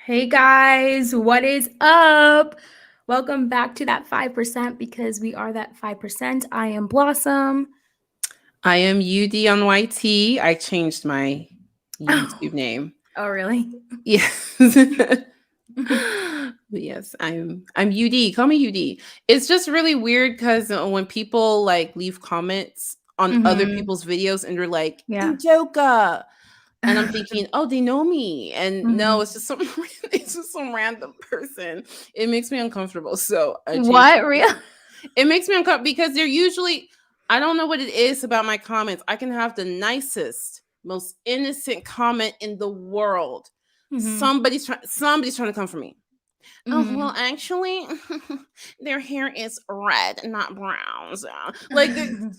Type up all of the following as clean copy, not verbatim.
Hey guys, what is up? Welcome back to that 5% because we are that 5%. I am Blossom. I am UD on YT. I changed my Oh, YouTube name. really? Yes. Yes, I'm UD. Call me UD. It's just really weird because when people like leave comments on other Mm-hmm. people's videos and they're like, Yeah. Ujoka. And I'm thinking, oh, they know me. And no, Mm-hmm. it's just some it's just some random person. It makes me uncomfortable. So I changed What? Real? it makes me uncomfortable because they're usually, I don't know what it is about my comments. I can have the nicest, most innocent comment in the world. Mm-hmm. Somebody's trying to come for me. Oh, well, Mm-hmm. actually, their hair is red, not brown. So, like,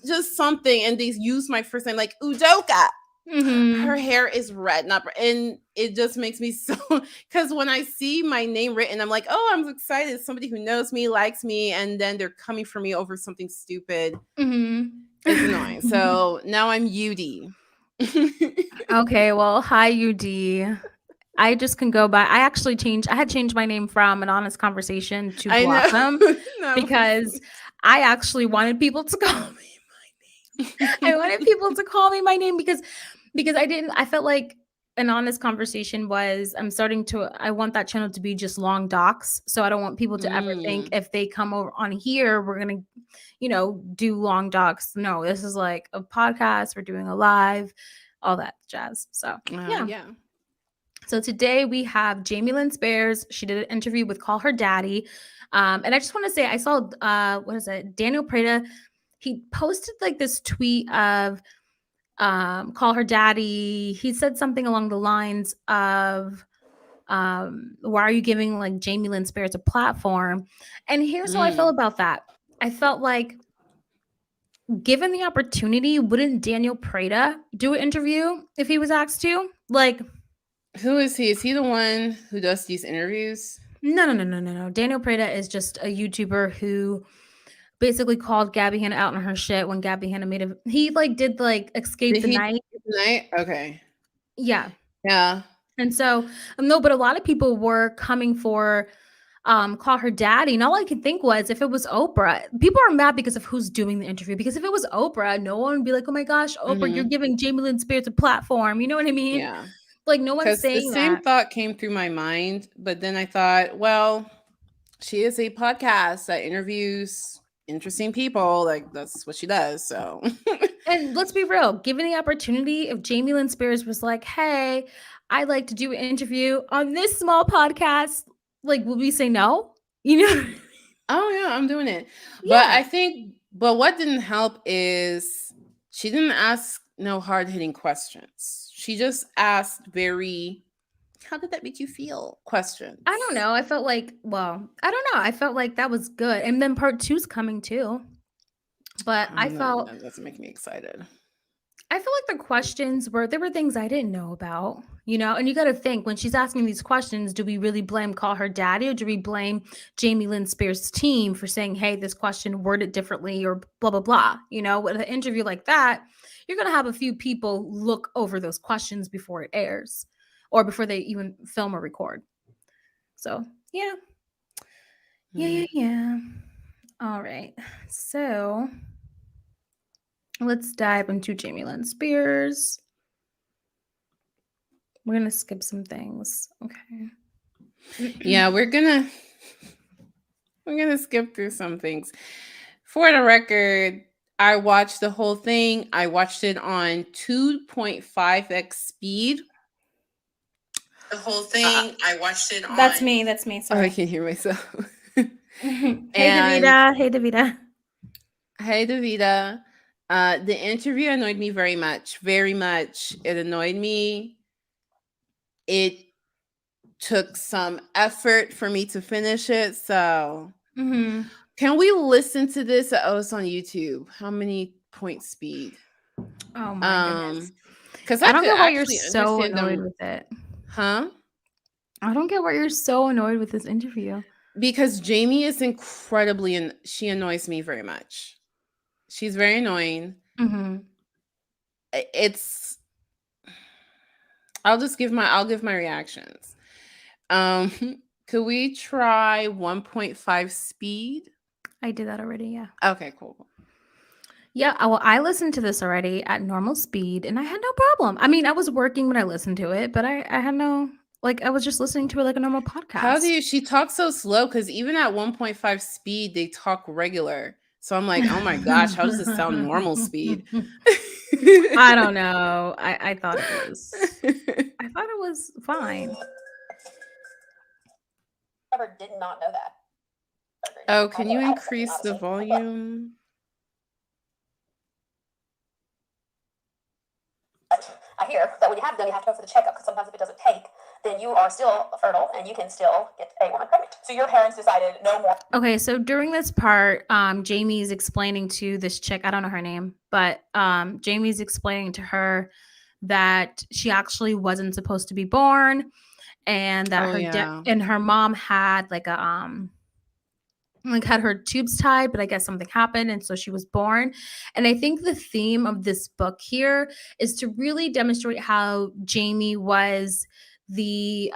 just something, and they use my first name, like Udoka. Her Mm-hmm. hair is red, not and it just makes me so because when I see my name written, I'm like, oh, I'm excited. Somebody who knows me, likes me, and then they're coming for me over something stupid. It's annoying. Mm-hmm. So now I'm UD. Okay, well, hi UD. I just can go by. I had changed my name from An Honest Conversation to I know. Blossom No, because I actually wanted people to call me I wanted people to call me my name because I felt like An Honest Conversation was I want that channel to be just long docs. So I don't want people to ever think mm, if they come over on here, we're gonna, do long docs. No, this is like a podcast, we're doing a live, all that jazz. So yeah. yeah. So today we have Jamie Lynn Spears. She did an interview with Call Her Daddy. And I just want to say I saw what is it? Daniel Prada. He posted like this tweet of Call Her Daddy. He said something along the lines of why are you giving like Jamie Lynn Spears a platform? And here's how I felt Mm. about that. I felt like given the opportunity, wouldn't Daniel Prada do an interview if he was asked to? Like, Who is he? Is he the one who does these interviews? no, no, no, no, no, no. Daniel Prada is just a YouTuber who basically called Gabby Hanna out on her shit when Gabby Hanna made a he like did like escape Did the he night. tonight? Okay. Yeah. Yeah. And so no, but a lot of people were coming for Call Her Daddy. And all I could think was if it was Oprah, people are mad because of who's doing the interview. Because if it was Oprah, no one would be like, oh my gosh, Oprah, you're Hmm. giving Jamie Lynn Spears a platform. You know what I mean? Yeah. Like no one's Because the saying same that. thought came through my mind, but then I thought, well, she is a podcast that interviews interesting people. Like that's what she does. So And let's be real, given the opportunity, if Jamie Lynn Spears was like, hey, I'd like to do an interview on this small podcast, like, would we say no? You know? oh yeah, I'm doing it. But Yeah. I think but what didn't help is she didn't ask no hard hitting questions. She just asked very how did that make you feel I don't questions. know. I felt like, well, I don't know. I felt like that was good. And then part two's coming too. But That doesn't make me excited. I feel like the questions there were things I didn't know about, and you got to think when she's asking these questions, do we really blame Call Her Daddy or do we blame Jamie Lynn Spears' team for saying, hey, this question worded differently or blah, blah, blah? With an interview like that, you're going to have a few people look over those questions before it airs or before they even film or record. So, yeah. Yeah, Hmm. yeah, yeah. All right. So let's dive into Jamie Lynn Spears. We're gonna skip some things. Okay. Yeah, we're gonna skip through some things. For the record, I watched the whole thing. I watched it on 2.5x speed. The whole Uh, thing. I watched it on. That's me. That's me. oh, I Sorry. can't hear myself. Hey, And Davida. Hey, Davida. hey, Davida. The interview annoyed me very much. Very much. It annoyed me. It took some effort for me to finish it. So, Mm-hmm. can we listen to this? Oh, it's on YouTube. How many point speed? Oh my goodness. Um, because I I don't could get why you're actually so understand annoyed them, with it. huh? I don't get why you're so annoyed with this interview. Because Jamie is incredibly and she annoys me very much. She's very annoying. Mm-hmm. It's I'll give my reactions. Could we try 1.5 speed? I did that already. Yeah. Okay, cool. Yeah. Well, I listened to this already at normal speed and I had no problem. I mean, I was working when I listened to it, but I had no, like, I was just listening to it like a normal How do podcast. you, she talks so slow? Because even at 1.5 speed, they talk regular. So I'm like, oh my gosh, how does this sound normal speed? I don't know. I thought it was, I thought it was fine. Never did not know that. Oh, can you increase the volume? I hear that when you have them, you have to go for the checkup because sometimes if it doesn't take, then you are still fertile and you can still get a woman pregnant. So your parents decided no more. Okay, so during this part, Jamie's explaining to this chick, I don't know her name, but Jamie's explaining to her that she actually wasn't supposed to be born and that and her mom had like had her tubes tied, but I guess something happened and so she was born. And I think the theme of this book here is to really demonstrate how Jamie was the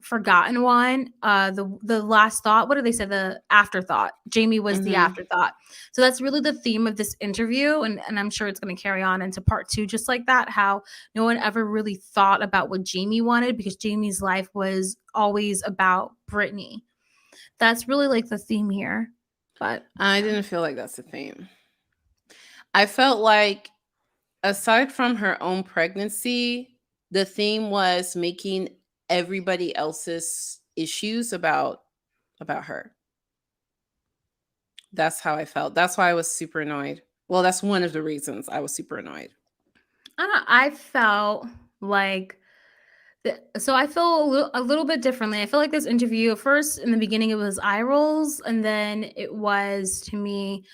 forgotten one, the last thought. What do they say? The afterthought. Jamie was the afterthought. So that's really the theme of this interview, and I'm sure it's going to carry on into part 2 just like that, how no one ever really thought about what Jamie wanted because Jamie's life was always about Britney. That's really like the theme here. But I didn't feel like that's the theme. I felt like aside from her own pregnancy, the theme was making everybody else's issues about her. That's how I felt. That's why I was super annoyed. Well, that's one of the reasons I was super annoyed. I felt like so I feel a little bit differently. I feel like this interview, at first in the beginning, it was eye rolls, and then it was to me,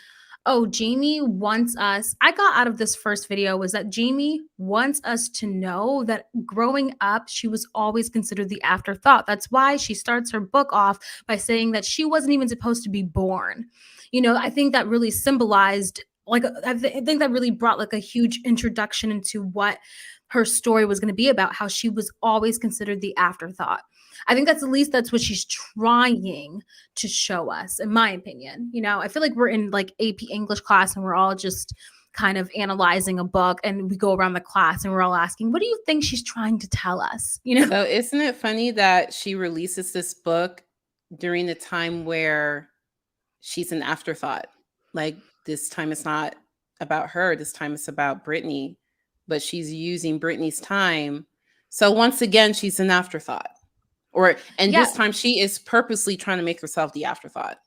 oh, Jamie wants us. I got out of this first video was that Jamie wants us to know that growing up, she was always considered the afterthought. That's why she starts her book off by saying that she wasn't even supposed to be born. You know, I think that really symbolized, like, I think that really brought like a huge introduction into what her story was going to be about, how she was always considered the afterthought. I think that's, at least that's what she's trying to show us, in my opinion. You know, I feel like we're in like AP English class and we're all just kind of analyzing a book, and we go around the class and we're all asking, what do you think she's trying to tell us? You know? So isn't it funny that she releases this book during the time where she's an afterthought? Like, this time it's not about her. This time it's about Britney, but she's using Britney's time. So once again, she's an afterthought. This time she is purposely trying to make herself the afterthought.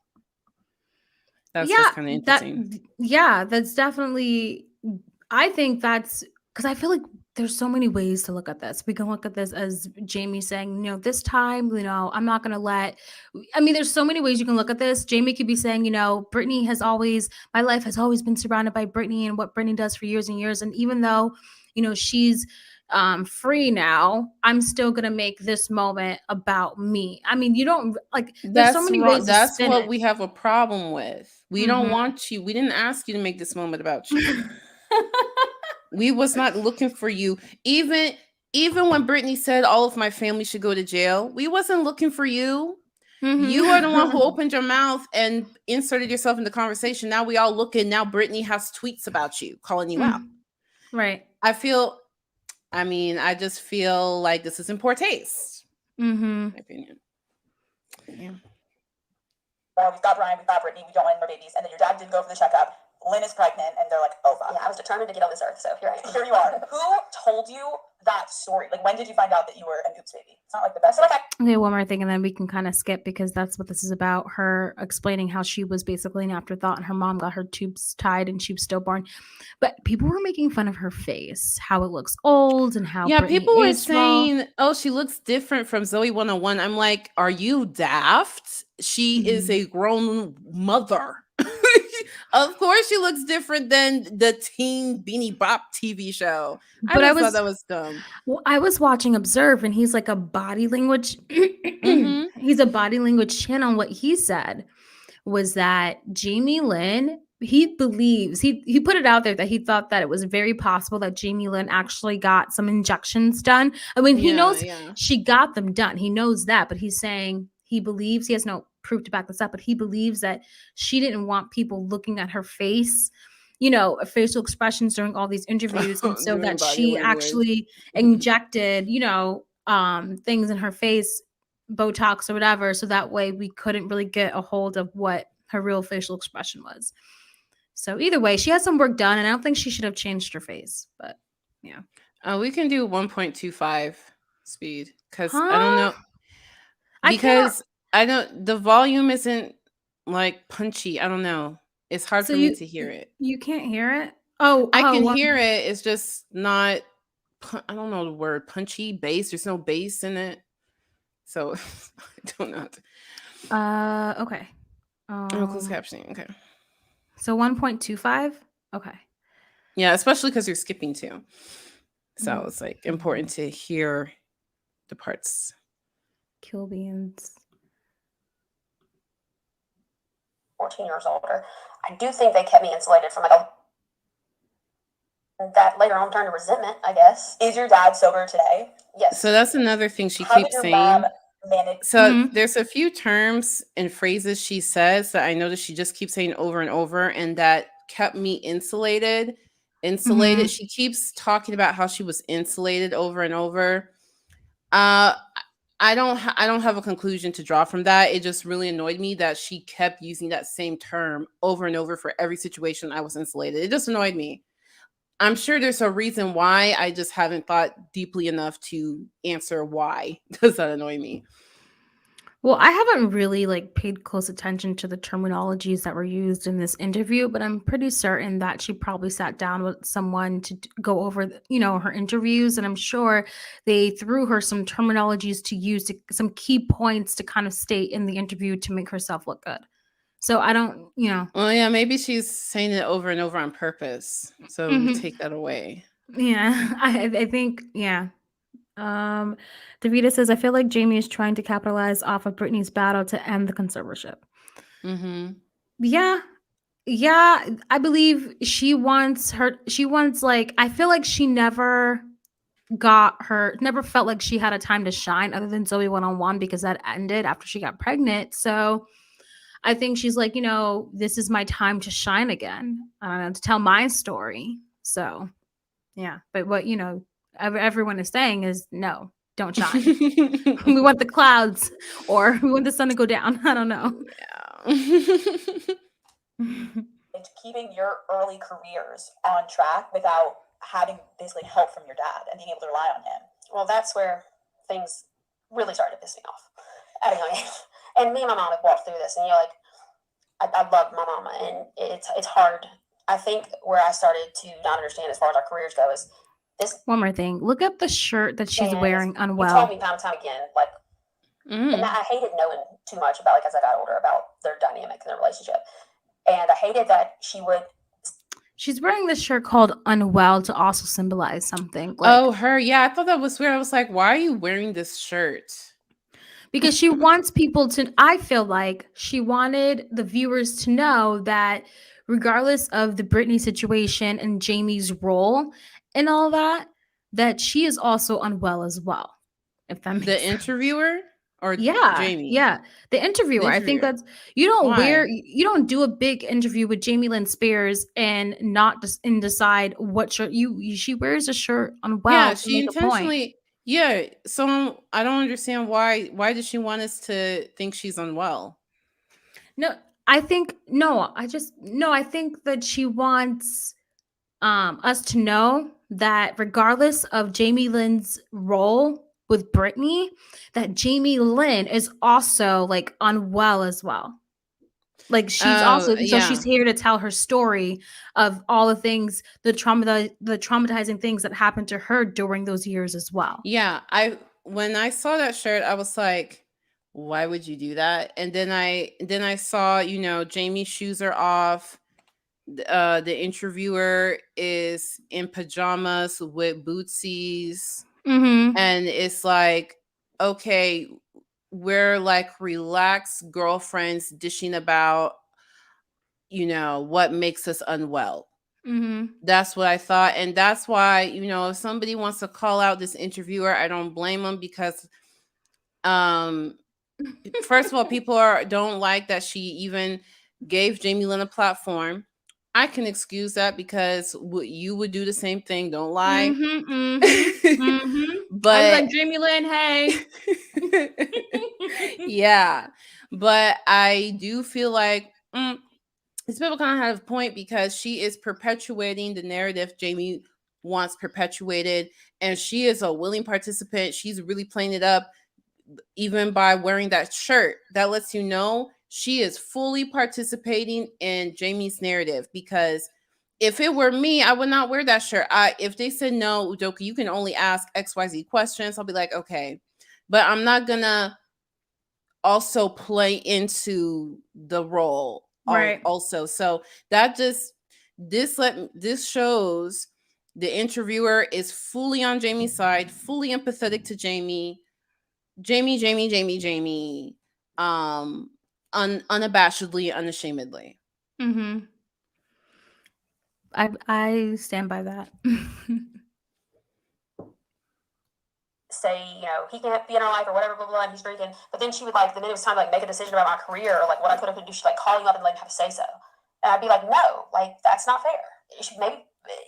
That's just kind of interesting. That's definitely, I think that's because I feel like there's so many ways to look at this. We can look at this as Jamie saying, you know, this time, you know, I'm not going to let, I mean, there's so many ways you can look at this. Jamie could be saying, you know, Britney has always, my life has always been surrounded by Britney and what Britney does for years and years. And even though, you know, she's free now, I'm still going to make this moment about me. I mean, you don't like, there's so many ways. That's what we have a problem with. We don't want you. We didn't ask you to make this moment about you. We was not looking for you. Even when Britney said all of my family should go to jail, we wasn't looking for you. You are the one who opened your mouth and inserted yourself in the conversation. Now we all looking. Now Britney has tweets about you, calling you out. Right. I just feel like this is in poor taste. My opinion. Yeah. We've got Brian, we've got Britney, we don't want any more babies. And then your dad didn't go for the checkup. Lynn is pregnant, and they're like, oh, fuck. Yeah, I was determined to get on this earth, so here I am. Here you are. Who told you that story? Like, when did you find out that you were an oops baby? It's not like the best. Okay, one more thing, and then we can kind of skip because that's what this is about. Her explaining how she was basically an afterthought, and her mom got her tubes tied, and she was stillborn. But people were making fun of her face, how it looks old, and how people were saying, "Oh, she looks different from Zoe 101." I'm like, are you daft? She is a grown mother. Of course she looks different than the teen Beanie Bop TV show. But I thought that was dumb. Well, I was watching Observe, and he's like a body language. He's a body language channel. What he said was that Jamie Lynn he believes he put it out there that he thought that it was very possible that Jamie Lynn actually got some injections done. I mean, he knows she got them done. He knows that, but he's saying he believes, he has no proof to back this up, but he believes that she didn't want people looking at her face, facial expressions during all these interviews, and so that she actually injected, things in her face, Botox or whatever, so that way we couldn't really get a hold of what her real facial expression was. So either way, she has some work done, and I don't think she should have changed her face. But yeah, we can do 1.25 speed because I don't know. The volume isn't like punchy. I don't know. It's hard for me to hear it. You can't hear it? I can hear it. It's just not. I don't know the word punchy bass. There's no bass in it, so I don't know. Okay. Closed captioning. Okay. So 1.25. Okay. Yeah, especially because you're skipping too. So it's like important to hear the parts. Kill beans. 14 years older. I do think they kept me insulated from that later on turned to resentment, I guess. Is your dad sober today? Yes. So that's another thing she keeps saying. So there's a few terms and phrases she says that I noticed she just keeps saying over and over, and that kept me insulated. She keeps talking about how she was insulated over and over. I don't have a conclusion to draw from that. It just really annoyed me that she kept using that same term over and over for every situation I was insulated. It just annoyed me. I'm sure there's a reason why. I just haven't thought deeply enough to answer why does that annoy me. Well, I haven't really paid close attention to the terminologies that were used in this interview, but I'm pretty certain that she probably sat down with someone to go over, her interviews, and I'm sure they threw her some terminologies to use, some key points to kind of state in the interview to make herself look good. So I don't, Well, yeah, maybe she's saying it over and over on purpose. So we take that away. Yeah, I think, yeah. Davida says, I feel like Jamie is trying to capitalize off of Britney's battle to end the conservatorship. Yeah, I believe she wants, I feel like she never felt like she had a time to shine other than Zoe 1-on-1 because that ended after she got pregnant. So I think she's like, this is my time to shine again, to tell my story. So yeah, but what, everyone is saying is no, don't shine. We want the clouds, or we want the sun to go down. I don't know. Yeah. Keeping your early careers on track without having basically help from your dad and being able to rely on him. Well, that's where things really started to piss me off at a young age. And me and my mom walked through this, and I love my mama, and it's hard. I think where I started to not understand as far as our careers go is this. One more thing. Look at the shirt that she's wearing unwell. He told me time and time again, and I hated knowing too much about, as I got older, about their dynamic and their relationship. And I hated that she's wearing this shirt called Unwell to also symbolize something. Her. Yeah, I thought that was weird. I was like, why are you wearing this shirt? Because she wants people to, I feel like she wanted the viewers to know that regardless of the Britney situation and Jamie's role and all that, that she is also unwell as well. If that makes sense. The interviewer? Or Jamie? Yeah, the interviewer. I think that's, you don't do a big interview with Jamie Lynn Spears and not just decide what shirt she wears a shirt unwell. Yeah, she intentionally. Yeah, so I don't understand why does she want us to think she's unwell? I think that she wants us to know that regardless of Jamie Lynn's role with Britney, that Jamie Lynn is also unwell as well. She's also, so she's here to tell her story of all the things, the traumatizing things that happened to her during those years as well. Yeah, when I saw that shirt, I was like, why would you do that? And then I saw, Jamie's shoes are off. The interviewer is in pajamas with bootsies. And it's like, okay, we're relaxed girlfriends dishing about, what makes us unwell. Mm-hmm. That's what I thought. And that's why, if somebody wants to call out this interviewer, I don't blame them, because first of all, people don't like that she even gave Jamie Lynn a platform. I can excuse that, because you would do the same thing. Don't lie. Mm-hmm, mm-hmm, mm-hmm. But I was like, Jamie Lynn, hey. Yeah. But I do feel like these people kind of have a point, because she is perpetuating the narrative Jamie wants perpetuated, and she is a willing participant. She's really playing it up, even by wearing that shirt. That lets you know she is fully participating in Jamie's narrative, because if it were me, I would not wear that shirt. If they said, no, Udoka, you can only ask XYZ questions, I'll be like, okay. But I'm not gonna also play into the role, Right. also. So that just this shows the interviewer is fully on Jamie's side, fully empathetic to Jamie, unabashedly, unashamedly. Mm-hmm. I stand by that. Say, he can't be in our life or whatever, blah, blah, blah, and he's drinking. But then she would, like, the minute it was time to, like, make a decision about my career or, like, what I could have do, she'd, like, call you up and let him have a say-so. And I'd be like, no, like, that's not fair. She maybe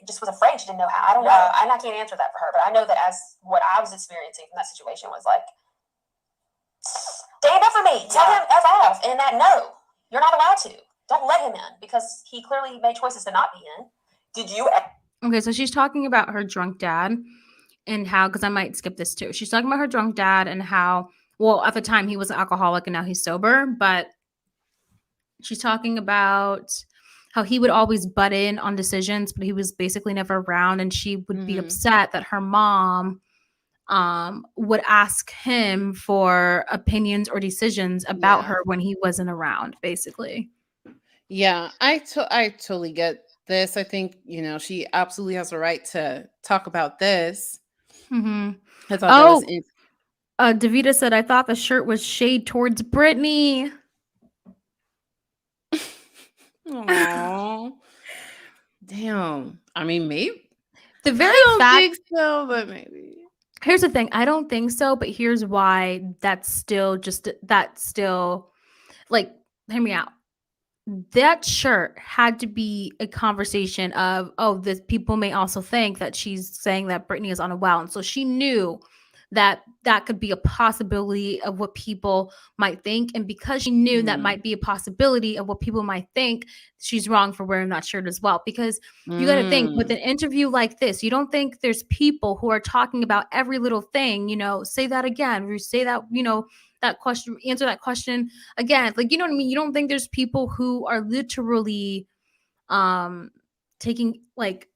just was afraid. She didn't know how. I don't know. And I can't answer that for her. But I know that as what I was experiencing from that situation was, like, stand up for me. Tell him F off. And that, no, you're not allowed to. Don't let him in, because he clearly made choices to not be in. Did you? Okay, so she's talking about her drunk dad. And how, because I might skip this too. She's talking about her drunk dad and how, well, at the time he was an alcoholic and now he's sober. But she's talking about how he would always butt in on decisions, but he was basically never around. And she would be upset that her mom would ask him for opinions or decisions about her when he wasn't around, basically. Yeah, I totally get this. I think, she absolutely has a right to talk about this. Mm-hmm. I thought that was Davida said, I thought the shirt was shade towards Britney. Aww. Damn. I mean, maybe. The very I don't fact, think so, but maybe. Here's the thing. I don't think so, but here's why that's still like, hear me out. That shirt had to be a conversation of, this people may also think that she's saying that Britney is unwell. And so she knew that that could be a possibility of what people might think. And because she knew that might be a possibility of what people might think, she's wrong for wearing that shirt as well. Because you got to think, with an interview like this, you don't think there's people who are talking about every little thing, say that again, say that, that question, answer that question again. Like, you know what I mean? You don't think there's people who are literally taking, like,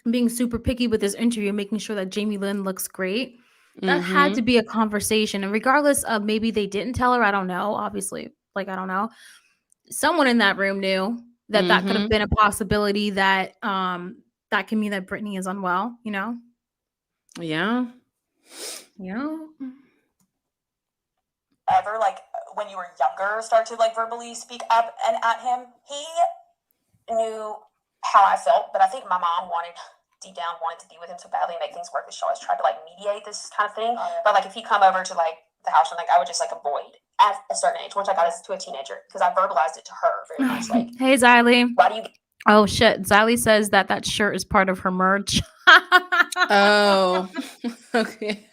being super picky with this interview, making sure that Jamie Lynn looks great. That had to be a conversation. And regardless of maybe they didn't tell her, I don't know, obviously, like, I don't know. Someone in that room knew that that could have been a possibility, that that can mean that Britney is unwell, Yeah. Ever, like, when you were younger, start to, like, verbally speak up and at him? He knew how I felt, but I think my mom deep down wanted to be with him so badly and make things work, that she always tried to, like, mediate this kind of thing. But, like, if he come over to, like, the house, and, like, I would just, like, avoid at a certain age, once I got to a teenager, because I verbalized it to her very much. Like, hey, Xylee. Why do you? Oh shit! Xylee says that shirt is part of her merch. Oh, okay.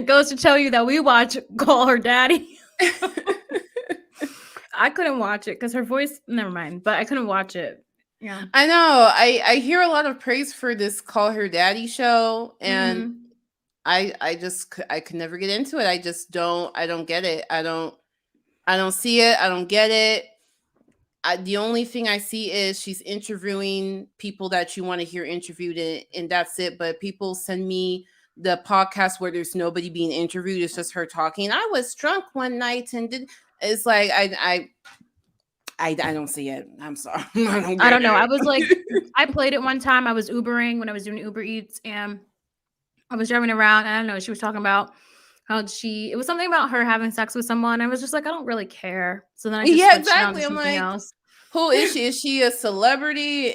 Goes to tell you that we watch Call Her Daddy. I couldn't watch it because her voice. Never mind, but I couldn't watch it. Yeah, I know. I hear a lot of praise for this Call Her Daddy show, and I could never get into it. I don't get it. I don't see it. I don't get it. The only thing I see is she's interviewing people that you want to hear interviewed, and that's it. But people send me the podcast where there's nobody being interviewed. It's just her talking. I was drunk one night and it's like, I don't see it. I'm sorry. I don't know. I was like, I played it one time. I was Ubering when I was doing Uber Eats, and I was driving around. And I don't know. She was talking about how it was something about her having sex with someone. I was just like, I don't really care. So then I just Yeah, switched it on to exactly. I'm something like, else. who is she? Is she a celebrity,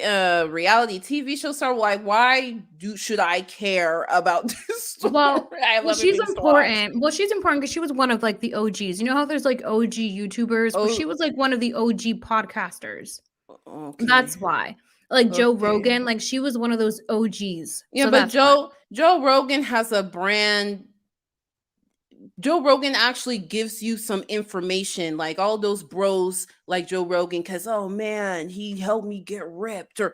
reality TV show star? Like, why should I care about this story? Well, I have well, other she's things to watch. important. Well, she's important because she was one of like the OGs. You know how there's like OG YouTubers? Well, she Oh, was like one of the OG podcasters. okay. That's why. Like Joe Okay. Rogan, like she was one of those OGs. Yeah, So but that's why. Joe Rogan has a brand. Joe Rogan actually gives you some information, like all those bros like Joe Rogan, because oh man, he helped me get ripped. Or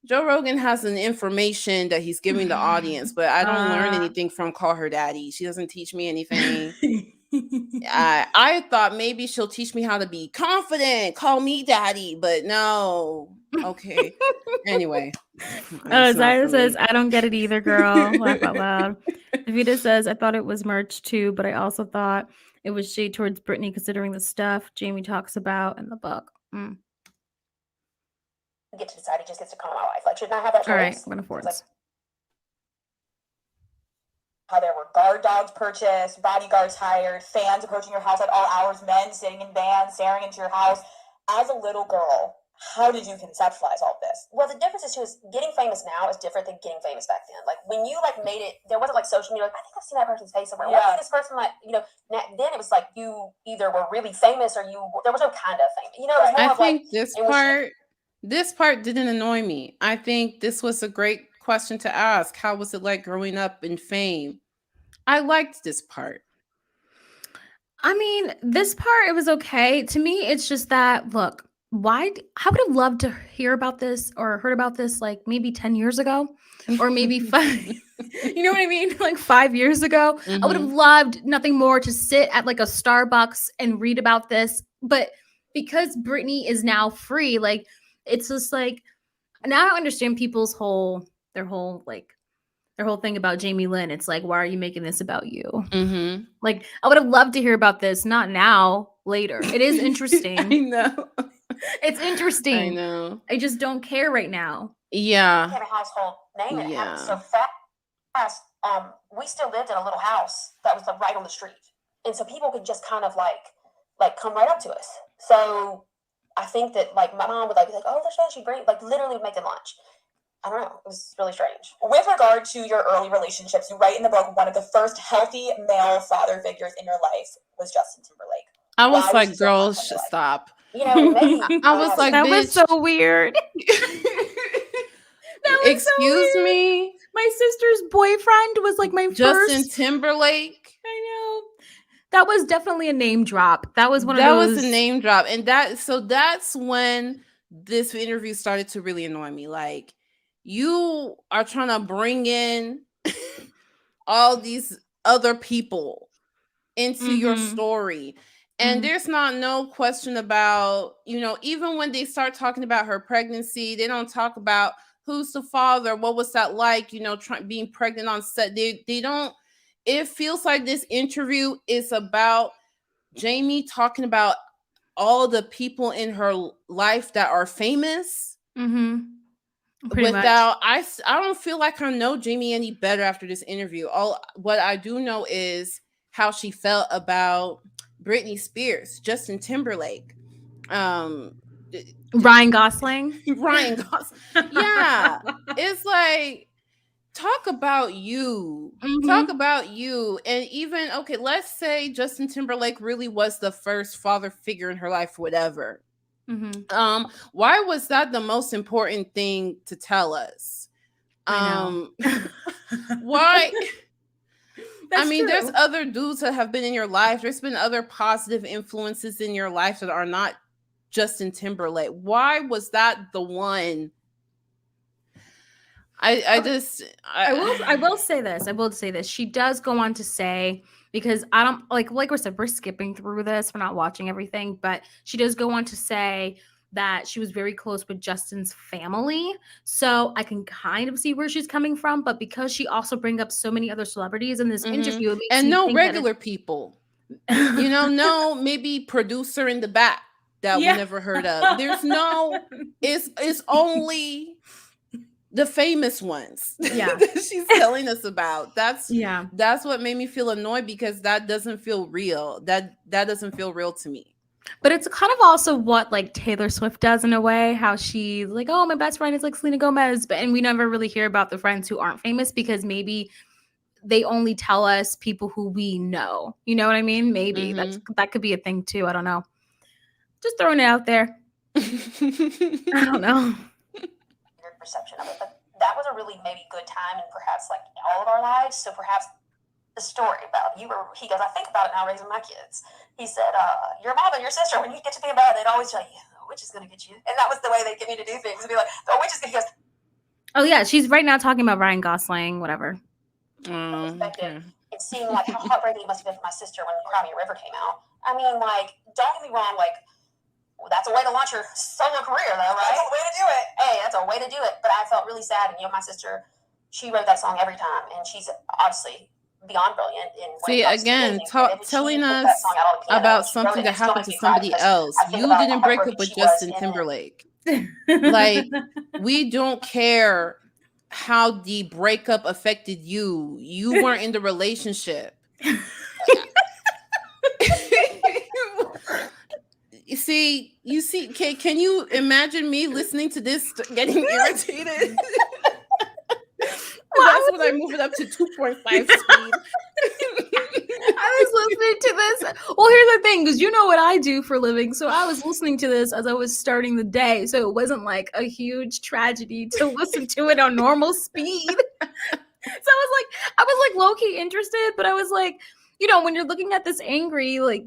Joe Rogan has an information that he's giving the audience, but I don't learn anything from Call Her Daddy. She doesn't teach me anything. I thought maybe she'll teach me how to be confident, call me daddy, but no. Okay. Anyway. Zaira says, I don't get it either, girl. Laugh out loud. Davida says, I thought it was merch too, but I also thought it was shade towards Britney considering the stuff Jamie talks about in the book. Get to decide. He just gets to come in my life. Like, shouldn't I have that choice? All right, I'm gonna force. Like, how there were guard dogs purchased, bodyguards hired, fans approaching your house at all hours, men sitting in bands, staring into your house. As a little girl, how did you conceptualize all of this? Well, the difference is too is getting famous now is different than getting famous back then. Like when you like made it, there wasn't like social media. Like I think I've seen that person's face somewhere. Yeah. What's this person like? You know, then it was like you either were really famous or there was no kind of fame. You know, it was more I of think like, this part didn't annoy me. I think this was a great question to ask. How was it like growing up in fame? I liked this part. I mean, this part, it was okay. To me, it's just that, look, I would have loved to hear about this or heard about this like maybe 10 years ago or maybe 5, you know what I mean? Like 5 years ago. I would have loved nothing more to sit at like a Starbucks and read about this. But because Britney is now free, like, it's just like, now I understand people's their whole thing about Jamie Lynn. It's like, why are you making this about you? Like, I would have loved to hear about this, not now, later. It is interesting. I know. It's interesting. I know. I just don't care right now. Yeah. We have a household name and it happened so fast. We still lived in a little house that was like right on the street. And so people could just kind of like come right up to us. So I think that like my mom would like be like, oh, that's she bring like literally making lunch. I don't know. It was really strange. With regard to your early relationships, you write in the book one of the first healthy male father figures in your life was Justin Timberlake. I was like, girls, stop. You know, maybe I was like, that bitch. was so weird. Excuse me. My sister's boyfriend was like my Justin first. Timberlake. I know. That was definitely a name drop. That was one of those. That was a name drop, and that's when this interview started to really annoy me. Like, you are trying to bring in all these other people into your story. And there's no question about, you know, even when they start talking about her pregnancy, they don't talk about who's the father, what was that like, you know, being pregnant on set. They don't, it feels like this interview is about Jamie talking about all the people in her life that are famous. Without, I don't feel like I know Jamie any better after this interview. What I do know is how she felt about Britney Spears, Justin Timberlake, Ryan Gosling. Yeah, it's like, talk about you. Talk about you. And even, okay, let's say Justin Timberlake really was the first father figure in her life, whatever. Why was that the most important thing to tell us? Why? I mean, there's other dudes that have been in your life. There's been other positive influences in your life that are not Justin Timberlake. Why was that the one? I will say this. She does go on to say, because I don't like we said, we're skipping through this. We're not watching everything, but she does go on to say that she was very close with Justin's family. So I can kind of see where she's coming from, but because she also brings up so many other celebrities in this interview, it makes and me no think regular people, you know, no maybe producer in the back that we never heard of. There's no, it's only the famous ones Yeah. that she's telling us about. That's Yeah. what made me feel annoyed, because that doesn't feel real. That doesn't feel real to me. But it's kind of also what like Taylor Swift does in a way, how she's like, oh, my best friend is like Selena Gomez. And we never really hear about the friends who aren't famous because maybe they only tell us people who we know. You know what I mean? Maybe that could be a thing too. I don't know. Just throwing it out there. I don't know. Weird perception of it, but that was a really maybe good time in perhaps like all of our lives. So perhaps the story about he goes, I think about it now raising my kids. He said, your mom and your sister, when you get to be in bed, they'd always tell you, the witch is going to get you. And that was the way they get me to do things. It'd be like, the witch is going to get you. Oh, yeah. She's right now talking about Ryan Gosling, whatever. Okay. And seeing like how heartbreaking it must have been for my sister when Cry Me a River came out. I mean, like, don't get me wrong, like, that's a way to launch your solo career, though, right? That's a way to do it. Hey, that's a way to do it. But I felt really sad. And, my sister, she wrote that song every time. And she's obviously beyond brilliant. See, again, telling us about something that happened to somebody else. You didn't break up with Justin Timberlake. Like, we don't care how the breakup affected you. You weren't in the relationship. You see, can you imagine me listening to this getting irritated? That's when I move it up to 2.5 speed. I was listening to this. Well, here's the thing, because you know what I do for a living. So I was listening to this as I was starting the day. So it wasn't like a huge tragedy to listen to it on normal speed. So I was like low-key interested, but I was like, when you're looking at this angry, like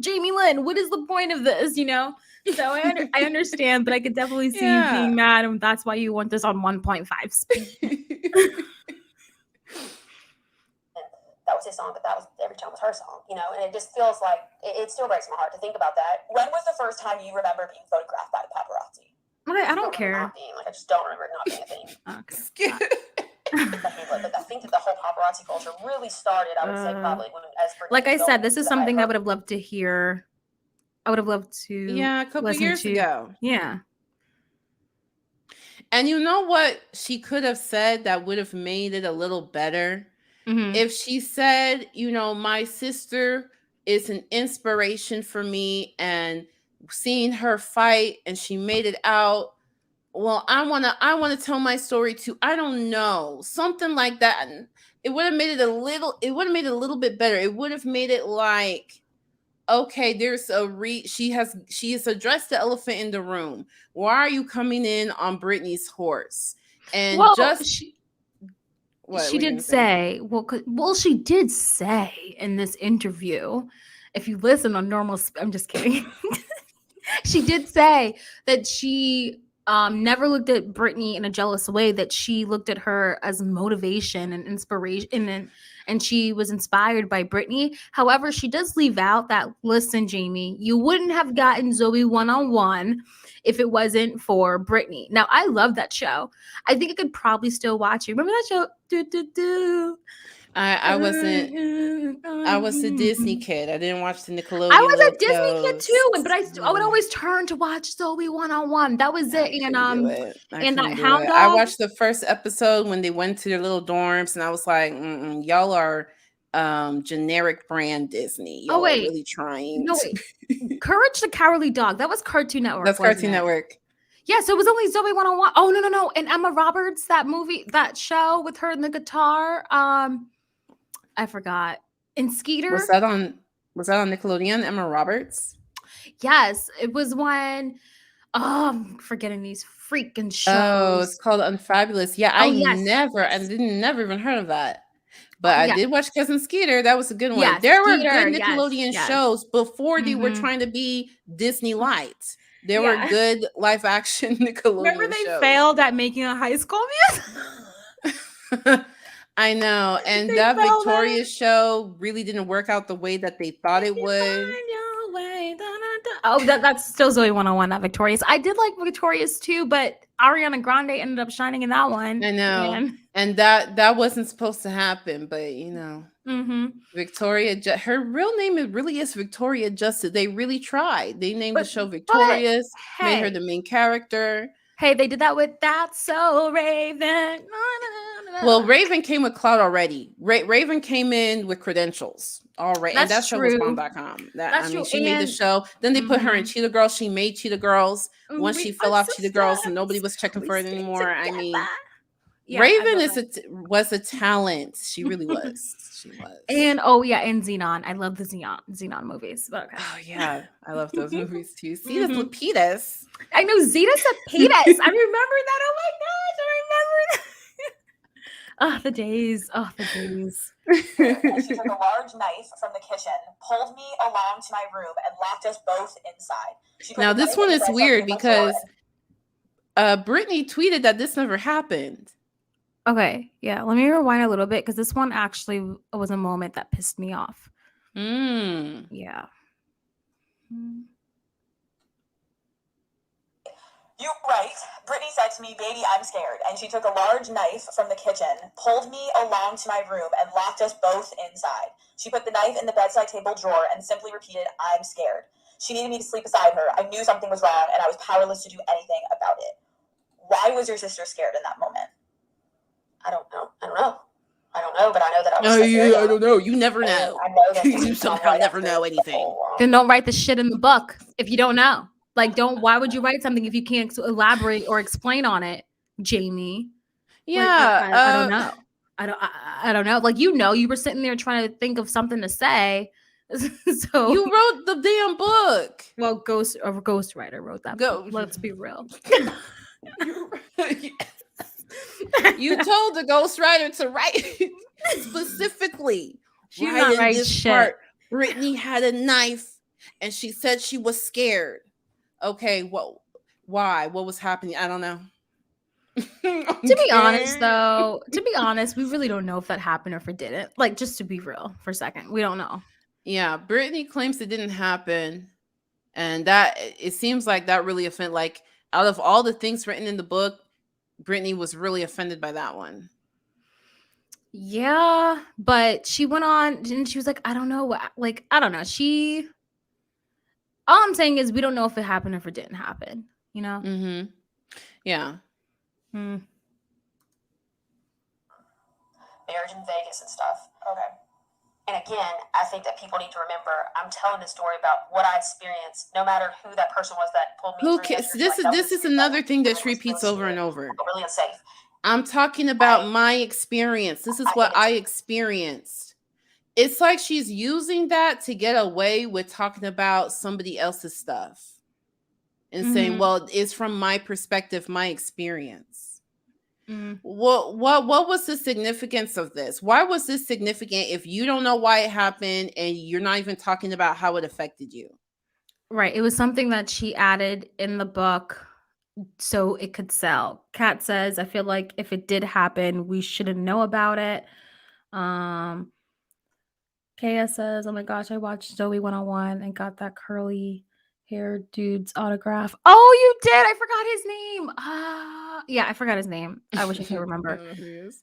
Jamie Lynn, what is the point of this, So I understand, but I could definitely see you being mad, and that's why you want this on 1.5 speed. That was his song, but that was every time was her song, and it just feels like it still breaks my heart to think about that. When was the first time you remember being photographed by the paparazzi? I don't care. I just don't remember it not being a thing. Okay. But I think that the whole paparazzi culture really started, I would say, probably when like I said, this is something I would have loved to hear. I would have loved to a couple of years ago. Yeah. And you know what she could have said that would have made it a little better? Mm-hmm. If she said, my sister is an inspiration for me, and seeing her fight and she made it out. Well, I wanna tell my story too. I don't know, something like that. It would have made it a little bit better. It would have made it like, okay, there's she has addressed the elephant in the room. Why are you coming in on Britney's horse? And she did say in this interview, if you listen on normal, I'm just kidding. She did say that she never looked at Britney in a jealous way, that she looked at her as motivation and inspiration, and she was inspired by Britney. However, she does leave out that, listen, Jamie, you wouldn't have gotten Zoe one-on-one if it wasn't for Britney. Now, I love that show. I think I could probably still watch it. Remember that show? I was a Disney kid. I didn't watch the Nickelodeon. I was a Disney kid too, but I would always turn to watch Zoe one-on-one. That was it. And that Hound Dog. I watched the first episode when they went to their little dorms, and I was like, y'all are generic brand Disney. Y'all are really trying. No, wait. Courage the Cowardly Dog. That was Cartoon Network. That's Cartoon Network. Yeah, so it was only Zoe one-on-one. Oh, no. And Emma Roberts, that show with her and the guitar. I forgot. And Skeeter. Was that on Nickelodeon, Emma Roberts? Yes. It was when I'm forgetting these freaking shows. Oh, it's called Unfabulous. Yeah, I never even heard of that. But I did watch Cousin Skeeter. That was a good one. Yeah, there were good Nickelodeon shows before they were trying to be Disney Light. There were good live action Nickelodeon Remember they shows. Failed at making a High School Musical? I know. And that Victoria show really didn't work out the way that they thought it would. Oh, that's still Zoe 101, not Victorious. I did like Victorious too, but Ariana Grande ended up shining in that one. I know. Man. And that wasn't supposed to happen, but Victoria, her real name really is Victoria Justice. They really tried. They named the show Victorious, made her the main character. Hey, they did that with That's So Raven. Well, Raven came with clout already. Raven came in with credentials. All right. And that That's show was true. bomb.com. That's true. She made the And show. Then they put her in mhm. Cheetah Girls. She made Cheetah Girls. Once she We fell are off Cheetah Girls and nobody sisters. was checking We for it stick anymore. I together. mean, Yeah, I Raven love was a talent. She really was. She was. And and Xenon. I love the Xenon movies. But okay. Oh yeah, I love those movies too. See this Mhm. Lapidus. I know Zeta Cepetus. I remember that. Oh my gosh, I remember that. Oh, the days. Oh, the days. And she took a large knife from the kitchen, pulled me along to my room, and locked us both inside. Now this one is weird because Britney tweeted that this never happened. Okay, yeah. Let me rewind a little bit because this one actually was a moment that pissed me off. Yeah. You're right. Britney said to me, "Baby, I'm scared." And she took a large knife from the kitchen, pulled me along to my room, and locked us both inside. She put the knife in the bedside table drawer and simply repeated, "I'm scared." She needed me to sleep beside her. I knew something was wrong, and I was powerless to do anything about it. Why was your sister scared in that moment? I don't know, but I know that I was scared. I don't know. You never know. I know that You somehow never know anything. Then don't write the shit in the book if you don't know. Like, why would you write something if you can't elaborate or explain on it, Jamie? Yeah. I don't know. I don't know. Like, you were sitting there trying to think of something to say. So you wrote the damn book. Well, ghostwriter wrote that book. Let's be real. You told the ghostwriter to write specifically. She's not right this shit. part. Britney had a knife and she said she was scared. Okay, why? What was happening? I don't know. To be honest, we really don't know if that happened or if it didn't. Like, just to be real for a second, we don't know. Yeah, Britney claims it didn't happen, and that it seems like that really offended. Like, out of all the things written in the book, Britney was really offended by that one. Yeah, but she went on and she was like, I don't know. I don't know. All I'm saying is we don't know if it happened or if it didn't happen, you know? Mm-hmm. Yeah. Marriage in Vegas and stuff. Okay. And again, I think that people need to remember, I'm telling the story about what I experienced, no matter who that person was that pulled me Who through. this is another thing that repeats over and over. Really unsafe. I'm talking about my experience. This is what I experienced. It's like she's using that to get away with talking about somebody else's stuff and saying, well, it's from my perspective, my experience. What was the significance of this? Why was this significant if you don't know why it happened and you're not even talking about how it affected you? Right. It was something that she added in the book so it could sell. Kat says, I feel like if it did happen, we shouldn't know about it. Kaya says, oh my gosh, I watched Zoe 101 and got that curly hair dude's autograph. Oh, you did. I forgot his name. Yeah, I forgot his name. I wish I could remember. I don't know who he is.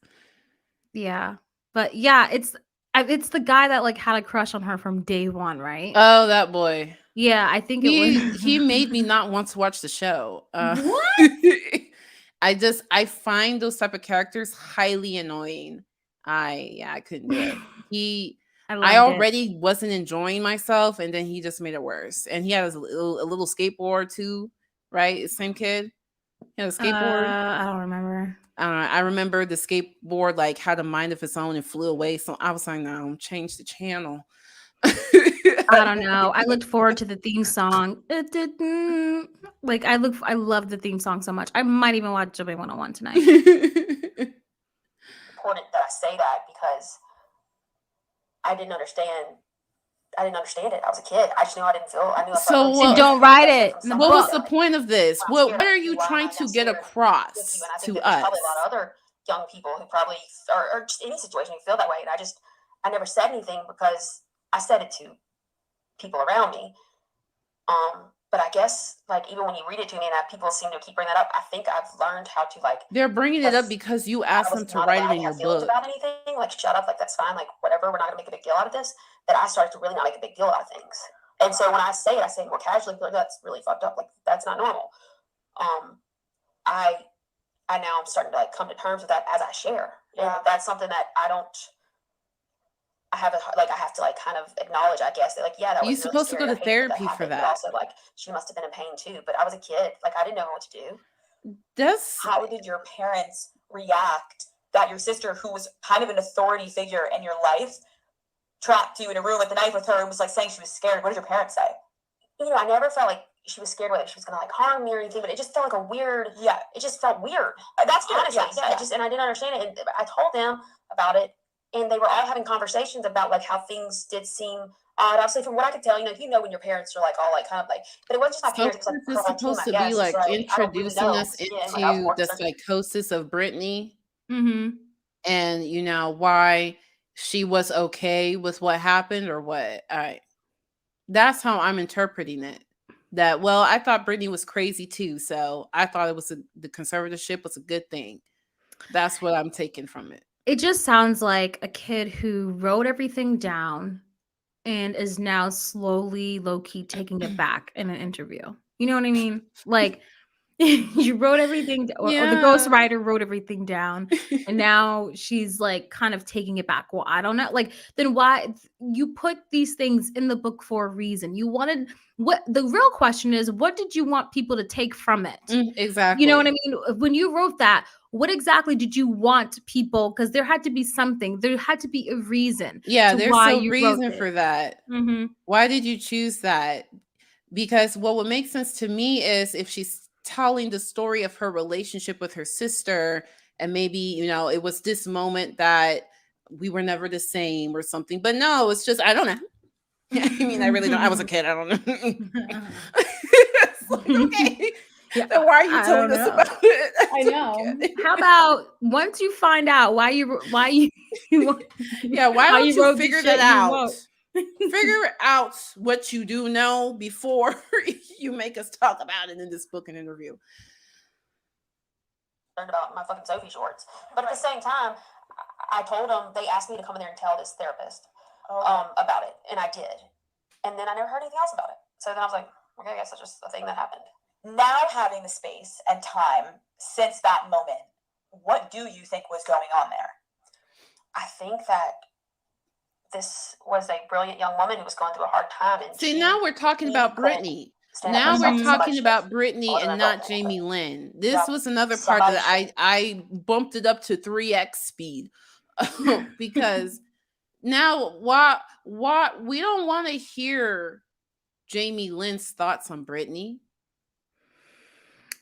Yeah. But yeah, it's the guy that like had a crush on her from day one, right? Oh, that boy. Yeah, I think it was. He made me not want to watch the show. What? I find those type of characters highly annoying. I couldn't do it. I already wasn't enjoying myself, and then he just made it worse. And he had a little skateboard too, right? Same kid. He had a skateboard. I don't remember. I remember the skateboard like had a mind of its own and flew away. So I was like, no, change the channel. I don't know. I looked forward to the theme song. Like I love the theme song so much. I might even watch Zoe 101 tonight. Important that I say that because I didn't understand it. I was a kid. I just knew I didn't feel. I knew. So don't write it. What was the point of this? What are you trying to get across to us? Probably a lot of other young people who probably, or just any situation, who feel that way. And I never said anything because I said it to people around me. But I guess like even when you read it to me and people seem to keep bringing that up, I think I've learned how to like. They're bringing it up because you asked them to write it in your book. About anything, like shut up, like that's fine, like whatever. We're not gonna make a big deal out of this. That I started to really not make a big deal out of things. And so when I say it more casually, like that's really fucked up. Like that's not normal. I now I'm starting to like come to terms with that as I share. Yeah. And that's something that I have to like kind of acknowledge, I guess, that like, yeah, that was You're really supposed to scary. go I to hate that therapy for happened, but that. also like she must have been in pain too. But I was a kid, like I didn't know what to do. That's How did your parents react that your sister, who was kind of an authority figure in your life, trapped you in a room with a knife with her and was like saying she was scared? What did your parents say? You know, I never felt like she was scared whether she was gonna like harm me or anything, but it just felt like a weird. Yeah, it just felt weird. That's good. Honestly, yeah. And I didn't understand it. And I told them about it, and they were all having conversations about like how things did seem odd. Obviously, from what I could tell, you know when your parents are like all like kind of like, but it wasn't just my parents. It was like This her is whole team, supposed I to guess. be like I don't really introducing know. us Yeah, and, like, I was into more the concerned. psychosis of Britney Mm-hmm. and you know why she was okay with what happened or what. All right. That's how I'm interpreting it. That, well, I thought Britney was crazy too, so I thought it was the conservatorship was a good thing. That's what I'm taking from it. It just sounds like a kid who wrote everything down and is now slowly, low-key taking it back in an interview. You know what I mean? Like, you wrote everything, or the Yeah. ghostwriter wrote everything down, and now she's like kind of taking it back. Well, I don't know. Like, then why you put these things in the book for a reason? You wanted what the real question is, what did you want people to take from it? Exactly. You know what I mean? When you wrote that, what exactly did you want people? Because there had to be something. There had to be a reason. Yeah, to there's why a you reason wrote for it. that. Mm-hmm. Why did you choose that? Because what would make sense to me is if she's telling the story of her relationship with her sister, and maybe, you know, it was this moment that we were never the same or something. But no, it's just, I don't know. I mean, I really don't. I was a kid. I don't know. It's like, okay. Yeah, so why are you I telling don't us know. about it? I know. How about once you find out why you yeah, why how don't you you wrote the figure shit that you out? wrote? Figure out what you do know before you make us talk about it in this book and interview. About my fucking Sophie shorts, but at the same time, I told them, they asked me to come in there and tell this therapist about it, and I did, and then I never heard anything else about it. So then I was like, okay, I guess that's just a thing that happened. Now having the space and time since that moment, what do you think was going on there? I think that this was a brilliant young woman who was going through a hard time. And see, now we're talking about Britney. Now we're talking about Britney and not Jamie Lynn. This was another part that I bumped it up to 3x speed because now what we don't want to hear Jamie Lynn's thoughts on Britney.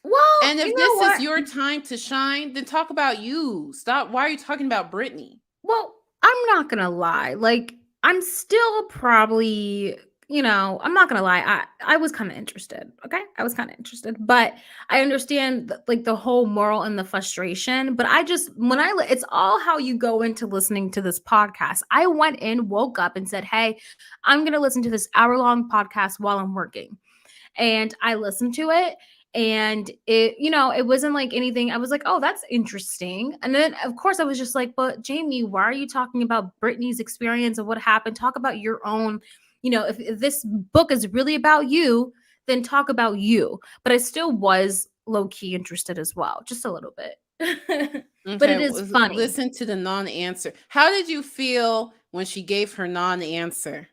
Well, and if this is your time to shine, then talk about you. Stop. Why are you talking about Britney? Well, I'm not gonna lie. Like, I'm still probably, I'm not gonna lie. I was kind of interested. Okay, I was kind of interested, but I understand like the whole moral and the frustration. But I just it's all how you go into listening to this podcast. I went in, woke up, and said, "Hey, I'm gonna listen to this hour-long podcast while I'm working," and I listened to it. And it wasn't like anything. I was like, oh, that's interesting. And then, of course, I was just like, but Jamie, why are you talking about Britney's experience and what happened? Talk about your own, if this book is really about you, then talk about you. But I still was low-key interested as well, just a little bit. But it is funny. Listen to the non-answer. How did you feel when she gave her non-answer?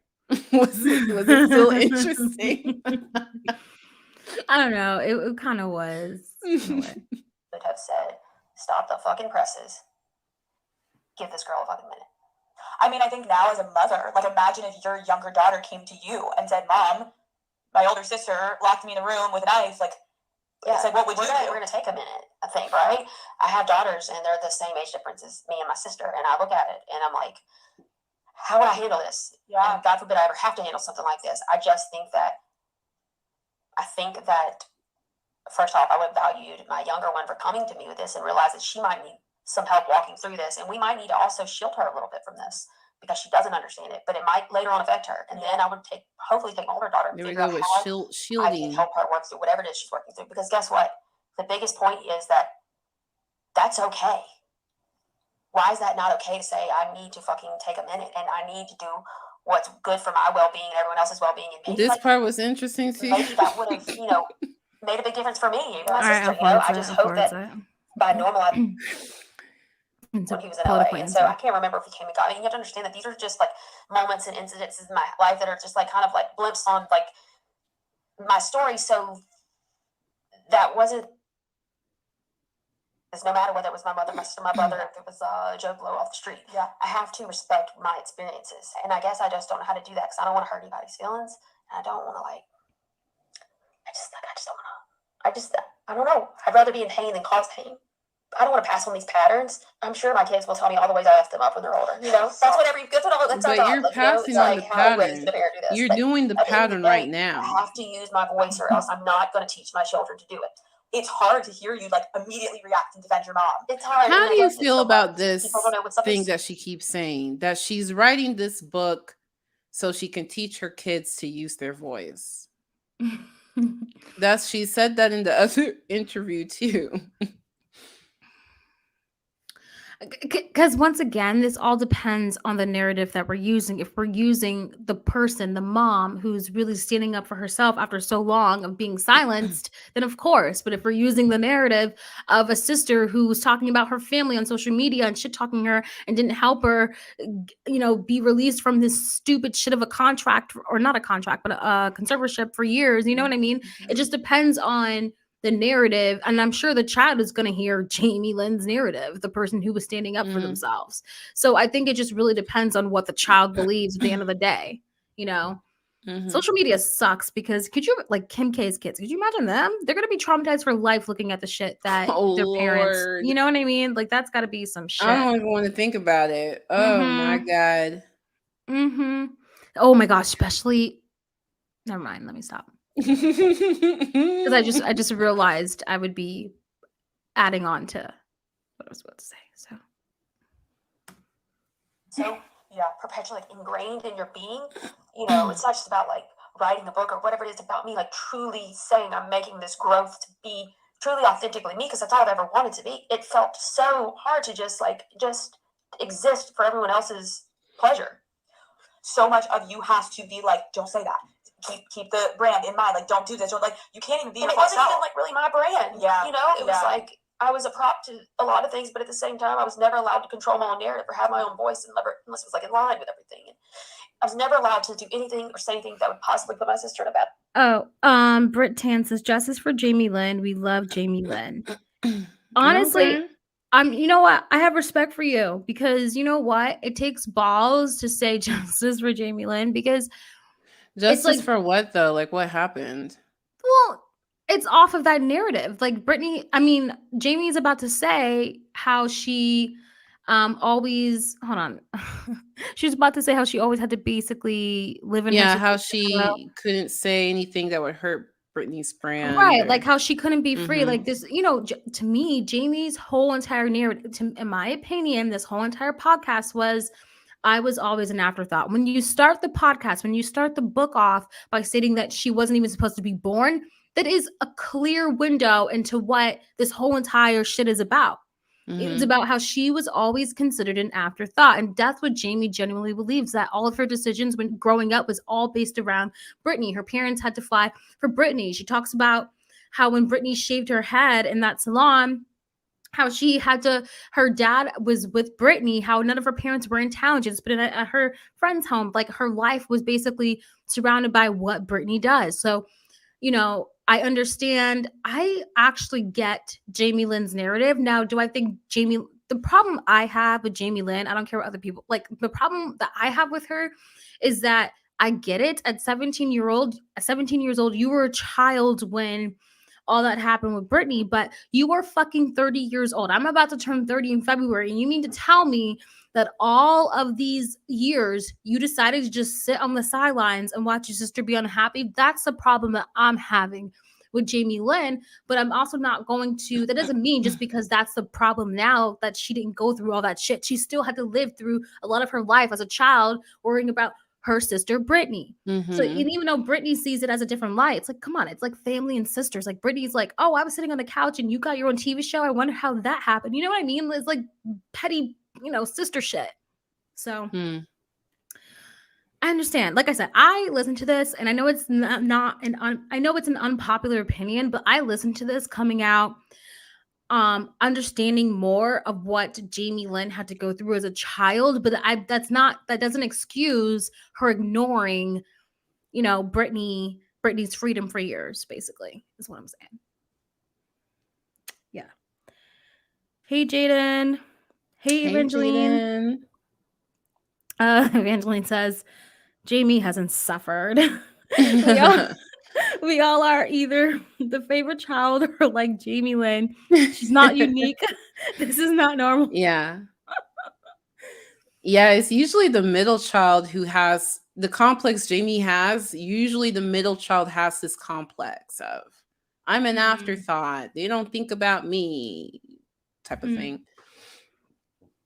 was it still interesting? I don't know. It kind of was. Would have said, stop the fucking presses. Give this girl a fucking minute. I mean, I think now as a mother, like imagine if your younger daughter came to you and said, Mom, my older sister locked me in a room with a knife. Like, yeah, it's like, what would you do? We're going to take a minute, I think, right? I have daughters and they're the same age difference as me and my sister. And I look at it and I'm like, how would I handle this? Yeah. And God forbid I ever have to handle something like this. I think that first off, I would have valued my younger one for coming to me with this and realize that she might need some help walking through this. And we might need to also shield her a little bit from this because she doesn't understand it, but it might later on affect her. And then I would hopefully take my older daughter and figure out how I can help her work through whatever it is she's working through. Because guess what? The biggest point is that that's okay. Why is that not okay to say, I need to fucking take a minute and I need to do what's good for my well-being and everyone else's well-being? And maybe this part was interesting to you. Maybe that would have, made a big difference for me. My All right, sister, I just hope that by normal, when he was in LA. And so I can't remember if he came and got me. You have to understand that these are just like moments and incidences in my life that are just like kind of like blips on like my story. So that wasn't, no matter whether it was my mother, my sister, my brother, if it was Joe Blow off the street, I have to respect my experiences. And I guess I just don't know how to do that because I don't want to hurt anybody's feelings. And I don't want to I don't know. I'd rather be in pain than cause pain. I don't want to pass on these patterns. I'm sure my kids will tell me all the ways I left them up when they're older. That's what you're passing on the pattern. You're doing the pattern right now. I have to use my voice or else I'm not going to teach my children to do it. It's hard to hear you immediately react and defend your mom. It's hard. How do you feel about this thing that she keeps saying, that she's writing this book so she can teach her kids to use their voice? She said that in the other interview too. Because once again, this all depends on the narrative that we're using. If we're using the person, the mom, who's really standing up for herself after so long of being silenced, then of course. But if we're using the narrative of a sister who was talking about her family on social media and shit talking her and didn't help her, be released from this stupid shit of a contract, or not a contract, but a conservatorship for years, you know what I mean? It just depends on the narrative, and I'm sure the child is going to hear Jamie Lynn's narrative, the person who was standing up for themselves. So I think it just really depends on what the child believes at the end of the day. Social media sucks because could you, like Kim K's kids, could you imagine them? They're going to be traumatized for life looking at the shit that their parents, you know what I mean? Like that's got to be some shit. I don't even want to think about it. Oh my God. Oh my gosh, especially, never mind, let me stop. Because I just realized I would be adding on to what I was about to say. So perpetually ingrained in your being. It's not just about writing a book or whatever it is about me. Truly saying I'm making this growth to be truly authentically me, because that's all I've ever wanted to be. It felt so hard to just exist for everyone else's pleasure. So much of you has to be don't say that. Keep the brand in mind. Don't do this. Or you can't even be. And it wasn't even really my brand. Yeah. It was I was a prop to a lot of things, but at the same time, I was never allowed to control my own narrative or have my own voice, unless it was in line with everything. And I was never allowed to do anything or say anything that would possibly put my sister in a bad. Britt Tan says justice for Jamie Lynn. We love Jamie Lynn. Honestly. You know what? I have respect for you because you know what? It takes balls to say justice for Jamie Lynn, because justice for what though? What happened? Well, it's off of that narrative. Jamie's about to say how she always she was about to say how she always had to basically live in how she couldn't say anything that would hurt Britney's brand, right? How she couldn't be free. This, to me, Jamie's whole entire narrative, in my opinion, this whole entire podcast was, I was always an afterthought. When you start the podcast, when you start the book off by stating that she wasn't even supposed to be born, that is a clear window into what this whole entire shit is about. It was about how she was always considered an afterthought. And that's what Jamie genuinely believes, that all of her decisions when growing up was all based around Britney. Her parents had to fly for Britney. She talks about how when Britney shaved her head in that salon, how she had to, her dad was with Britney, how none of her parents were in town. She just been at her friend's home. Her life was basically surrounded by what Britney does. So, I understand. I actually get Jamie Lynn's narrative. Now, do I think the problem I have with Jamie Lynn, I don't care what other people, the problem that I have with her is that I get it. At 17 years old, you were a child when all that happened with Britney, but you were fucking 30 years old. I'm about to turn 30 in February, and you mean to tell me that all of these years you decided to just sit on the sidelines and watch your sister be unhappy? That's the problem that I'm having with Jamie Lynn. But I'm also not going to, that doesn't mean just because that's the problem now that she didn't go through all that shit. She still had to live through a lot of her life as a child worrying about her sister Britney. So even though Britney sees it as a different light, it's come on, it's family and sisters. Britney's oh, I was sitting on the couch and you got your own TV show. I wonder how that happened. You know what I mean? It's petty, sister shit. So I I understand. Like I said, I listen to this, and I know it's not I know it's an unpopular opinion, but I listened to this coming out, understanding more of what Jamie Lynn had to go through as a child. But that doesn't excuse her ignoring, Britney's freedom for years. Basically, is what I'm saying. Yeah. Hey, Jaden. Hey, Evangeline. Evangeline says Jamie hasn't suffered. we all are either the favorite child or like Jamie Lynn. She's not unique. This is not normal. Yeah. Yeah, it's usually the middle child who has the complex Jamie has. Usually the middle child has this complex of, I'm an afterthought. They don't think about me type of thing.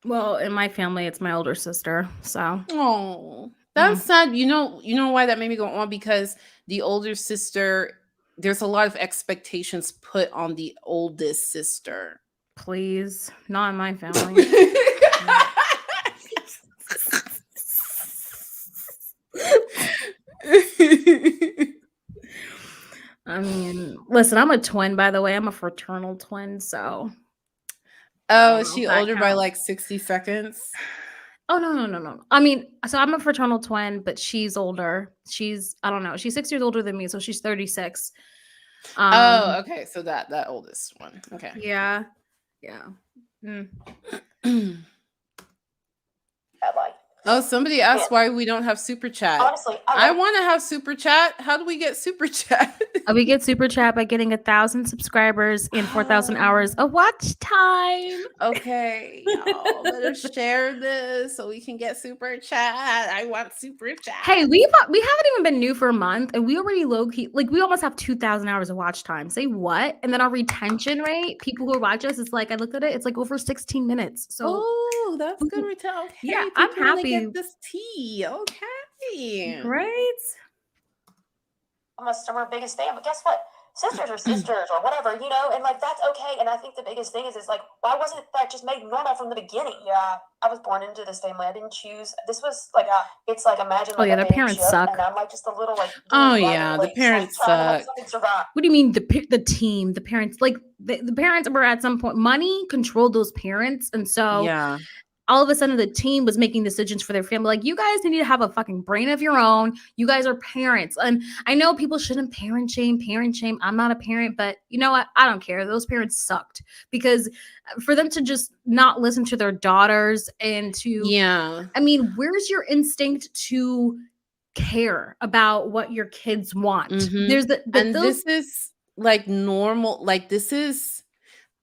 Well, in my family, it's my older sister. So. Oh, that's sad. You know why that made me go on? Because the older sister, there's a lot of expectations put on the oldest sister. Please, not in my family. I mean, listen, I'm a twin, by the way. I'm a fraternal twin, so. Oh, is she older by like 60 seconds? Oh, no. I mean, so I'm a fraternal twin, but she's older. I don't know. She's 6 years older than me, so she's 36. Oh, okay. So that oldest one. Okay. Yeah. Oh, somebody asked why we don't have super chat. Honestly, I want to have super chat. How do we get super chat? We get super chat by getting 1,000 subscribers and 4,000 hours of watch time. Okay, y'all better share this so we can get super chat. I want super chat. Hey, we haven't even been new for a month, and we already low-key, like, we almost have 2,000 hours of watch time. Say what? And then our retention rate, people who watch us, is like, I looked at it, it's like over 16 minutes. So, that's good retention. Okay, yeah, I'm happy. Get this tea. Okay, right. I'm our biggest fan, but guess what? Sisters are sisters or whatever, and like that's okay. And I think the biggest thing is like, why wasn't that just made normal from the beginning? Yeah, I was born into this family. I didn't choose. This was like it's like imagine. Like, their parents suck. And I'm like just a little like. Oh yeah, the parents suck. What do you mean the team? The parents, like the parents were at some point, money controlled those parents, and so yeah. All of a sudden the team was making decisions for their family. Like, you guys need to have a fucking brain of your own. You guys are parents. And I know people shouldn't parent shame. I'm not a parent, but you know what? I don't care. Those parents sucked, because for them to just not listen to their daughters and to, I mean, where's your instinct to care about what your kids want? There's this is like normal. Like this is,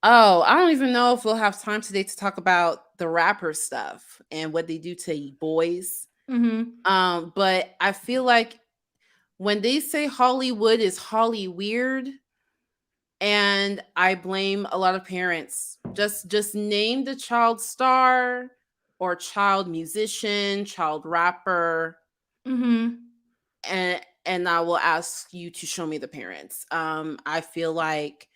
I don't even know if we'll have time today to talk about the rapper stuff and what they do to boys. But I feel like when they say Hollywood is Holly weird, and I blame a lot of parents, just name the child star or child musician, child rapper, and I will ask you to show me the parents. I feel like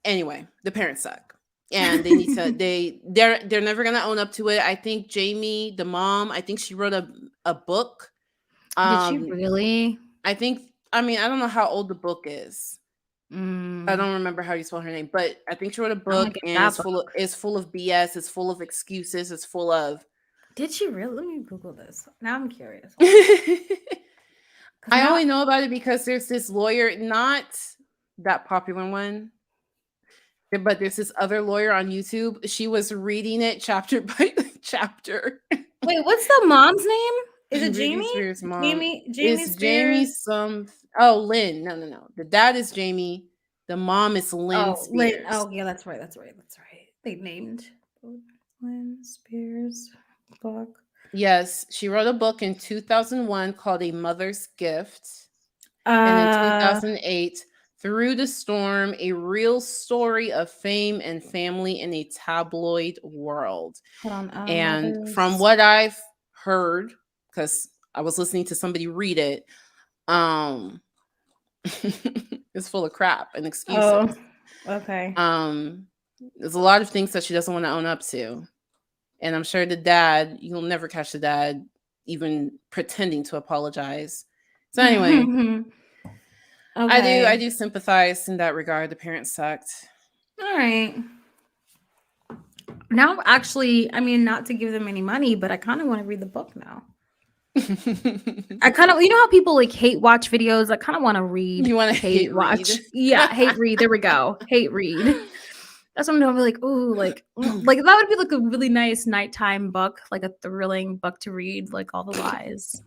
anyway, the parents suck. And they need to they're never gonna own up to it. I think Jamie, the mom, I think she wrote a book. Did she really? I don't know how old the book is. I don't remember how you spell her name, but I think she wrote a book, and it's full of BS, it's full of excuses, it's full of. Did she really? Let me Google this. Now I'm curious. I only know about it because there's this lawyer, not that popular one, but there's this other lawyer on YouTube. She was reading it chapter by chapter. Wait, what's the mom's name? Is it Jamie? Britney Spears' mom. Jamie Spears. Jamie Lynn. No. The dad is Jamie. The mom is Lynn Spears. Lynn. Oh yeah, that's right. They named Lynn Spears book. Yes, she wrote a book in 2001 called A Mother's Gift, and in 2008. Through the Storm, a real story of fame and family in a tabloid world. And from what I've heard, because I was listening to somebody read it, it's full of crap and excuses. Oh, okay. There's a lot of things that she doesn't want to own up to. And I'm sure the dad, you'll never catch the dad even pretending to apologize. So anyway, Okay. I do sympathize in that regard. The parents sucked. All right. Now, actually, I mean, not to give them any money, but I kind of want to read the book now. I kind of, you know how people like hate watch videos? I kind of want to read. You want to hate watch? read? Yeah, hate read. There we go. Hate read. That's what I'm doing. Be like, ooh, like that would be like a really nice nighttime book, like a thrilling book to read, like all the lies.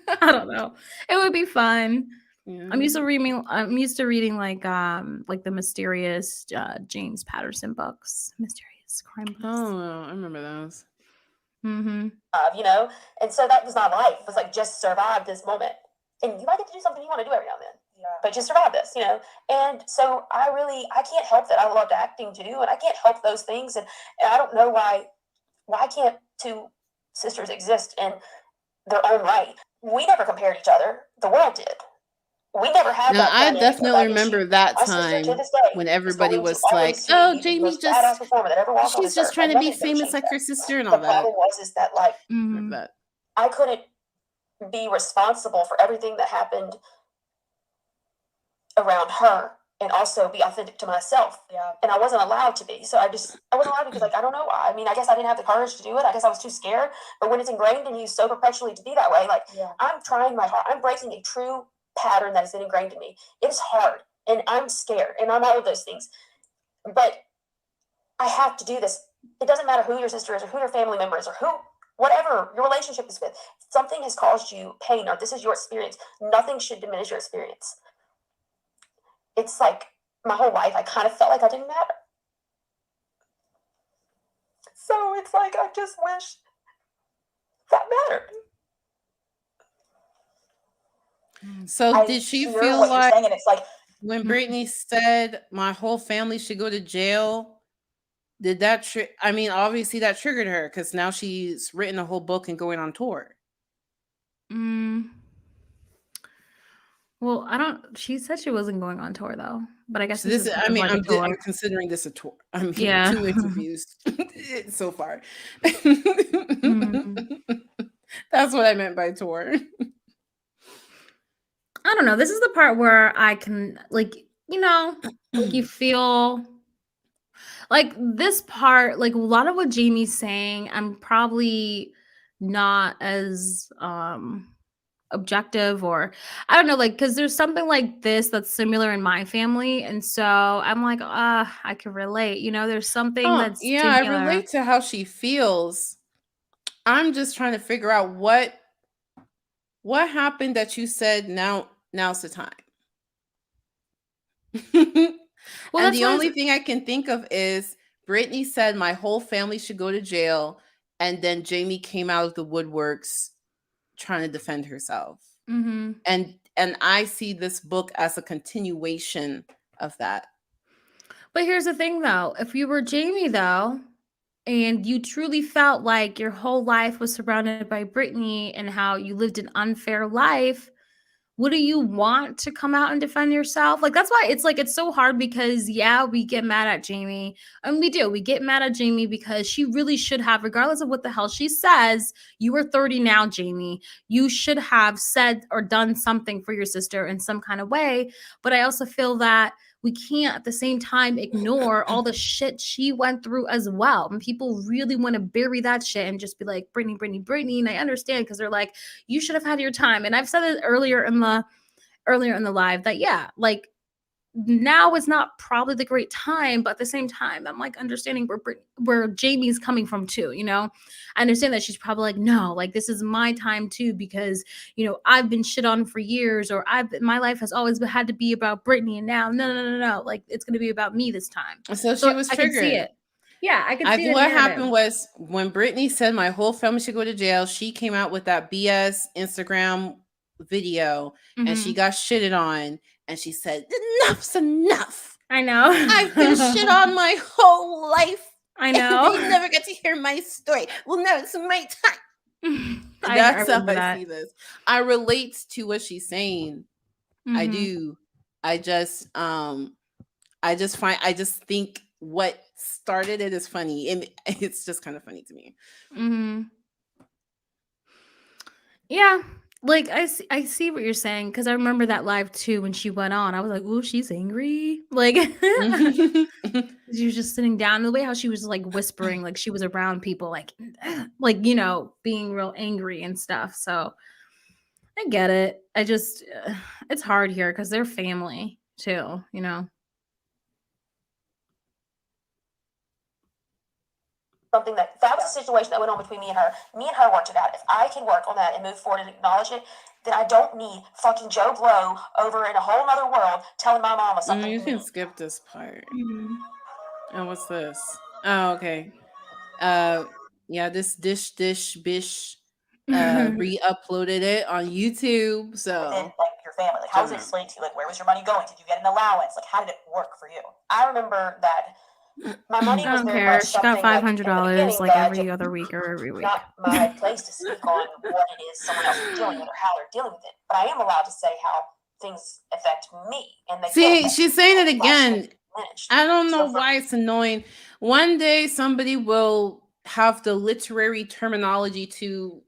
I don't know. It would be fun. Yeah. I'm used to reading like the mysterious James Patterson books, mysterious crime books. Oh, I remember those. Mm-hmm. You know, and so that was my life. It was like, just survive this moment, and you might get to do something you want to do every now and then. Yeah. But just survive this, you know. And so I can't help that. I loved acting too, and I can't help those things. And I don't know why can't two sisters exist in their own right? We never compared each other. The world did. We never had Now, that. I dynamic definitely issue. remember that My sister, time to this day, when is everybody going to was always like, see "Oh, me the Jamie most badass performer that ever walked on she's this just earth." trying And to be nothing's gonna famous change like that. her sister and The all that." problem was that like Remember that. I couldn't be responsible for everything that happened around her and also be authentic to myself. Yeah. And I wasn't allowed to be. So I wasn't allowed because like I don't know why. I mean, I guess I didn't have the courage to do it. I guess I was too scared. But when it's ingrained in you so perpetually to be that way, like I'm trying my heart. I'm breaking a true pattern that has been ingrained in me. It is hard and I'm scared and I'm all of those things. But I have to do this. It doesn't matter who your sister is or who your family member is or whatever your relationship is with. If something has caused you pain or this is your experience, nothing should diminish your experience. It's like my whole life, I kind of felt like I didn't matter. So it's like, I just wish that mattered. So did she feel what like you're saying, and it's like when Britney said my whole family should go to jail, did that I mean, obviously that triggered her because now she's written a whole book and going on tour. Well, she said she wasn't going on tour though, but I guess So this is, I mean, like I'm considering this a tour. I mean, 2 interviews so far. That's what I meant by tour. I don't know. This is the part where I can like, you know, like you feel like this part, like a lot of what Jamie's saying, I'm probably not as objective or I don't know, like because there's something like this that's similar in my family, and so I'm like, I can relate. You know, there's something that's yeah, similar. I relate to how she feels. I'm just trying to figure out what happened that you said now's the time. Well, and the only thing I can think of is Britney said my whole family should go to jail, and then Jamie came out of the woodworks trying to defend herself. And I see this book as a continuation of that. But here's the thing though, if you were Jamie though, and you truly felt like your whole life was surrounded by Britney and how you lived an unfair life, wouldn't you want to come out and defend yourself? Like, that's why it's like, it's so hard because we get mad at Jamie, and we do. We get mad at Jamie because she really should have, regardless of what the hell she says, you are 30 now, Jamie. You should have said or done something for your sister in some kind of way. But I also feel that we can't at the same time ignore all the shit she went through as well. And people really want to bury that shit and just be like, Britney, Britney, Britney. And I understand because they're like, you should have had your time. And I've said it earlier in the live that, like now is not probably the great time, but at the same time, I'm like understanding where Jamie's coming from too, you know? I understand that she's probably like, no, like this is my time too, because, you know, I've been shit on for years, or my life has always had to be about Britney, and now, no, like it's going to be about me this time. So she was triggered. I can see it. Yeah, I can see it. What happened was when Britney said my whole family should go to jail, she came out with that BS Instagram video and she got shitted on, and she said, enough's enough. I know. I've been shit on my whole life. I know. You never get to hear my story. Well, now it's my time. That's how I see this. I relate to what she's saying. I do. I just think what started it is funny, and it's just kind of funny to me. Yeah. Like I see what you're saying because I remember that live too when she went on. I was like, "Oh, she's angry." Like she was just sitting down. The way how she was like whispering, like she was around people, like being real angry and stuff. So I get it. I just it's hard here because they're family too. Something that was a situation that went on between me and her. Me and her worked it out. If I can work on that and move forward and acknowledge it, then I don't need fucking Joe Blow over in a whole other world telling my mama something. You to can me. skip this part. Mhm. Oh, what's this? Oh, okay. Yeah, this bish re-uploaded it on YouTube. And then, So like, your family, like, how was it explained to you? Like, where was your money going? Did you get an allowance? Like, how did it work for you? I remember that my money I was don't very care. much She got something, like, in the $500 beginning like that every other week or every week. not my place to speak on what it is someone else is dealing with or how they're dealing with it. But I am allowed to say how things affect me, and they see, she's saying it again. I don't know So why it's annoying. One day somebody will have the literary terminology to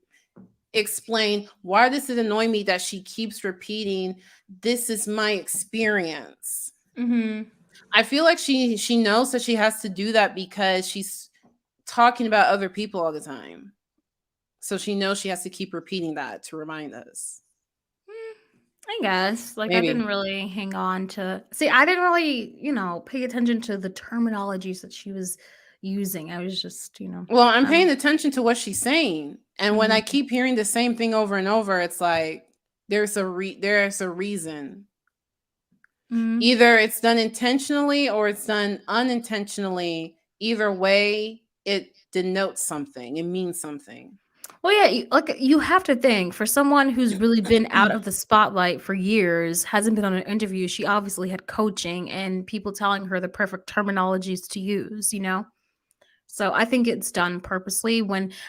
explain why does it annoy me that she keeps repeating, "This is my experience." Mm-hmm. I feel like she knows that she has to do that because she's talking about other people all the time. So she knows she has to keep repeating that to remind us. I guess. Like, I Maybe. didn't really hang on to. See, I didn't really, pay attention to the terminologies that she was using. I was just, Well, I'm I paying don't. attention to what she's saying. And when I Mhm. keep hearing the same thing over and over, it's like there's a reason. Mhm. Either it's done intentionally or it's done unintentionally. Either way, it denotes something. It means something. Well, yeah, you have to think for someone who's really been out of the spotlight for years, hasn't been on an interview, she obviously had coaching and people telling her the perfect terminologies to use. So I think it's done purposely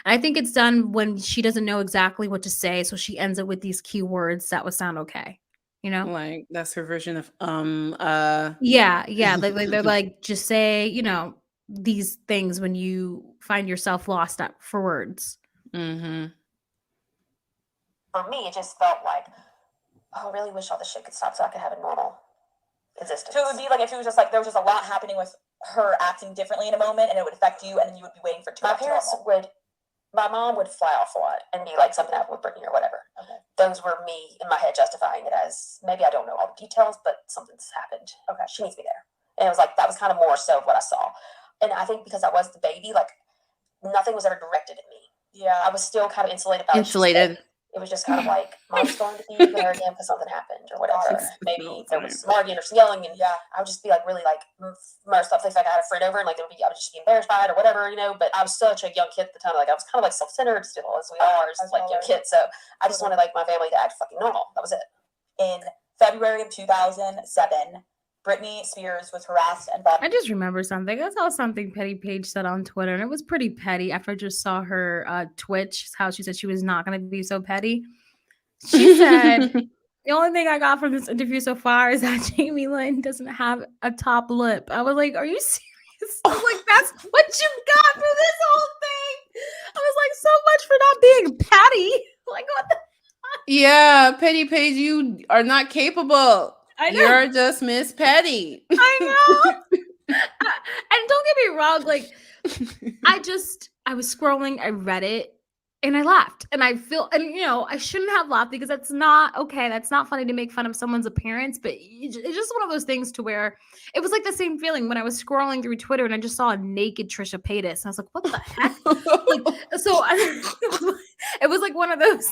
I think it's done when she doesn't know exactly what to say, so she ends up with these keywords that would sound okay, you know? Like that's her version of Yeah, they're like, just say, these things when you find yourself lost for words. Mm-hmm. for me, it just felt like, oh, I really wish all this shit could stop so I could have a normal existence. So it would be like if it was just like there was just a lot happening with her acting differently in a moment, and it would affect you, and then you would be waiting for my mom would fly off a lot and be like something happened with Britney or whatever. Okay. Those were me in my head justifying it as maybe I don't know all the details, but something's happened. Okay, she needs to be there. And it was like that was kind of more so what I saw. And I think because I was the baby, like nothing was ever directed at me. Yeah, I was still kind of insulated by Insulated. it was just kind of like mom's going to be there again because something happened or whatever. Maybe there was some arguing or some yelling, and I would just be like really like immersed up. Like I had a friend over, and like I would just be embarrassed by it or whatever, But I was such a young kid at the time. Like I was kind of like self-centered still, as we are, as like young kids. So I just wanted like my family to act fucking normal. That was it. In February of 2007, Britney Spears was harassed and I just remember something. I saw something Petty Page said on Twitter, and it was pretty petty. After I just saw her Twitch, how she said she was not going to be so petty. She said, "The only thing I got from this interview so far is that Jamie Lynn doesn't have a top lip." I was like, "Are you serious?" I was like, "That's what you got for this whole thing." I was like, "So much for not being petty." Like, what the? Yeah, Petty Page, you are not capable. I know. You're just Miss Petty. I know. And don't get me wrong, like I was scrolling, I read it, and I laughed. And I shouldn't have laughed because that's not okay. That's not funny to make fun of someone's appearance, but it's just one of those things to where it was like the same feeling when I was scrolling through Twitter and I just saw a naked Trisha Paytas. And I was like, what the heck? It was like one of those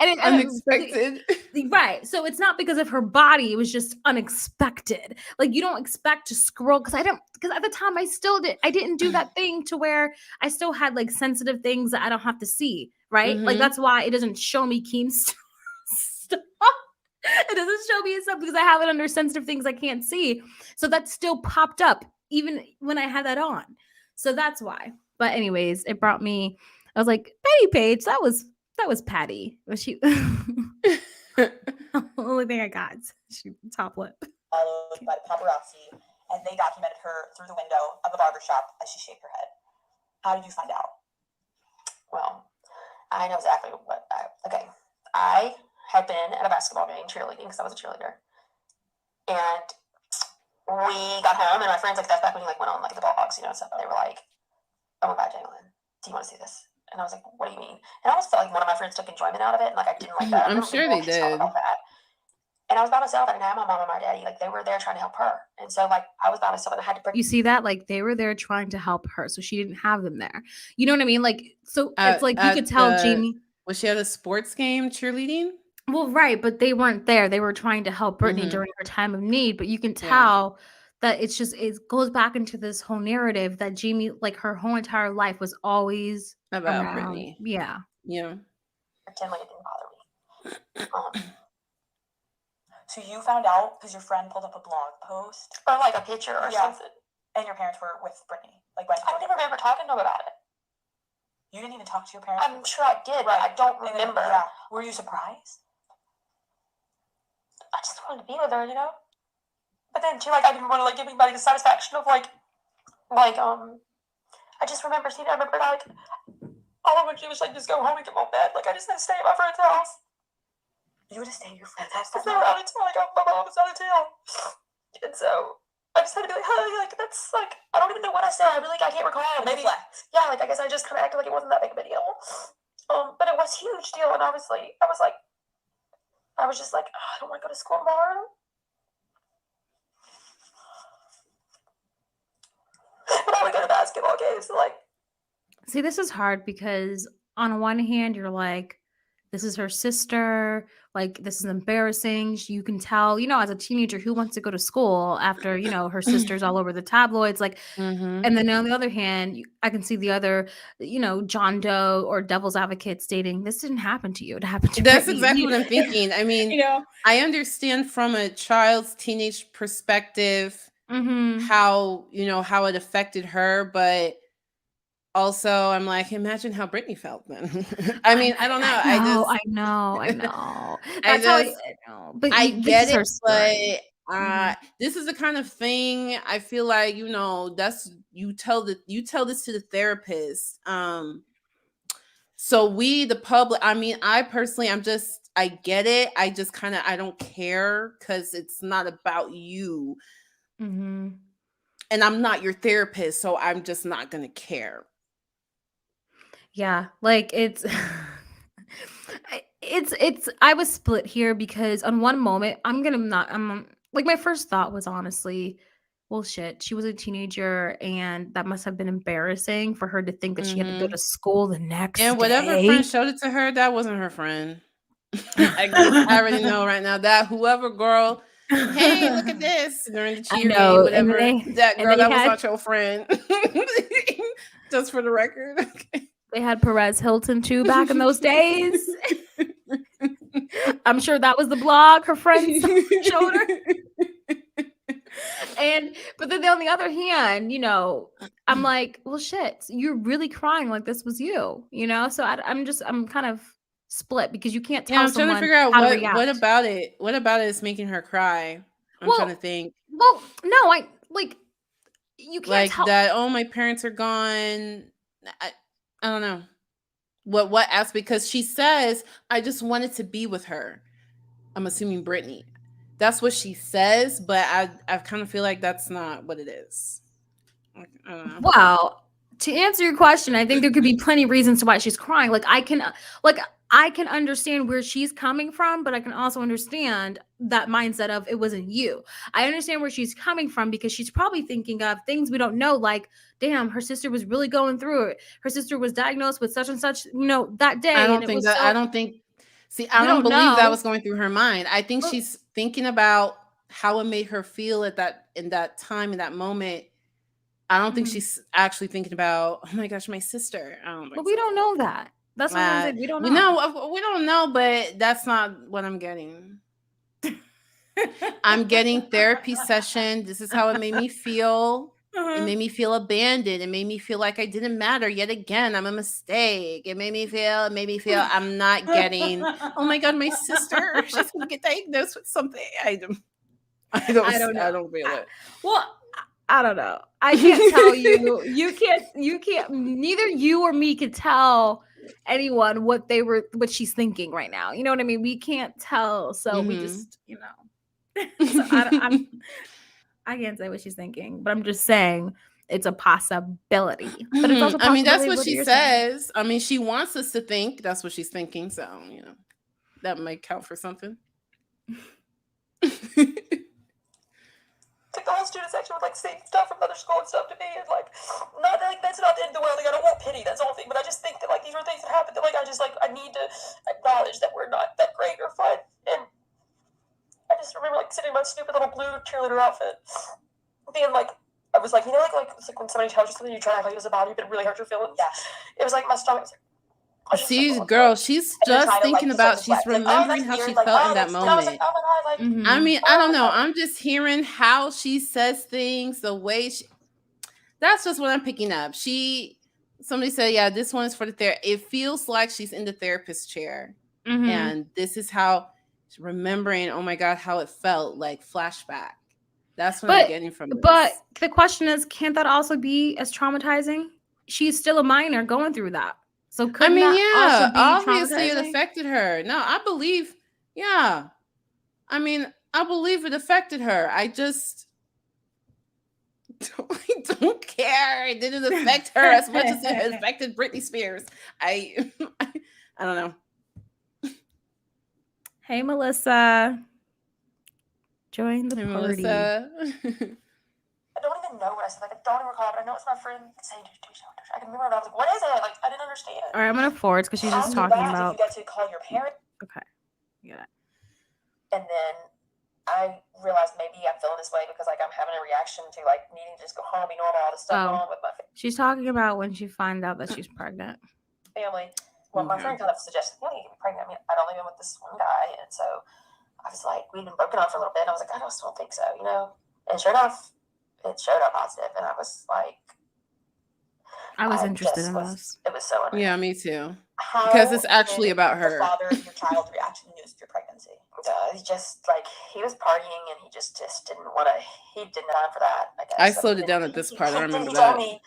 and Unexpected. right. So it's not because of her body, it was just unexpected. Like you don't expect to scroll because at the time I didn't do that thing to where I still had like sensitive things that I don't have to see, right? Like that's why it doesn't show me Keem's stuff. It doesn't show me stuff because I have it under sensitive things I can't see. So that still popped up even when I had that on. So that's why. But anyways, it brought me. I was like, Betty Page, that was Patty. Was she? The only thing I got. She top lip. Followed by the paparazzi, and they documented her through the window of a barbershop as she shaved her head. How did you find out? Well, I know exactly what. Okay, I had been at a basketball game cheerleading because I was a cheerleader, and we got home, and my friends, like, that's back when you, like, went on, like, the blogs, you know, and stuff. They were like, "Oh my God, Jalen, do you want to see this?" And I was like, "What do you mean?" And I almost felt like one of my friends took enjoyment out of it, and, like, I didn't like that. I'm sure they did. About that. And I was by myself, and now my mom and my daddy, like, they were there trying to help her. And so, like, I was by myself, and I had to bring. You see that? Like, they were there trying to help her, so she didn't have them there. You know what I mean? Like, so it's like you could tell Jamie. Was she at a sports game cheerleading? Well, right, but they weren't there. They were trying to help Britney during her time of need. But you can tell that it's just, it goes back into this whole narrative that Jamie, like, her whole entire life was always about around. Britney. Yeah. Yeah. Pretend like it didn't bother me. So you found out because your friend pulled up a blog post or like a picture or something, and your parents were with Britney. Like, when I don't even remember talking to them about it. You didn't even talk to your parents. I'm sure I did, but I don't remember. Yeah. Were you surprised? I just wanted to be with her, you know. But then too, like, I didn't want to, like, give anybody the satisfaction of like, I just remember seeing. I remember, like, all I wanted to do was, like, just go home and get my bed. Like, I just had to stay at my friend's house. You would have stayed at your friend's house? Because they were out of town. Like, my mom was out of town. And so I just had to be like, "Hey, like, that's, like, I don't even know what I said. I can't recall. Maybe, yeah, like, I guess I just kind of acted like it wasn't that big of a deal. But it was a huge deal. And obviously, I was just like, oh, I don't want to go to school tomorrow. But I would go to basketball games. So, like, See, this is hard because on one hand, you're like, this is her sister. Like, this is embarrassing. You can tell, you know, as a teenager, who wants to go to school after, you know, her sister's all over the tabloids. Like, and then on the other hand, I can see the other, you know, John Doe or devil's advocate stating, this didn't happen to you. It happened to That's Britney. exactly what I'm thinking. I mean, You know? I understand from a child's teenage perspective Mhm. how, you know, how it affected her, but also I'm like, imagine how Britney felt then. I mean, I don't know. I know. I That's how I just, know. But I this get is her it, story. but this is the kind of thing I feel like, you know, that's you tell this to the therapist. So we, the public, I mean, I personally, I get it. I just kind of, I don't care because it's not about you. Mm-hmm. And I'm not your therapist, so I'm just not going to care. Yeah, like I was split here because on one moment I'm like, my first thought was honestly, well, shit, she was a teenager and that must have been embarrassing for her to think that she had to go to school the next And whatever day. friend showed it to her, that wasn't her friend. I already know right now that whoever girl, hey, look at this during the cheer game, whatever, that girl, that was not your friend. Just for the record. Okay. They had Perez Hilton too back in those days. I'm sure that was the blog her friends showed her. But then on the other hand, you know, I'm like, well, shit, you're really crying like this was you, you know? So I'm kind of split because you can't tell someone trying to figure out how to react. What about it is making her cry? I'm trying to think. Well, no, you can't like tell that. Oh, my parents are gone. I don't know what aspect, because she says, I just wanted to be with her. I'm assuming Britney. That's what she says, but I kind of feel like that's not what it is. I don't know. Well, to answer your question, I think there could be plenty of reasons to why she's crying. I can understand where she's coming from, but I can also understand that mindset of it wasn't you. I understand where she's coming from because she's probably thinking of things we don't know, like, damn, her sister was really going through it. Her sister was diagnosed with such and such, you know, that day. I don't believe that was going through her mind. I think she's thinking about how it made her feel in that time, in that moment. I don't think she's actually thinking about, oh my gosh, my sister. I don't think we don't know that. That's what I'm saying. We don't know. We don't know, but that's not what I'm getting. I'm getting therapy session. This is how it made me feel. It made me feel abandoned. It made me feel like I didn't matter yet again. I'm a mistake. It made me feel I'm not getting, oh my God, my sister, she's going to get diagnosed with something. I don't feel it. Well, I don't know. I can't tell you. You can't, neither you or me could tell anyone what she's thinking right now. You know what I mean? We can't tell, so we just, you know. So I can't say what she's thinking, but I'm just saying it's a possibility. But it's also I mean, that's possibility what she you're saying. says. I mean, she wants us to think that's what she's thinking, so you know that might count for something. Like the whole student section would like say stuff from other school and stuff to me, and like, not like that's not the end of the world. Like I don't want pity, that's the whole thing. But I just think that like these are things that happen that like I need to acknowledge that we're not that great or fun. And I just remember like sitting in my stupid little blue cheerleader outfit, being like, I was like, you know, like it's like when somebody tells you something, you try to act like it doesn't bother you, but it really hurts your feelings. Yeah, it was like my stomach was like. See, girl, she's just thinking about, she's remembering how she felt in that moment. I mean, I don't know. I'm just hearing how she says things, the way that's just what I'm picking up. Somebody said, yeah, this one is for the therapist. It feels like she's in the therapist chair. And this is how she's remembering, oh my God, how it felt, like flashback. That's what I'm getting from this. But the question is, can't that also be as traumatizing? She's still a minor going through that. So I mean, yeah, obviously it affected her. No, I believe, yeah. I mean, I believe it affected her. I just don't care. It didn't affect her as much as it affected Britney Spears. I don't know. Hey, Melissa. Join the party. Melissa. I don't even know what I said. Like, I don't even recall, but I know it's my friend saying I can remember. I was like, "What is it?" Like, I didn't understand. All right, I'm gonna forward because she's just talking about. You got to call your parent. Okay, yeah. And then I realized maybe I'm feeling this way because like I'm having a reaction to like needing to just go home, be normal, all this stuff going on with my She's talking about when she finds out that she's pregnant. family. Well, my friend kind of suggested, "Yeah, you can be pregnant." I mean, I'd only been with this one guy, and so I was like, we'd been broken up for a little bit, and I was like, I just don't think so, you know. And sure enough, it showed up positive, and I was like. I was interested in this. It was so unreal. Yeah, me too. Because it's actually about her. Your father, your child react to the news of your pregnancy. He just like he was partying and he just didn't want to. He didn't have for that. I guess. I slowed it down at this part. I remember that. He told me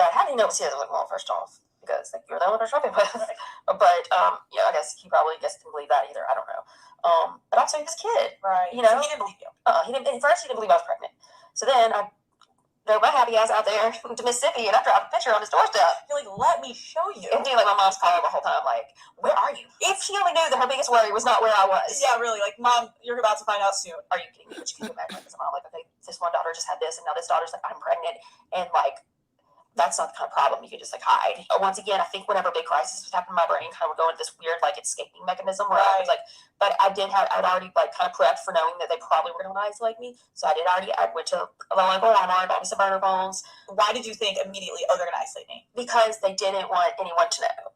that. How do you know it was his? I was like, well, first off, because like you're the only person I've been with. But yeah, I guess he probably didn't believe that either. I don't know. But also he was a kid, right? You know, so he didn't believe you. He didn't. At first, he didn't believe I was pregnant. So then I. My happy ass out there to Mississippi, and I dropped a picture on his doorstep. You're like, let me show you. And dude, like my mom's calling the whole time, like, where are you? If she only knew that her biggest worry was not where I was. Yeah, really. Like, Mom, you're about to find out soon. Are you kidding me? But you can imagine like this. I'm like, okay, this one daughter just had this, and now this daughter's like, I'm pregnant, and like. That's not the kind of problem you can just like hide. Once again, I think whenever big crisis was happening, my brain kind of would go into this weird like escaping mechanism where I was like, but I'd already like kind of prepped for knowing that they probably were going to isolate me. So I went to a local Walmart, bought me some burner phones. Why did you think immediately, oh, they're going to isolate me? Because they didn't want anyone to know.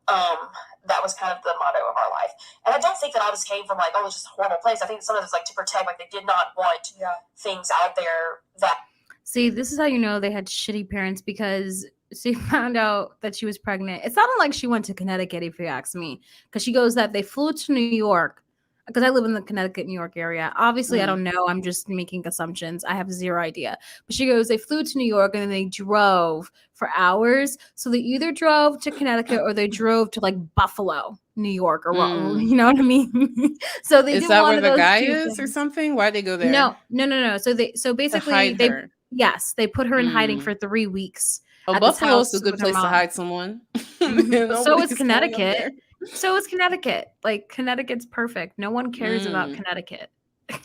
That was kind of the motto of our life. And I don't think that all this came from like, oh, it's just a horrible place. I think some of it was like to protect, like they did not want things out there that. See, this is how you know they had shitty parents because she found out that she was pregnant. It sounded like she went to Connecticut, if you ask me, because she goes that they flew to New York because I live in the Connecticut, New York area. Obviously, I don't know. I'm just making assumptions. I have zero idea. But she goes, they flew to New York and then they drove for hours. So they either drove to Connecticut or they drove to like Buffalo, New York, or you know what I mean? So they is that where the guy is or something? Why'd they go there? No. So basically they put her in hiding for 3 weeks. Oh, Buffalo's a good place to hide someone. So is Connecticut. So is Connecticut. Like Connecticut's perfect. No one cares about Connecticut. That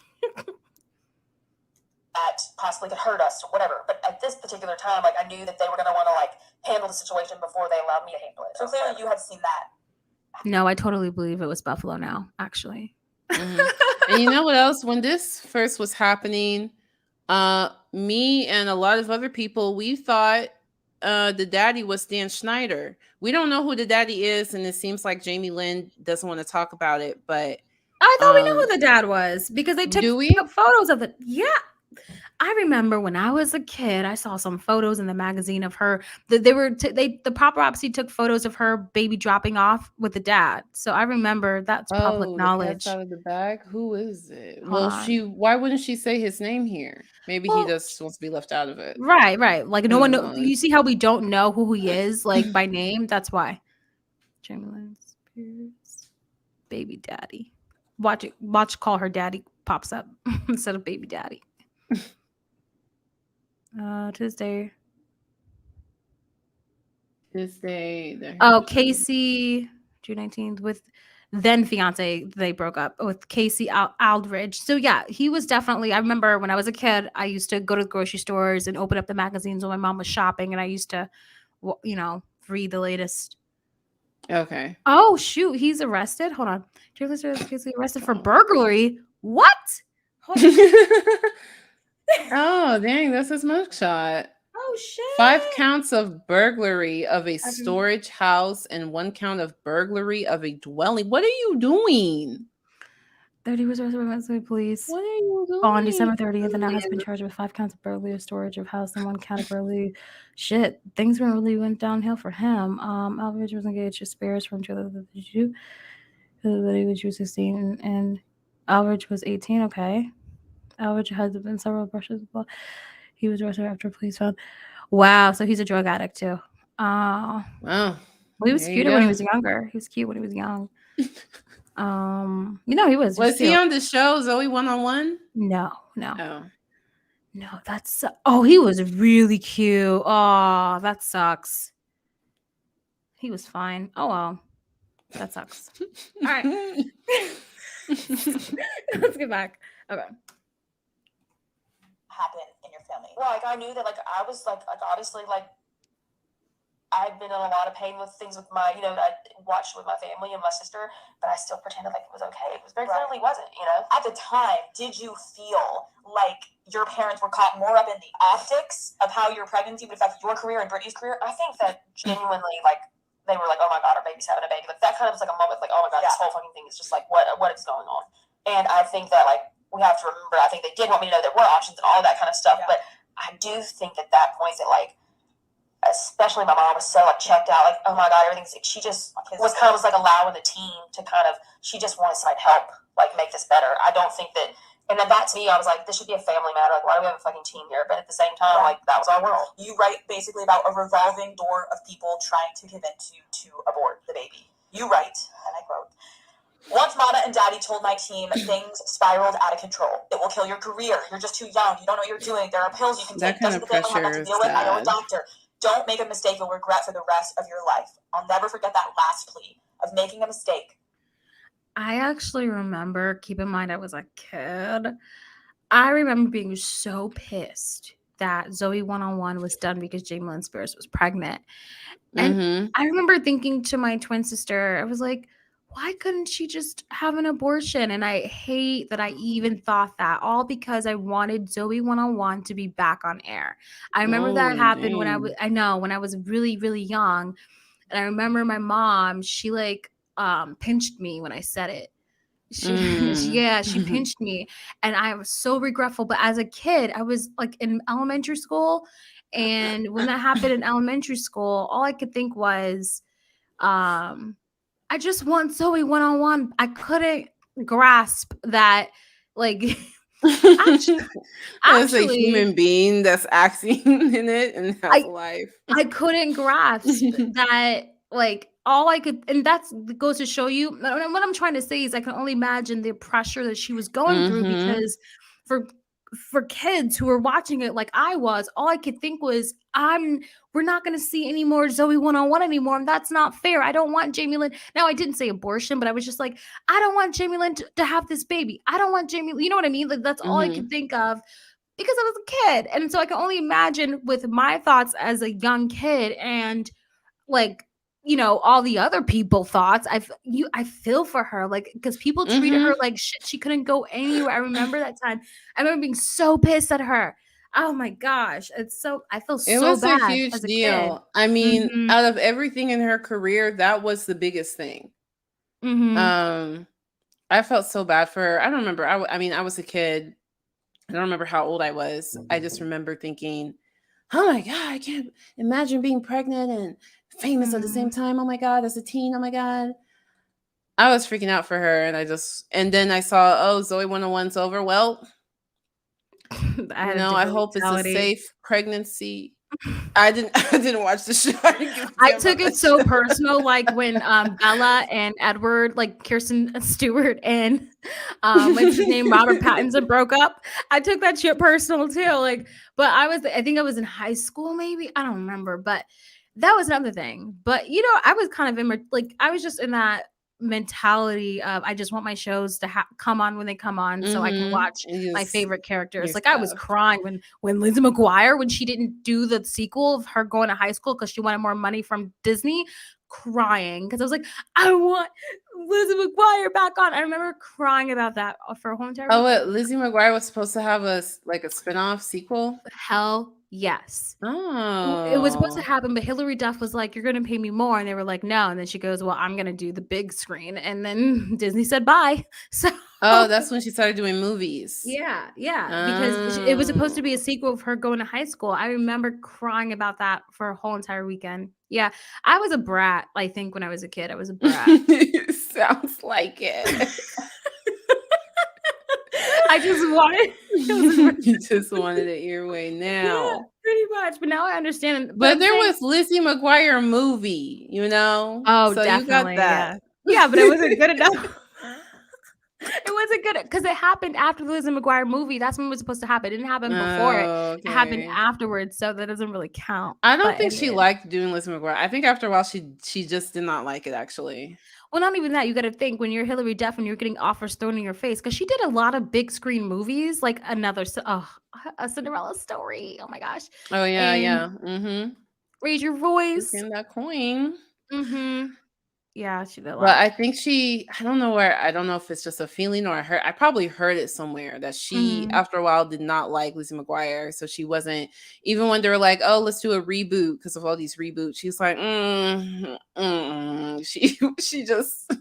possibly could hurt us or whatever. But at this particular time, like I knew that they were gonna want to like handle the situation before they allowed me to handle it. So clearly you had seen that. No, I totally believe it was Buffalo now, actually. And you know what else? When this first was happening, me and a lot of other people, we thought the daddy was Dan Schneider. We don't know who the daddy is, and it seems like Jamie Lynn doesn't want to talk about it, but I thought we knew who the dad was because they took photos of it. Yeah. I remember when I was a kid, I saw some photos in the magazine of her. The paparazzi took photos of her baby dropping off with the dad. So I remember that's public knowledge. Out of the bag. Who is it? Why wouldn't she say his name here? Maybe he just wants to be left out of it. Right. Like no one knows. You see how we don't know who he is, like by name. That's why. Jamie Lynn Spears. Baby daddy. Watch call her daddy pops up instead of baby daddy. Tuesday. Oh, Casey, June 19th with then fiance. They broke up with Casey Aldridge. So yeah, he was definitely. I remember when I was a kid, I used to go to the grocery stores and open up the magazines when my mom was shopping, and I used to, read the latest. Okay. Oh shoot, he's arrested. Hold on, Jamie Lynn Casey arrested for burglary. What? Hold on. Oh dang, that's his mugshot. Oh shit. 5 counts of burglary of a storage house and 1 count of burglary of a dwelling. What are you doing? 30 was arrested by Mississippi police. What are you doing? On December 30th, and now has been charged with 5 counts of burglary of storage of house and 1 count of burglary. Shit, things really went downhill for him. Aldridge was engaged to Spears from 2002. He was 16, and Aldridge was 18. Okay. Aldridge has been several brushes. He was arrested after police found. Wow, so he's a drug addict too. Wow. Well, he was cuter when he was younger. He was cute when he was young. He was. Was he on the show Zoe 101? No. Oh. No, that's. Oh, he was really cute. Oh, that sucks. He was fine. Oh well, that sucks. All right, let's get back. Okay. Happen in your family? Well, I knew that I was obviously I'd been in a lot of pain with things with my, I watched with my family and my sister, but I still pretended like it was okay. It was very clearly wasn't, At the time, did you feel like your parents were caught more up in the optics of how your pregnancy would affect your career and Britney's career? I think that genuinely, they were like, oh my God, our baby's having a baby. That kind of was a moment oh my God, this whole fucking thing is just what is going on? And I think that we have to remember, I think they did want me to know there were options and all that kind of stuff, but I do think at that point that especially my mom was so checked out, oh my God, everything's she just was allowing the team to she just wanted some help, make this better. I don't think that, and then that to me, I was like, this should be a family matter. Why do we have a fucking team here? But at the same time, that was our world. You write basically about a revolving door of people trying to convince you to abort the baby. You write, and I quote, once Mama and Daddy told my team things spiraled out of control. It will kill your career. You're just too young. You don't know what you're doing. There are pills you can take. That kind of pressure is sad. I know a doctor. Don't make a mistake you'll regret for the rest of your life. I'll never forget that last plea of making a mistake. I actually remember, keep in mind I was a kid, I remember being so pissed that Zoe 101 was done because Jamie Lynn Spears was pregnant. And I remember thinking to my twin sister, I was like, why couldn't she just have an abortion? And I hate that I even thought that, all because I wanted Zoe 101 to be back on air. I remember that happened when I was really, really young. And I remember my mom, she pinched me when I said it. She pinched me, and I was so regretful. But as a kid, I was in elementary school, and when that happened in elementary school, all I could think was, I just want Zoe 101. I couldn't grasp that, actually, as a human being that's acting in it and has life. I couldn't grasp that, all I could, and that goes to show you what I'm trying to say is I can only imagine the pressure that she was going through, because for kids who were watching it like I was, all I could think was, we're not going to see any more Zoe 101 anymore, and that's not fair. I don't want Jamie Lynn. Now, I didn't say abortion, but I was just I don't want Jamie Lynn to have this baby. I don't want Jamie, you know what I mean? That's all I could think of, because I was a kid. And so I can only imagine with my thoughts as a young kid and all the other people thoughts. I feel for her, because people treated her like shit. She couldn't go anywhere. I remember that time. I remember being so pissed at her. Oh my gosh, I feel so bad. It was a huge deal. I mean, out of everything in her career, that was the biggest thing. I felt so bad for her. I don't remember. I was a kid. I don't remember how old I was. I just remember thinking, oh my God, I can't imagine being pregnant and famous at the same time. Oh my God, as a teen. Oh my God. I was freaking out for her, and then I saw, Zoe 101's over. Well, I hope it's a safe pregnancy. I didn't watch the show. I didn't give a I damn took about it that so show. personal, like when Bella and Edward, like Kirsten Stewart and what's his name, Robert Pattinson broke up. I took that shit personal too. Like, but I think I was in high school, maybe. I don't remember, but that was another thing. But I was kind of like I was just in that mentality of I just want my shows to come on when they come on so I can watch my favorite characters. your Like I was stuff. crying when Lizzie McGuire, when she didn't do the sequel of her going to high school because she wanted more money from Disney, crying because I was like, I want Lizzie McGuire back on. I remember crying about that for a whole entire Oh, weekend. what, Lizzie McGuire was supposed to have a spin-off sequel? Hell yes. Oh. It was supposed to happen, but Hillary Duff was like, "You're going to pay me more," and they were like, "No." And then she goes, "Well, I'm going to do the big screen," and then Disney said bye. So. Oh, that's when she started doing movies. Yeah, because it was supposed to be a sequel of her going to high school. I remember crying about that for a whole entire weekend. Yeah, I was a brat. I think when I was a kid, I was a brat. Sounds like it. I just wanted. You just wanted it your way now. Yeah, pretty much. But now I understand. But there was Lizzie McGuire movie, Oh, so definitely. You got that. Yeah, but it wasn't good enough. It wasn't good because it happened after the Lizzie McGuire movie. That's when it was supposed to happen. It didn't happen before it. It happened afterwards, so that doesn't really count. I don't think she liked doing Lizzie McGuire. I think after a while she just did not like it, actually. Well, not even that. You got to think when you're Hillary Duff and you're getting offers thrown in your face because she did a lot of big screen movies, like a Cinderella Story. Oh my gosh. Oh yeah, yeah. Mm-hmm. Raise Your Voice. And that coin. Mm-hmm. Yeah, she did a lot. But I think I don't know if it's just a feeling or I probably heard it somewhere that she, after a while, did not like Lizzie McGuire. So she wasn't, even when they were like, oh, let's do a reboot because of all these reboots, she's like, she just,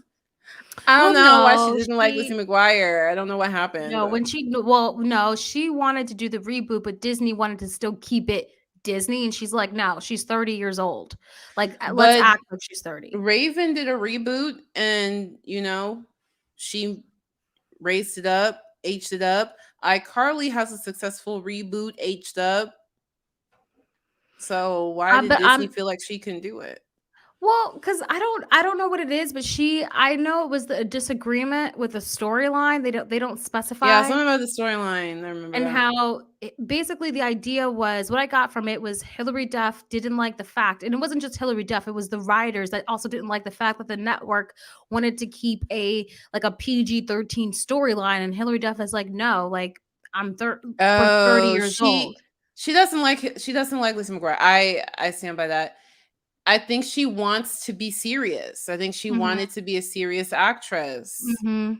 I don't know why she didn't like Lizzie McGuire. I don't know what happened. No, she wanted to do the reboot, but Disney wanted to still keep it Disney, and she's like, no, she's 30 years old. Like, let's act like she's 30. Raven did a reboot, and she raised it up, aged it up. iCarly has a successful reboot, aged up. So why did Disney feel like she couldn't do it? Well, because I don't know what it is, but I know it was a disagreement with the storyline. They don't specify. Yeah, something about the storyline. I remember. And how basically the idea was, what I got from it was Hillary Duff didn't like the fact, and it wasn't just Hillary Duff, it was the writers that also didn't like the fact that the network wanted to keep a PG-13 storyline, and Hillary Duff is like, no, like I'm 30 years old. She doesn't like Lizzie McGuire. I stand by that. I think she wants to be serious. I think she wanted to be a serious actress. Mm-hmm.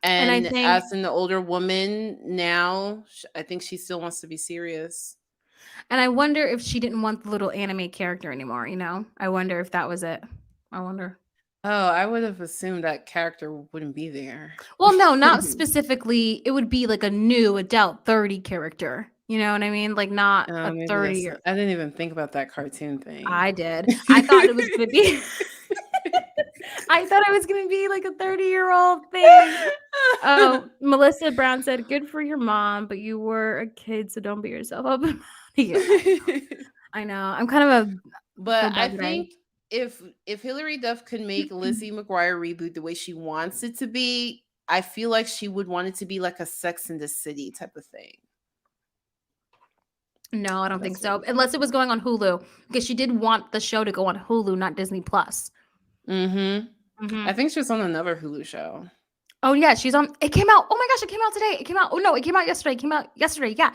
And I think, as an older woman now, I think she still wants to be serious. And I wonder if she didn't want the little anime character anymore, I wonder if that was it. I wonder. Oh, I would have assumed that character wouldn't be there. Well, no, not specifically. It would be like a new adult 30 character. You know what I mean? Like not a 30-year. I didn't even think about that cartoon thing. I did. I thought it was going to be... I thought it was going to be like a 30-year-old thing. Oh, Melissa Brown said, good for your mom, but you were a kid, so don't beat yourself up. I know. I'm kind of But I think if Hillary Duff could make Lizzie McGuire reboot the way she wants it to be, I feel like she would want it to be like a Sex and the City type of thing. No, I don't think so. Unless it was going on Hulu, because she did want the show to go on Hulu, not Disney Plus. I think she was on another Hulu show. Oh yeah, she's on. It came out. Oh my gosh, it came out today. It came out. Oh no, it came out yesterday. It came out yesterday. Yeah.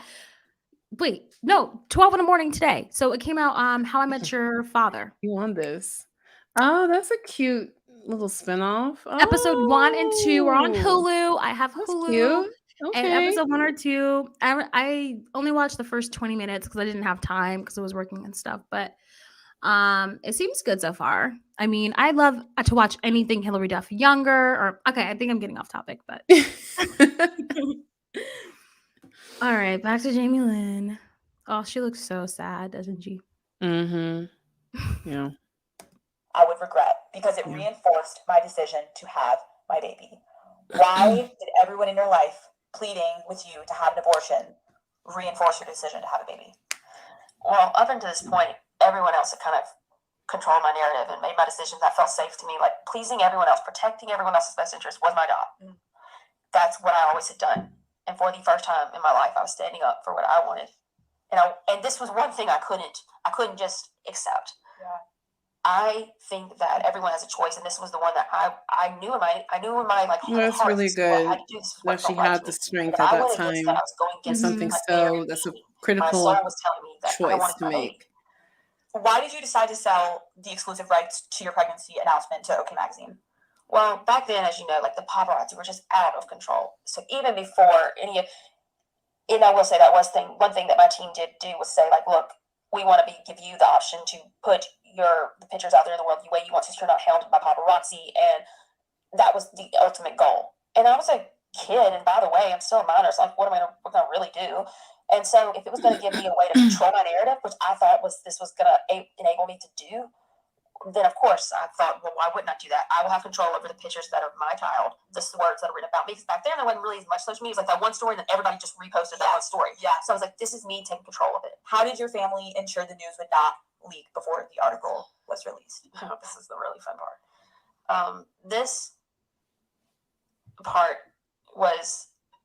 Wait, no, 12 in the morning today. So it came out. How I Met Your Father. You want this? Oh, that's a cute little spinoff. Episode 1 and 2 are on Hulu. I have Hulu. Cute. Okay. And episode 1 or 2, I only watched the first 20 minutes because I didn't have time because I was working and stuff. But it seems good so far. I mean, I love to watch anything Hillary Duff younger. I think I'm getting off topic, but all right, back to Jamie Lynn. Oh, she looks so sad, doesn't she? Yeah. I would regret because it reinforced my decision to have my baby. Why did everyone in your life pleading with you to have an abortion reinforce your decision to have a baby? Well, up until this point, everyone else had kind of controlled my narrative and made my decisions that felt safe to me. Like pleasing everyone else, protecting everyone else's best interest was my job. That's what I always had done. And for the first time in my life, I was standing up for what I wanted. And this was one thing I couldn't just accept. Yeah. I think that everyone has a choice, and this was the one that I knew in my like. That's heart, really good that she had the strength at that time. I was going against Something so that's a critical my soul was telling me that I choice wanted to make. Why did you decide to sell the exclusive rights to your pregnancy announcement to OK Magazine? Well, back then, as you know, like the paparazzi were just out of control. So even before any of, and I will say that one thing that my team did do was say like, look, we want to give you the option to put the pictures out there in the world the way you want, since you're not hounded by paparazzi, and that was the ultimate goal. And I was a kid, and by the way, I'm still a minor, so like, what am I gonna really do? And so if it was going to give me a way to control my narrative, which I thought this was going to enable me to do, then of course I thought, well, why wouldn't I do that? I will have control over the pictures that are my child, the words that are written about me. Because back then there wasn't really as much social media. It was like that one story, and then everybody just reposted that one story. Yeah. So I was like, this is me taking control of it. How did your family ensure the news would not leak before the article was released? This is the really fun part. This part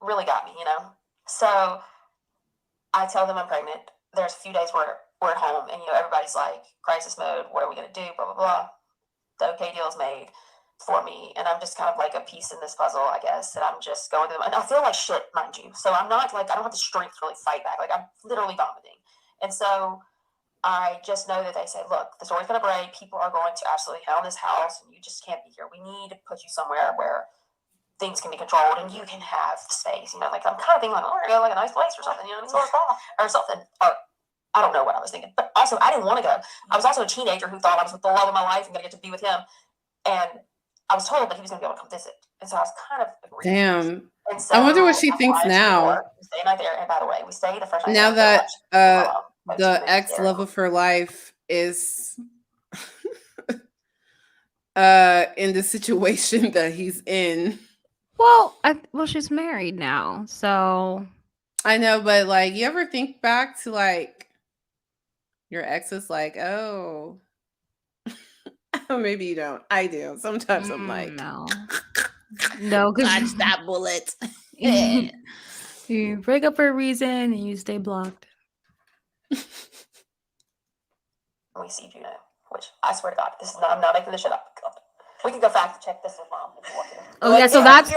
really got me, So I tell them I'm pregnant. There's a few days where we're at home, and everybody's like, crisis mode. What are we gonna do? Blah blah blah. The OK deal is made for me, and I'm just kind of like a piece in this puzzle, I guess. And I'm just going through them, and I feel like shit, mind you. So I'm not like, I don't have the strength to really fight back. Like I'm literally vomiting, and so I just know that they say, look, the story's gonna break. People are going to absolutely hound this house, and you just can't be here. We need to put you somewhere where things can be controlled and you can have the space, like I'm kind of thinking like, oh, we're gonna go like a nice place or something, or something, or I don't know what I was thinking, but also I didn't want to go. I was also a teenager who thought I was with the love of my life and gonna get to be with him, and I was told that he was gonna be able to come visit, and so I was kind of agreeing. Damn. And so I wonder what she thinks now. We stayed night there, and by the way, we stayed the first night. Now that the ex-love of her life is in the situation that he's in. Well, she's married now, so I know, but like, you ever think back to like your ex is like, oh, maybe you don't. I do. Sometimes I'm like, no, dodge that bullet. You break up for a reason and you stay blocked. We see Juno, which I swear to God, I'm not making this shit up. We can go fact check this with Mom if you want to. Oh yeah,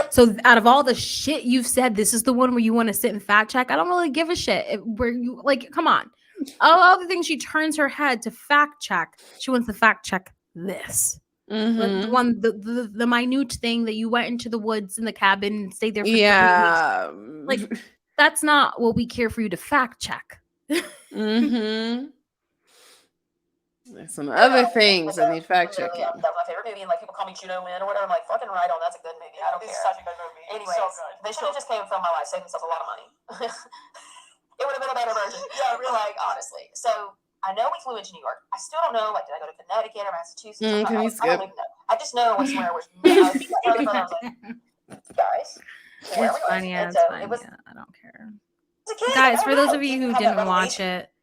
so out of all the shit you've said, this is the one where you want to sit and fact check. I don't really give a shit. Where you like, come on, all the things she turns her head to fact check, she wants to fact check this. The one, the minute thing that you went into the woods in the cabin and stayed there for 3 weeks. Like that's not what we care for you to fact check. There's some other things that need fact checking. That was my favorite movie, and like people call me Juno Win or whatever. I'm like, fucking right on. That's a good movie. I don't care. It's such a good movie. Anyways, so good. They should have just came and filmed my life, saved themselves a lot of money. It would have been a better version. Yeah, really. Like honestly. So I know we flew into New York. I still don't know. Like, did I go to Connecticut or Massachusetts? I don't even know. I just know somewhere was. I was like, guys, it's funny. Yeah, it's funny. I don't care. Guys, for those of you who didn't watch it.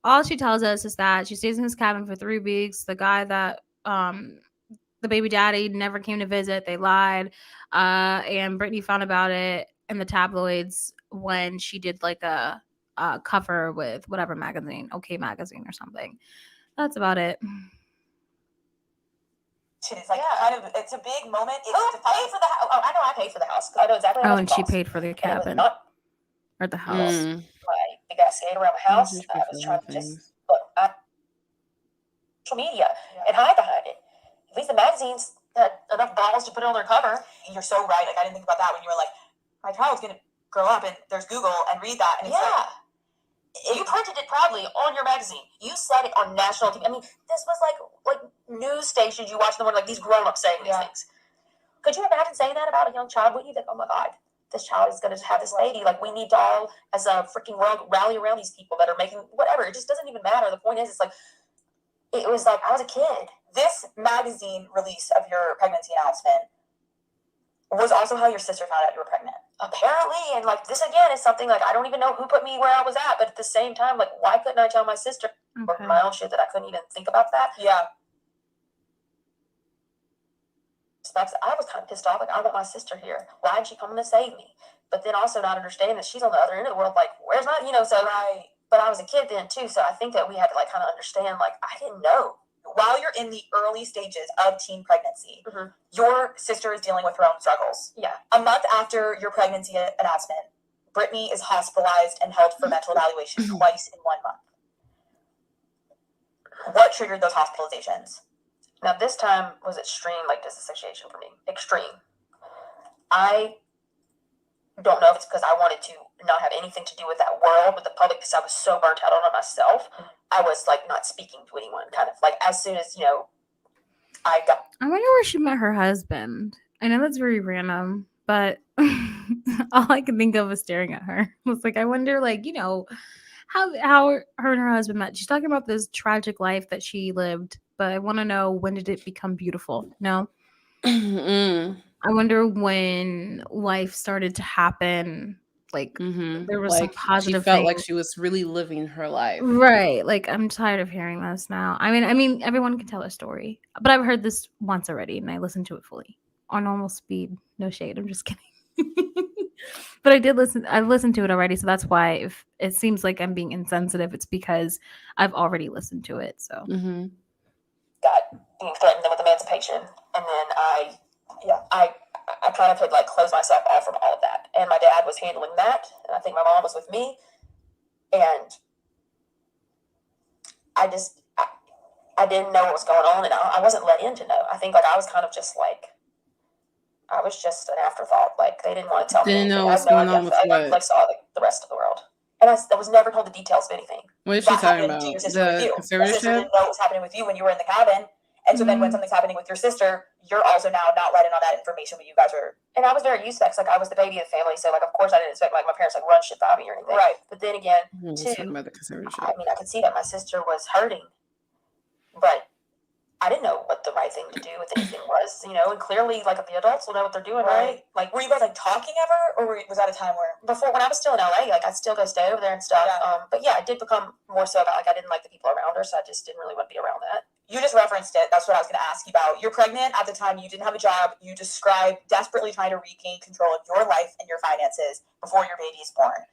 All she tells us is that she stays in his cabin for 3 weeks. The guy that the baby daddy never came to visit. They lied. And Britney found about it in the tabloids when she did like a cover with whatever magazine, OK Magazine or something. That's about it. It's like it's a big moment. It's to pay for the house. Oh, I know I paid for the house. I know exactly how much it cost. She paid for the cabin or the house. I got skate around the house. I was trying to just look social media and hide behind it. At least the magazines had enough balls to put it on their cover. You're so right. Like I didn't think about that when you were like, my child's gonna grow up and there's Google and read that. And it's like, you printed it proudly on your magazine. You said it on national TV. I mean, this was like news stations you watch in the morning, like these grown-ups saying these things. Could you imagine saying that about a young child? Wouldn't you think, oh my God, this child is going to have this baby. Like, we need to all, as a freaking world, rally around these people that are making whatever. It just doesn't even matter. The point is, it's like, it was like, I was a kid. This magazine release of your pregnancy announcement was also how your sister found out you were pregnant. apparently, and like this again is something like I don't even know who put me where I was at, but at the same time, like why couldn't I tell my sister or Okay. my own shit that I couldn't even think about that? Yeah. I was kind of pissed off. Like, I want my sister here. Why did she come to save me? But then also not understanding that she's on the other end of the world. Like, where's my, so right. But I was a kid then too, so I think that we had to like kind of understand. Like, I didn't know. While you're in the early stages of teen pregnancy, your sister is dealing with her own struggles. Yeah. A month after your pregnancy announcement, Britney is hospitalized and held for mental evaluation twice in 1 month. What triggered those hospitalizations? Now, this time was extreme, like, disassociation for me. Extreme. I don't know if it's because I wanted to not have anything to do with that world, with the public, because I was so burnt out on it myself. I was, like, not speaking to anyone, kind of. Like, as soon as, I got... I wonder where she met her husband. I know that's very random, but all I can think of was staring at her. I was like, I wonder, like, how her and her husband met. She's talking about this tragic life that she lived, but I want to know, when did it become beautiful? No? I wonder when life started to happen. Like, there was some positive She felt things. like she was really living her life. Right. Like, I'm tired of hearing this now. I mean, everyone can tell a story, but I've heard this once already, and I listened to it fully on normal speed. No shade. I'm just kidding. But I've listened to it already, so that's why if it seems like I'm being insensitive, it's because I've already listened to it. So got being threatened with emancipation, and then I kind of had like closed myself off from all of that, and my dad was handling that, and I think my mom was with me, and I didn't know what was going on, and I wasn't let in to know. I think like I was kind of just like, I was just an afterthought. Like, they didn't want to tell me. Didn't know I what's going on with what? like saw like the rest of the world, and I was never told the details of anything. What is she talking happened about? to your sister with The you. Your sister conservatorship? didn't know what was happening with you when you were in the cabin, and so then when something's happening with your sister, you're also now not letting on that information when you guys are. And I was very used to that, 'cause, like, I was the baby of the family, so like of course I didn't expect like my parents like run shit by me or anything. Right. But then again, Talking about the conservatorship. I mean, I could see that my sister was hurting, but I didn't know what the right thing to do with anything was, and clearly, like, the adults will know what they're doing, right? Like, were you guys, like, talking ever, or was that a time where... Before, when I was still in LA, like, I'd still go stay over there and stuff, but yeah, it did become more so about, like, I didn't like the people around her, so I just didn't really want to be around that. You just referenced it. That's what I was going to ask you about. You're pregnant at the time. You didn't have a job. You described desperately trying to regain control of your life and your finances before your baby is born.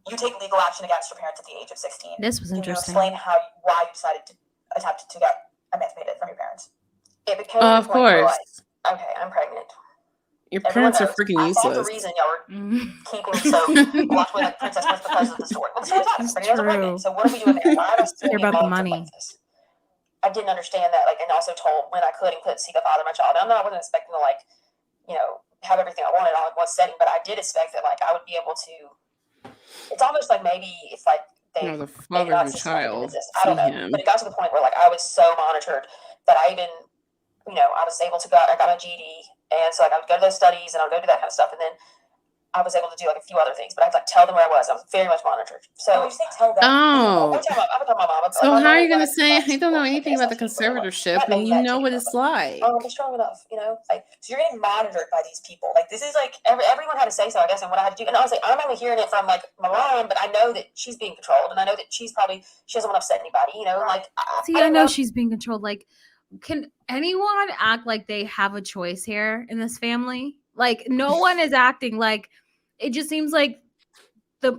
You take legal action against your parents at the age of 16. this was interesting. Can you explain why you decided to attempt to get emancipated from your parents? It became Of course. Okay, I'm pregnant. Your parents are freaking I thought useless. the reason y'all were keeping so watch with like princess was because of the story. Well, the story's honest. Britney was pregnant. So what are we doing there? Why am I still Care about the involved in money. like this? I didn't understand that, like, and also told when I could and couldn't see the father of my child. I wasn't expecting to like, have everything I wanted all in one setting, but I did expect that like I would be able to. It's almost like maybe if like they the father of your child. I don't know, but it got to the point where like I was so monitored that I even, I was able to go out. I got my GED, and so like I would go to those studies and I would go do that kind of stuff, and then I was able to do like a few other things, but I had to like tell them where I was. I was very much monitored. So you say tell them. Oh. I would tell my mom. So how are you gonna say I don't know anything about the conservatorship when you know what it's like? Oh, I'm strong enough, Like, so you're getting monitored by these people. Like, this is like everyone had to say so, I guess, and what I had to do. And honestly, I'm only hearing it from like my mom, but I know that she's being controlled, and I know that she doesn't want to upset anybody, Like, I know she's being controlled. Like, can anyone act like they have a choice here in this family? Like, no one is acting like. It just seems like the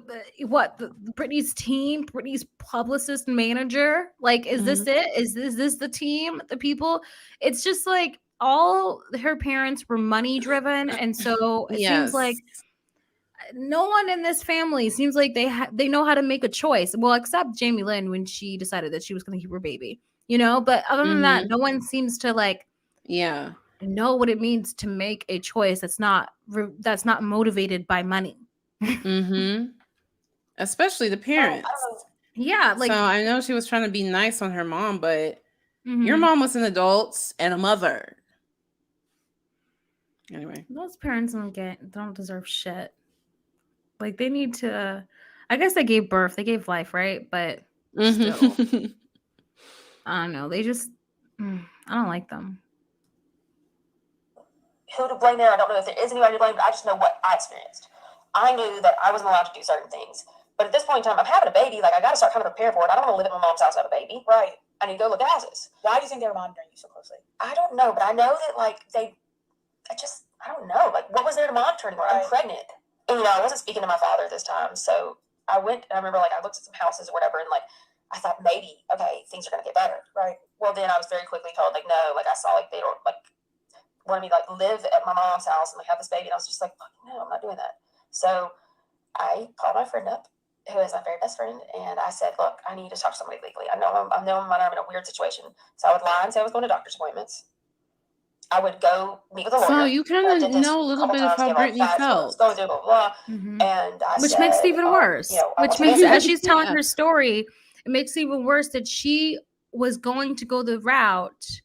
Britney's team, Britney's publicist manager. Like, is this it? Is this the team, the people? It's just like all her parents were money driven, and so it seems like no one in this family seems like they know how to make a choice. Well, except Jamie Lynn when she decided that she was going to keep her baby, But other than that, no one seems to like. Yeah. Know what it means to make a choice that's not motivated by money. Especially the parents. Yeah, like, so I know she was trying to be nice on her mom, but your mom was an adult and a mother. Anyway, those parents don't deserve shit. Like, they need to. I guess they gave birth, they gave life, right? But still, I don't know. They just, I don't like them. who to blame there. I don't know if there is anybody to blame, but I just know what I experienced. I knew that I wasn't allowed to do certain things. But at this point in time, I'm having a baby. Like, I got to start kind of preparing for it. I don't want to live at my mom's house and have a baby. Right. I need to go look at houses. Why do you think they were monitoring you so closely? I don't know, but I know that, like, I don't know. Like, what was there to monitor anymore? Right. I'm pregnant. And, I wasn't speaking to my father this time. So I went, and I remember, like, I looked at some houses or whatever, and, like, I thought maybe, okay, things are going to get better. Right. Well, then I was very quickly told, like, no, like, I saw, like, they don't, like, wanted me to, like, live at my mom's house and, like, have this baby. And I was just like, no, I'm not doing that. So I called my friend up, who is my very best friend, and I said, look, I need to talk to somebody legally. I know I'm in a weird situation. So I would lie and say I was going to doctor's appointments. I would go meet with a lawyer. So you kind of know a little bit of how Britney felt. Going through blah, blah, blah. And I Which said, makes it even worse. Which makes, as she's telling her story, it makes it even worse that she was going to go the route,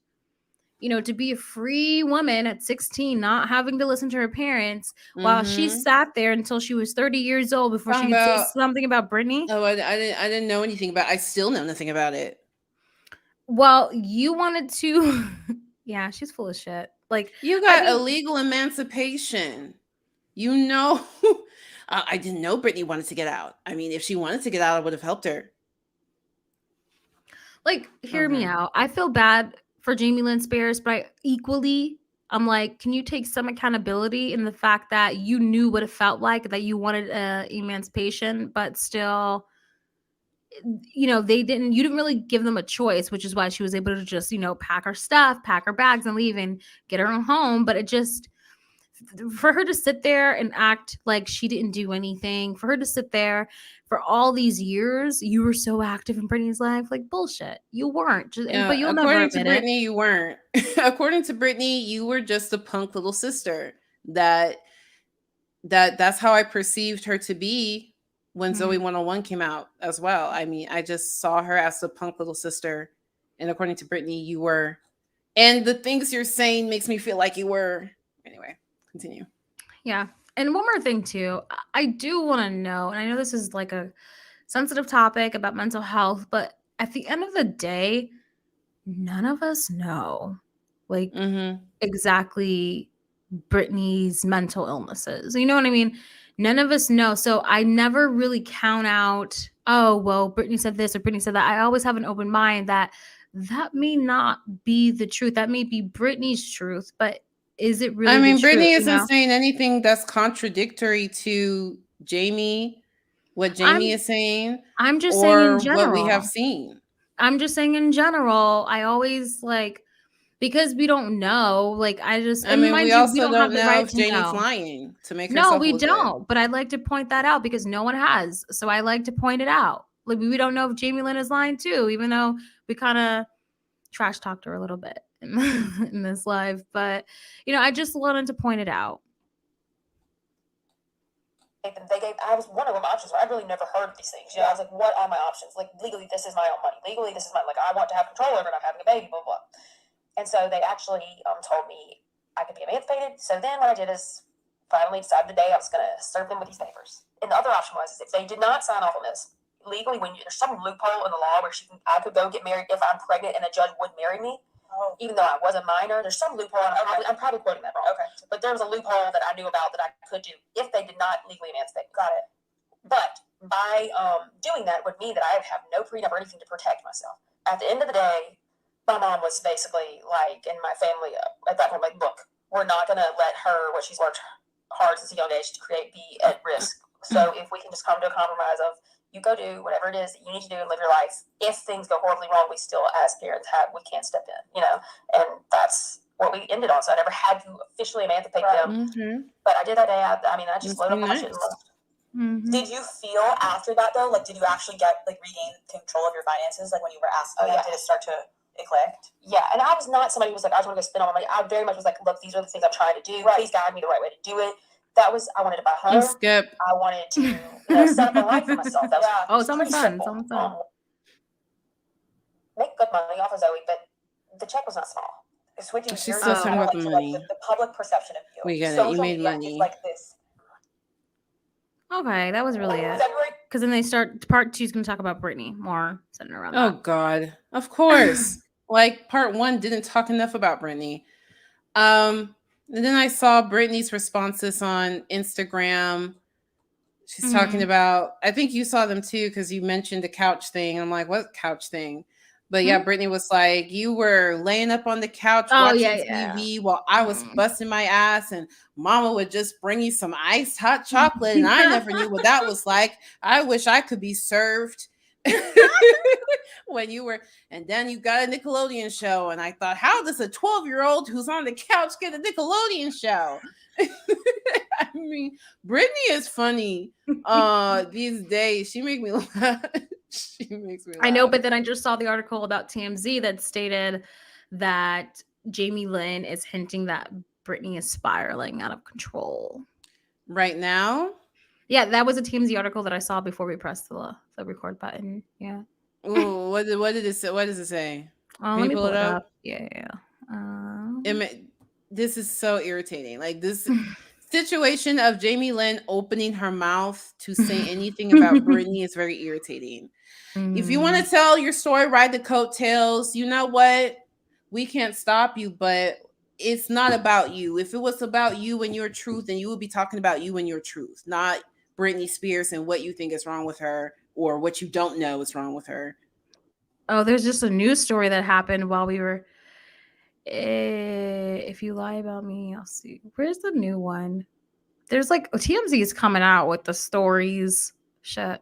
to be a free woman at 16, not having to listen to her parents, while she sat there until she was 30 years old before she could say something about Britney. Oh, I didn't know anything about it. I still know nothing about it. Well, you wanted to... Yeah, she's full of shit. Like, you got illegal emancipation. I didn't know Britney wanted to get out. I mean, if she wanted to get out, I would have helped her. Like, hear me out. I feel bad for Jamie Lynn Spears, but I'm like, can you take some accountability in the fact that you knew what it felt like, that you wanted emancipation, but still, you didn't really give them a choice, which is why she was able to just, pack her stuff, pack her bags and leave and get her own home. But it just, for her to sit there and act like she didn't do anything, for her to sit there for all these years, you were so active in Britney's life, like, bullshit. You weren't. But you'll never admit it. According to Britney, you weren't. According to Britney, you were just a punk little sister. That's how I perceived her to be when Zoe 101 came out as well. I mean, I just saw her as a punk little sister. And according to Britney, you were. And the things you're saying makes me feel like you were. Anyway, continue. Yeah. And one more thing, too. I do want to know, and I know this is like a sensitive topic about mental health, but at the end of the day, none of us know, like, exactly Britney's mental illnesses. You know what I mean? None of us know. So I never really count out, oh, well, Britney said this or Britney said that. I always have an open mind that may not be the truth. That may be Britney's truth, but is it really? I mean, Britney isn't saying anything that's contradictory to Jamie, what Jamie is saying. I'm just saying in general. What we have seen. I'm just saying in general. I always because we don't know. Like, we also don't know if Jamie's lying to make herself. No, we don't. But I'd like to point that out because no one has. So I like to point it out. Like, we don't know if Jamie Lynn is lying too, even though we kind of trash talked her a little bit in this live. But I just wanted to point it out. I was wondering what my options were. I'd really never heard of these things. I was like, what are my options? Like, legally, this is my own money. Legally, this is my, I want to have control over it. I'm having a baby, blah, blah. And so they actually told me I could be emancipated. So then what I did is finally decided the day I was going to serve them with these papers. And the other option was if they did not sign off on this, legally, there's some loophole in the law where I could go get married if I'm pregnant and a judge would marry me. Even though I was a minor, there's some loophole. I'm probably quoting that wrong. Okay. But there was a loophole that I knew about that I could do if they did not legally emancipate. Got it. But by doing that would mean that I would have no prenup or anything to protect myself. At the end of the day, my mom was basically and my family at that point, look, we're not going to let her, what she's worked hard since a young age to create, be at risk. So if we can just come to a compromise of, you go do whatever it is that you need to do and live your life. If things go horribly wrong, we still, as parents, we can't step in, and that's what we ended on. So I never had to officially emancipate them. But I did that day. I just loaded up my shit and left. Did you feel after that, though? Like, did you actually get, regain control of your finances? Like, when you were asked that, did it start to click? Yeah, and I was not somebody who was like, I just want to go spend all my money. I very much was like, look, these are the things I'm trying to do. Right. Please guide me the right way to do it. I wanted to buy a home. I wanted to set up a life for myself. That was it's almost done. It's almost done. Make good money off of Zoe, but the check was not small. She's still talking about the money. The public perception of you. We get it. You made money. Like this. Okay, that was really it. Because then they start, part 2 is going to talk about Britney more, centered around that. God. Of course. Part 1 didn't talk enough about Britney. And then I saw Britney's responses on Instagram. She's talking Mhm. about, I think you saw them too, because you mentioned the couch thing. I'm like, what couch thing? But yeah, Mhm. Britney was like, you were laying up on the couch Oh, yeah, watching yeah. TV while I was Mm. busting my ass, and mama would just bring you some iced hot chocolate, and I never knew what that was like. I wish I could be served. When you were, and then you got a Nickelodeon show, and I thought, how does a 12-year-old who's on the couch get a Nickelodeon show? I mean, Britney is funny these days. She makes me laugh. She makes me laugh. I know, but then I just saw the article about TMZ that stated that Jamie Lynn is hinting that Britney is spiraling out of control. Right now? Yeah, that was a TMZ article that I saw before we pressed the record button. Yeah. Ooh, what did it say? What does it say? Can Let you me pull it up? Yeah. This is so irritating. Like, this situation of Jamie Lynn opening her mouth to say anything about Britney is very irritating. If you want to tell your story, ride the coattails. You know what? We can't stop you, but it's not about you. If it was about you and your truth, then you would be talking about you and your truth, not Britney Spears and what you think is wrong with her or what you don't know is wrong with her. Oh, there's just a news story that happened while we were. If you lie about me, I'll see. Where's the new one? There's like TMZ is coming out with the stories. Shit.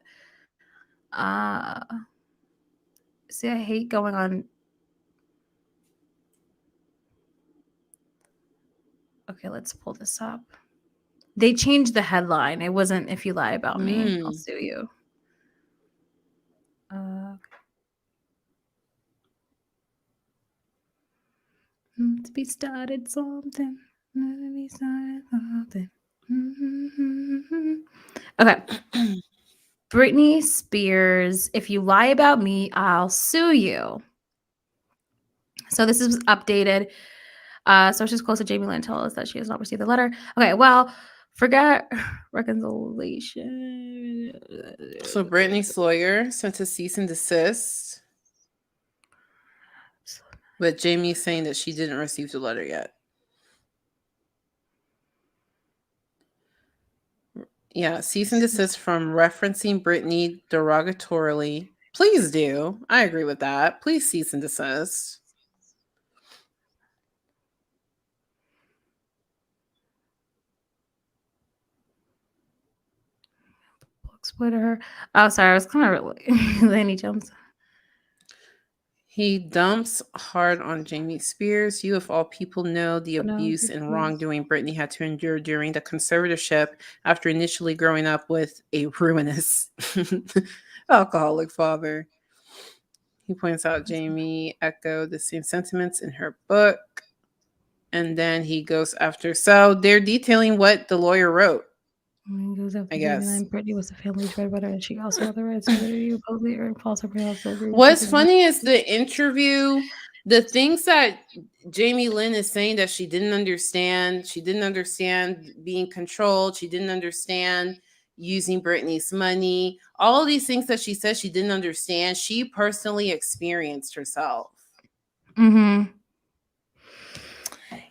See, I hate going on. Okay, let's pull this up. They changed the headline. It wasn't "If you lie about me, I'll sue you." To be started something. To be started something. Okay. Britney Spears, if you lie about me, I'll sue you. So this is updated. Sources close to Jamie Lynn tell us that she has not received the letter. Okay, well, forget reconciliation. So Britney's lawyer sent a cease and desist, but Jamie's saying that she didn't receive the letter yet. Yeah, cease and desist from referencing Britney derogatorily. Please do. I agree with that. Please cease and desist. Twitter. Oh, sorry, I was kind of Lenny Jones. He dumps hard on Jamie Spears. You, of all people, know the abuse and wrongdoing Britney had to endure during the conservatorship after initially growing up with a ruinous alcoholic father. He points out Jamie echoed the same sentiments in her book. And then he goes after. So they're detailing what the lawyer wrote. I guess. Britney was the family's breadwinner, and she also had the rights to you publicly or false or What's funny is the interview, the things that Jamie Lynn is saying that she didn't understand. She didn't understand being controlled. She didn't understand using Britney's money. All of these things that she says she didn't understand, she personally experienced herself. Mm-hmm.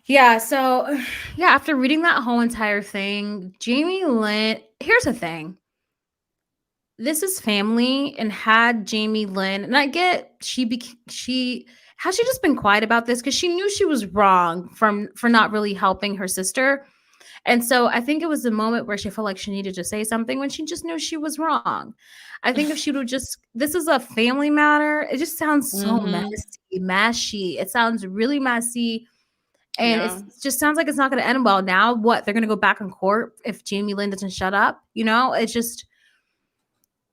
Yeah, so yeah, after reading that whole entire thing, Jamie Lynn, here's the thing. This is family, and had Jamie Lynn, and I get she has she just been quiet about this because she knew she was wrong for not really helping her sister. And so I think it was the moment where she felt like she needed to say something when she just knew she was wrong. I think if she would just, this is a family matter. It just sounds so meshy. It sounds really messy. And it just sounds like it's not going to end well. Now, what? They're going to go back in court if Jamie Lynn doesn't shut up? It's just,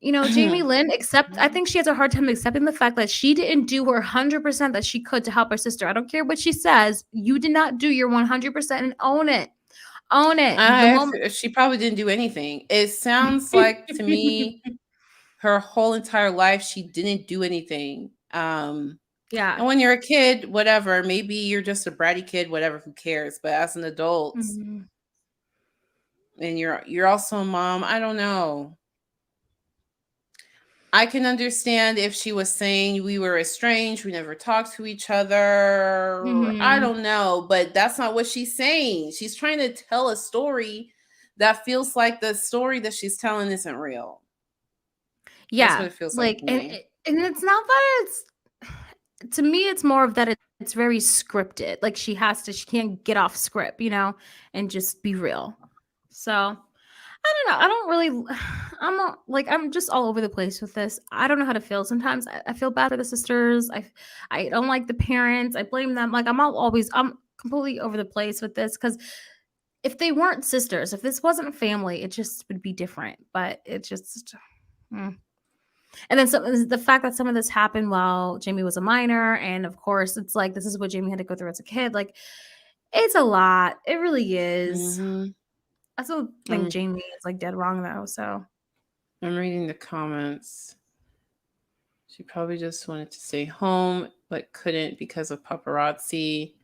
Jamie Lynn, I think she has a hard time accepting the fact that she didn't do her 100% that she could to help her sister. I don't care what she says. You did not do your 100% and own it. Own it. She probably didn't do anything. It sounds like to me, her whole entire life, she didn't do anything. Yeah. And when you're a kid, whatever, maybe you're just a bratty kid, whatever, who cares? But as an adult, and you're also a mom, I don't know. I can understand if she was saying we were estranged, we never talked to each other. I Mhm. don't know, but that's not what she's saying. She's trying to tell a story that feels like the story that she's telling isn't real. That's what Yeah, it feels like like, to me. and it's not that it's to me, it's more of that it's very scripted. Like she can't get off script, and just be real. So I don't know. I don't really. I'm not like I'm just all over the place with this. I don't know how to feel. Sometimes I feel bad for the sisters. I don't like the parents. I blame them. Like I'm completely over the place with this because if they weren't sisters, if this wasn't family, it just would be different. But it just. mm. And then the fact that some of this happened while Jamie was a minor, and of course, it's like this is what Jamie had to go through as a kid. Like, it's a lot. It really is. Mhm. I still think Jamie is like dead wrong though. So I'm reading the comments. She probably just wanted to stay home, but couldn't because of paparazzi.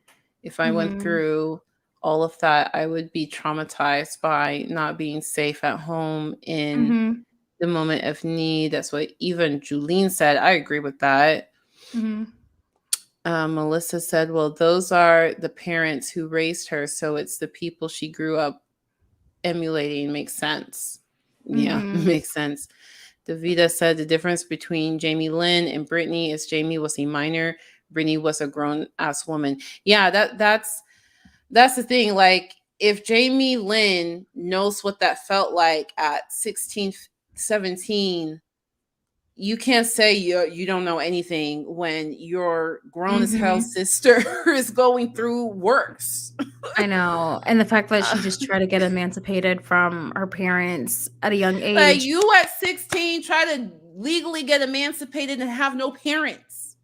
If I went through all of that, I would be traumatized by not being safe at home in Mhm. the moment of need. That's what even Julene said. I agree with that. Mhm. Melissa said, well, those are the parents who raised her, so it's the people she grew up emulating. Makes sense. Yeah, Mhm. makes sense. Davida said the difference between Jamie Lynn and Britney is Jamie was a minor, Britney was a grown-ass woman. Yeah, that's the thing. Like, if Jamie Lynn knows what that felt like at 16, 17, you can't say you don't know anything when your grown as hell Mhm. sister is going through worse. I know. And the fact that she just tried to get emancipated from her parents at a young Like, age. you at 16 try to legally get emancipated and have no parents.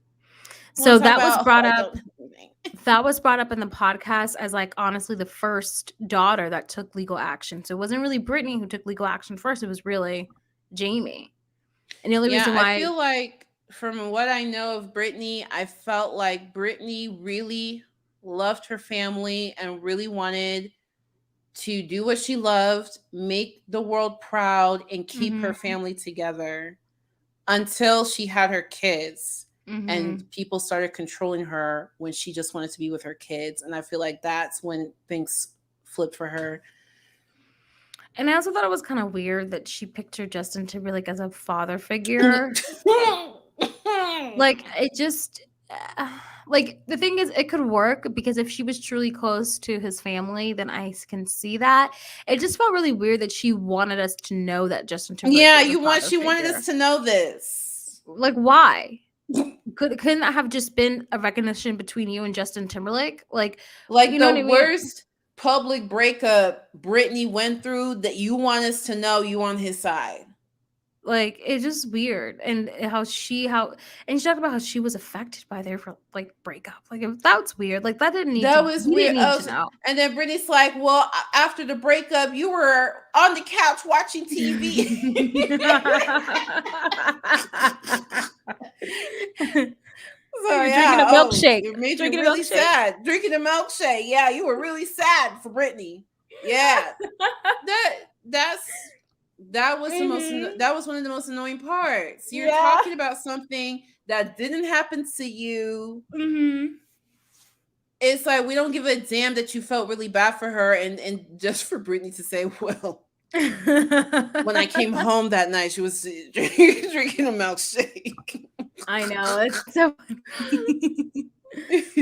So Talk that was about, brought I up. don't. That was brought up in the podcast as like honestly the first daughter that took legal action. So it wasn't really Brittany who took legal action first. It was really Jamie. And the only Yeah, reason I why feel like from what I know of Britney, I felt like Britney really loved her family and really wanted to do what she loved, make the world proud, and keep her Mhm. family together until she had her kids. And Mhm. people started controlling her when she just wanted to be with her kids. And I feel like that's when things flipped for her. And I also thought it was kind of weird that she pictured Justin Timberlake as a father figure. Like it just like the thing is it could work because if she was truly close to his family then can see that. It just felt really weird that she wanted us to know that Justin Timberlake Yeah, was a father she wanted figure. us to know this. Like why? Couldn't that have just been a recognition between you and Justin Timberlake? Like Like you know the what I mean? worst public breakup Britney went through, that you want us to know you on his side. Like it's just weird, and and she talked about how she was affected by their like breakup. Like that's weird. Like that didn't need That to. was We weird. didn't need to know. And then Britney's like, well, after the breakup, you were on the couch watching TV. So You're drinking yeah, a milkshake. it made you Drinking a really milkshake. sad. Drinking a milkshake. Yeah, you were really sad for Britney. Yeah. That was the most that was one of the most annoying parts. You're talking about something that didn't happen to you. It's like we don't give a damn that you felt really bad for her, and just for Britney to say, well, when I came home that night, she was drinking a milkshake. I know, it's so funny.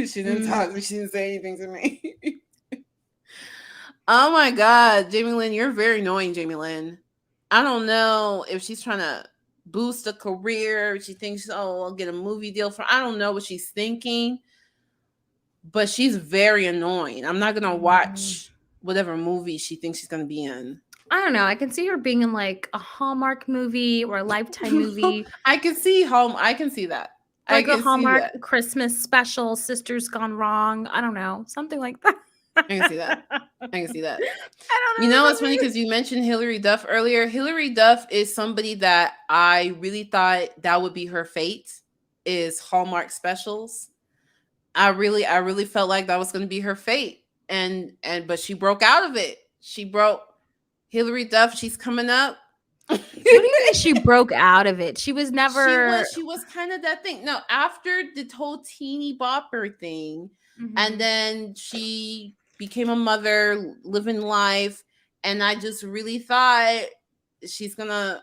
She didn't talk to me. She didn't say anything to me. Oh my God, Jamie Lynn, you're very annoying, Jamie Lynn. I don't know if she's trying to boost a career. She thinks, oh, I'll get a movie deal for. I don't know what she's thinking, but she's very annoying. I'm not gonna watch whatever movie she thinks she's gonna be in. I don't know. I can see her being in like a Hallmark movie or a Lifetime movie. I can see home. I can see that. Like I a can see Hallmark that. Christmas special, Sisters Gone Wrong. I don't know. Something like that. I can see that. I can see that. I don't know. You know, it's funny because you mentioned Hillary Duff earlier. Hillary Duff is somebody that I really thought that would be her fate, is Hallmark specials. I really felt like that was going to be her fate. But she broke out of it. Hillary Duff, she's coming up. What do you mean she broke out of it? She was never. She was kind of that thing. No, after the whole teeny bopper thing, Mhm. and then she became a mother, living life, and I just really thought she's gonna,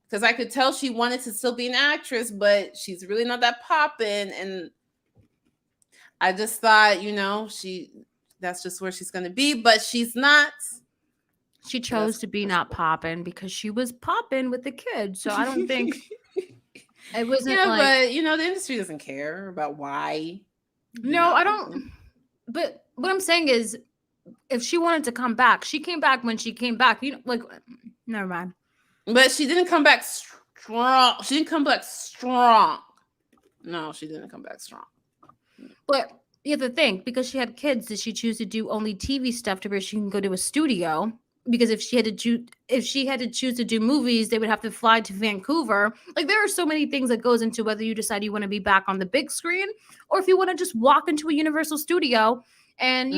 because I could tell she wanted to still be an actress, but she's really not that poppin', and I just thought, that's just where she's gonna be, but she's not. She chose to be not popping because she was popping with the kids. So I don't think it wasn't Yeah, like. but the industry doesn't care about why. No, I don't. But what I'm saying is, if she wanted to come back, she came back when she came back. Never mind. But she didn't come back strong. She didn't come back strong. No, she didn't come back strong. But you have to think, because she had kids, did she choose to do only TV stuff to where she can go to a studio? Because if she had to choose to do movies, they would have to fly to Vancouver. Like, there are so many things that goes into whether you decide you want to be back on the big screen or if you want to just walk into a Universal studio and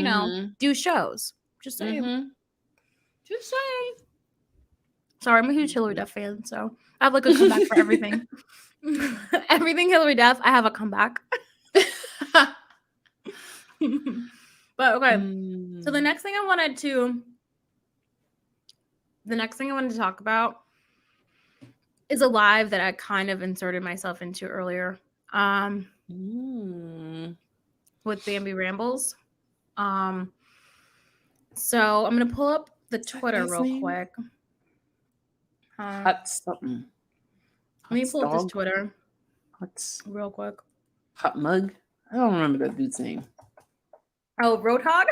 do shows. Just saying. Mm-hmm. Just saying. Sorry, I'm a huge Hillary Duff fan, so I have like a comeback for everything. Everything Hillary Duff, I have a comeback. But okay, so the next thing I wanted to talk about is a live that I kind of inserted myself into earlier, with Bambi Rambles. So I'm gonna pull up the Twitter real quick. Hot something. Let me pull up this Twitter real quick. Hot mug. I don't remember that dude's name. Oh, Roadhog?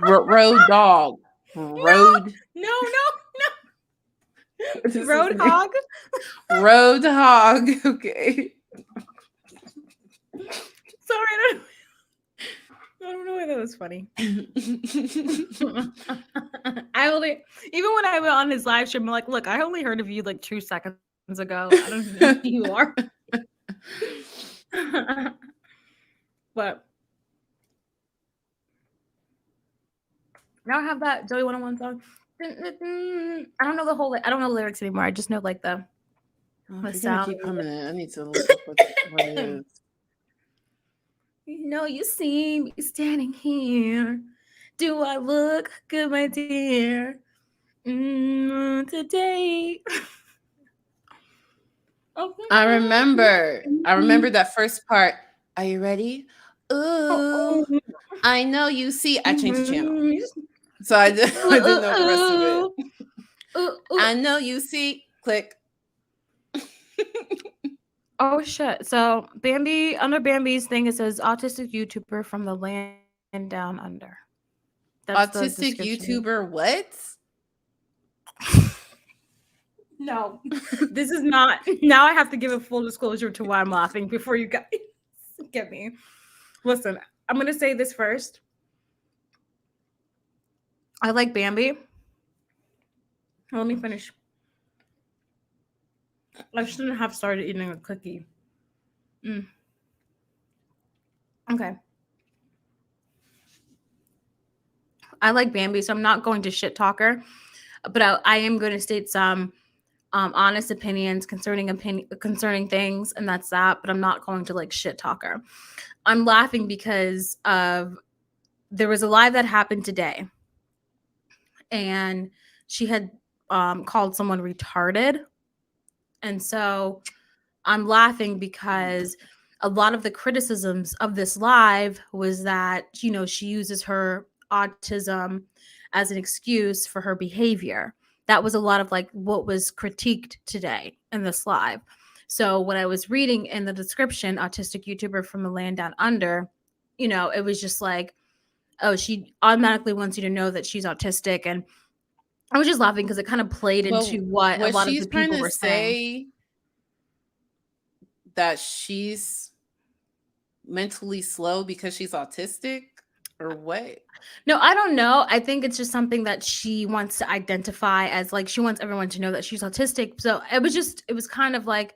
Road dog. Road. No. Roadhog? Roadhog. Okay. Sorry, I don't know why that was funny. Even when I went on his live stream, I'm like, look, I only heard of you like 2 seconds ago. I don't even know who you are. But now I have that Joey 101 song. I don't know I don't know the lyrics anymore. I just know like the sound. Keep humming it. I need to look up what it is. You see me standing here. Do I look good, my dear? Today. I remember that first part. Are you ready? Ooh, I know you see. I changed the channel, so I didn't know the rest of it. I know you see. Click. Oh shit! So Bambi, under Bambi's thing, it says autistic YouTuber from the land down under. That's autistic YouTuber. What? No, this is not. Now I have to give a full disclosure to why I'm laughing before you guys get me. Listen, I'm gonna say this first. I like Bambi. Let me finish. I shouldn't have started eating a cookie. Okay. I like Bambi, so I'm not going to shit talk her, but I am going to state some honest opinions concerning things, and that's that. But I'm not going to like shit talk her. I'm laughing because there was a live that happened today, and she had called someone retarded, and so I'm laughing because a lot of the criticisms of this live was that she uses her autism as an excuse for her behavior. That was a lot of like what was critiqued today in this live. So when I was reading in the description, autistic YouTuber from the land down under, it was just like, oh, she automatically wants you to know that she's autistic. And I was just laughing because it kind of played into what a lot of the people were saying. That she's mentally slow because she's autistic, or what? No, I don't know. I think it's just something that she wants to identify as, like, she wants everyone to know that she's autistic. So it was kind of like,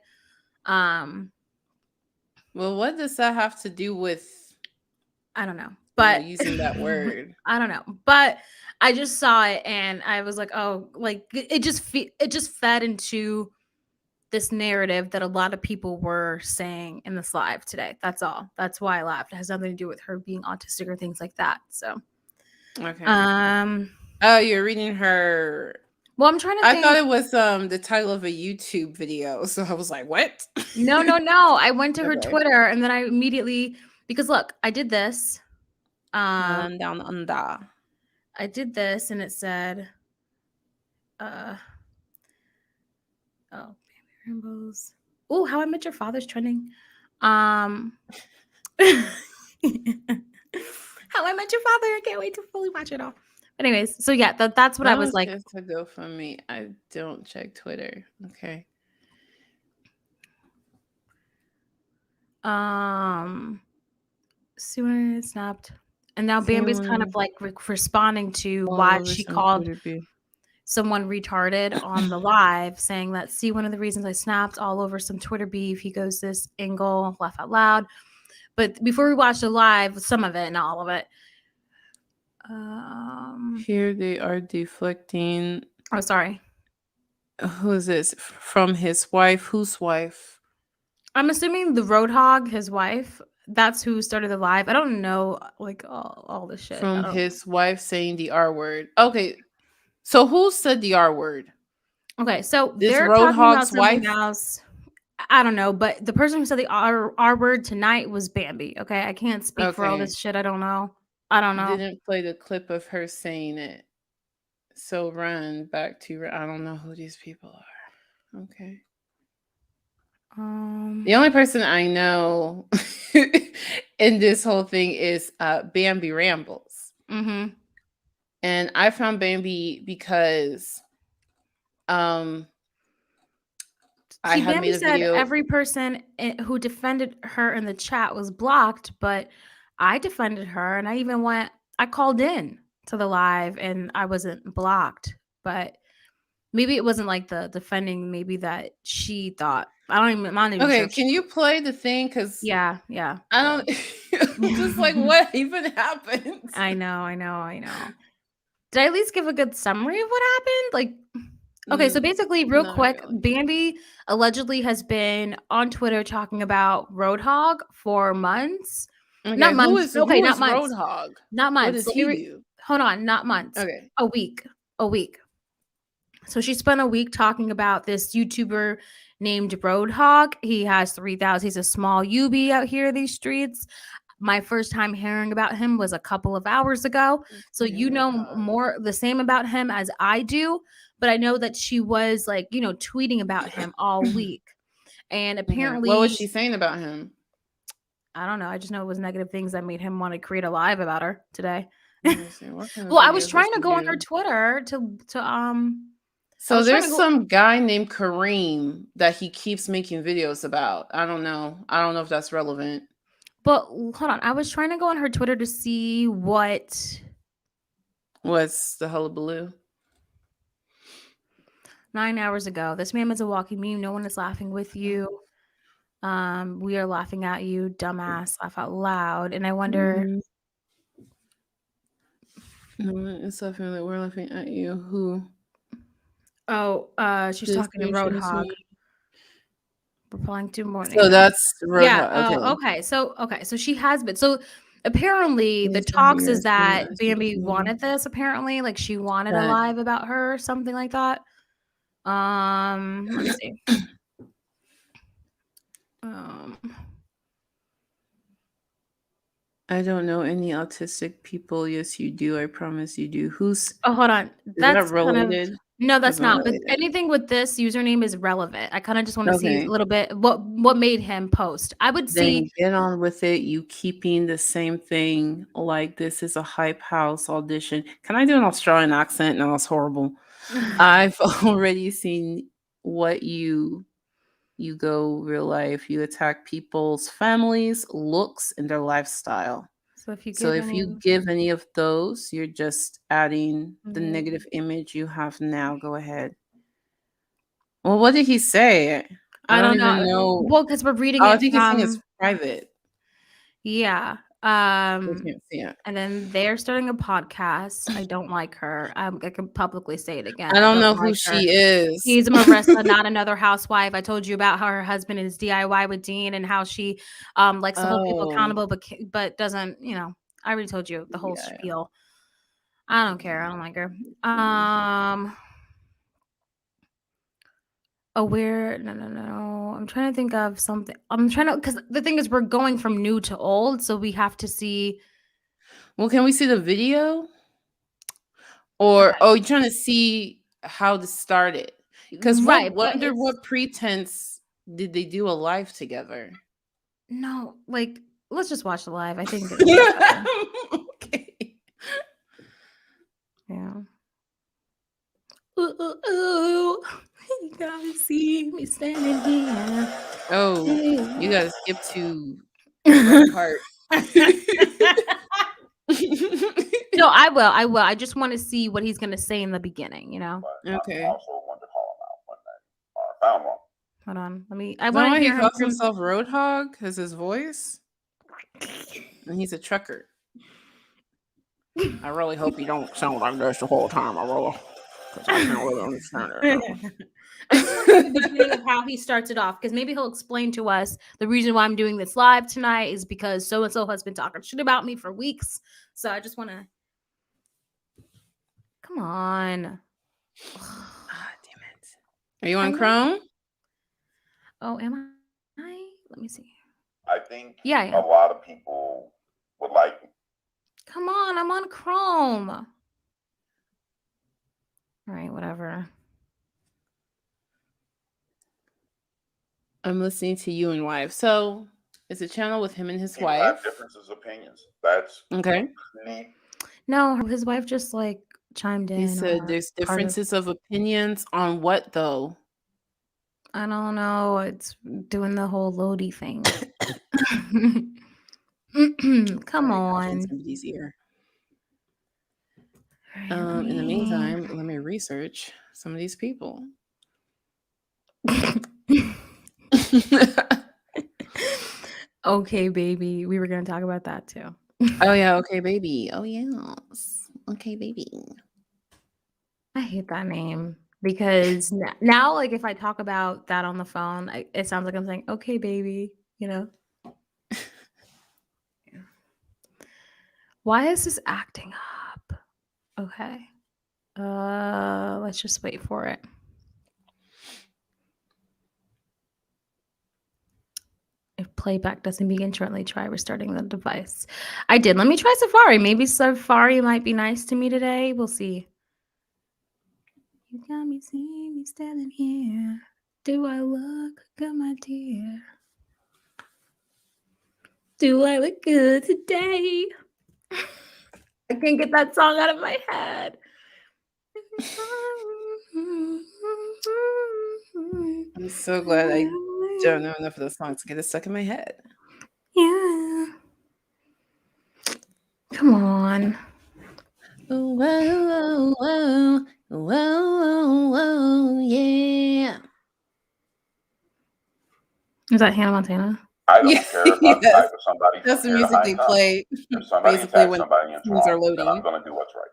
well, what does that have to do with, I don't know, but using that word? I don't know, but I just saw it and I was like, oh, like it just fed into this narrative that a lot of people were saying in this live today. That's all. That's why I laughed. It has nothing to do with her being autistic or things like that. So, Okay. oh, you're reading her. Well, I'm trying to think. I thought it was the title of a YouTube video, so I was like, "What?" No. I went to her Twitter and then I immediately, because look, I did this. Down under. I did this and it said, "Oh, Baby Rambles." Oh, How I Met Your Father's trending. How I Met Your Father. I can't wait to fully watch it all. Anyways, so yeah, that's what I was like. Just to go for me. I don't check Twitter. Okay. Soon snapped, and now Bambi's kind of like responding to why she called someone retarded on the live, saying that, see, one of the reasons I snapped all over some Twitter beef. He goes this angle, laugh out loud. But before we watch the live, some of it, not all of it. Here they are deflecting. Oh, sorry. Who is this? From his wife? Whose wife? I'm assuming the Roadhog, his wife. That's who started the live. I don't know, like, all this shit. From his wife saying the R word. Okay. So who said the R word? Okay, so this they're Roadhog's talking about something wife? Else. I don't know, but the person who said the R word tonight was Bambi. Okay, I can't speak for all this shit. I don't know. Didn't play the clip of her saying it. So run back to. I don't know who these people are. Okay. The only person I know in this whole thing is Bambi's Rambles. Mm-hmm. And I found Bambi because Bambi said video. Every person who defended her in the chat was blocked, but I defended her and I called in to the live and I wasn't blocked, but maybe it wasn't like the defending maybe that she thought. I'm not even okay, sure. Can you play the thing? Because yeah. I don't just like what even happened. I know. Did I at least give a good summary of what happened? Like, okay, so basically, real quick, really. Bambi allegedly has been on Twitter talking about Roadhog for months. Okay, not months. Not months. Roadhog? Not months. What does he do? Hold on, not months. Okay. A week. So she spent a week talking about this YouTuber named Roadhog. He has 3,000. He's a small UB out here in these streets. My first time hearing about him was a couple of hours ago. So you know more the same about him as I do. But I know that she was like, tweeting about him all week. And apparently... What was she saying about him? I don't know. I just know it was negative things that made him want to create a live about her today. Well, I was trying to go on her Twitter to So there's some guy named Kareem that he keeps making videos about. I don't know if that's relevant. But hold on. I was trying to go on her Twitter to see what's the hullabaloo. 9 hours ago. This man is a walking meme. No one is laughing with you. We are laughing at you, dumbass. Laugh out loud. And I wonder... No, it's laughing that we're laughing at you. Who? Oh, she's talking to Roadhog. Replying to morning. So that's Roadhog. Yeah. Okay. So she has been. So apparently the talks is that Bambi wanted this. Apparently, like she wanted a live about her, or something like that. Let's see. I don't know any autistic people. Yes, you do. I promise you do. Who's? Oh, hold on. That's related. No, that's not. But anything with this username is relevant. I kind of just want to see a little bit what made him post. I would see. Get on with it. You keeping the same thing like this is a hype house audition. Can I do an Australian accent? No, that's horrible. I've already seen what you go real life. You attack people's families, looks, and their lifestyle. So if you give any of those, you're just adding the negative image you have now. Go ahead. Well, what did he say? I don't even know. Well, because we're reading it. I think his thing is private. Yeah. We can't see it. And then they're starting a podcast. I don't like her. I can publicly say it again. I don't know like who her. she is. She's Marissa, not another housewife. I told you about how her husband is DIY with Dean and how she likes to hold people accountable, but doesn't. I already told you the whole spiel. I don't care. I don't like her. No. I'm trying to think of something. Because the thing is, we're going from new to old, so we have to see. Well, can we see the video? Or you're trying to see how this started? Because wonder what pretense did they do a live together? No, like let's just watch the live. I think. Okay. Yeah. Ooh, you gotta see me standing here. Oh, you gotta skip to the part. No, I will. I just want to see what he's gonna say in the beginning. Okay. I also wanted to call him out when they found one. Hold on. I want to hear him. He calls himself Roadhog as his voice, and he's a trucker. I really hope you don't sound like this the whole time, because I can't really understand it. The beginning of how he starts it off, because maybe he'll explain to us the reason why I'm doing this live tonight is because so and so has been talking shit about me for weeks. So I just want to. Come on. Ah, damn it. Are you on Chrome? Oh, am I? Let me see. I think a lot of people would like it. Come on, I'm on Chrome. All right, whatever. I'm listening to You and Wife. So it's a channel with him and his People wife. have differences of opinions. That's okay. No, his wife just like chimed in. He said there's differences of opinions on what though? I don't know. It's doing the whole Lodi thing. Come on. Somebody's ear. In the meantime, let me research some of these people. OKbaby. We were going to talk about that too. Oh yeah, OKbaby. Oh yes, OKbaby. I hate that name because now, like, if I talk about that on the phone, it sounds like I'm saying "OKbaby." Why is this acting up? Okay. Let's just wait for it. If playback doesn't begin shortly, try restarting the device. I did. Let me try Safari. Maybe Safari might be nice to me today. We'll see. You got me seeing me standing here. Do I look good, my dear? Do I look good today? I can't get that song out of my head. I'm so glad I don't know enough of the songs to get it stuck in my head. Yeah. Come on. Whoa, whoa, whoa, whoa, whoa, yeah. Is that Hannah Montana? I don't care if I type with somebody. That's the music they play. Basically, when things are loading, then I'm going to do what's right.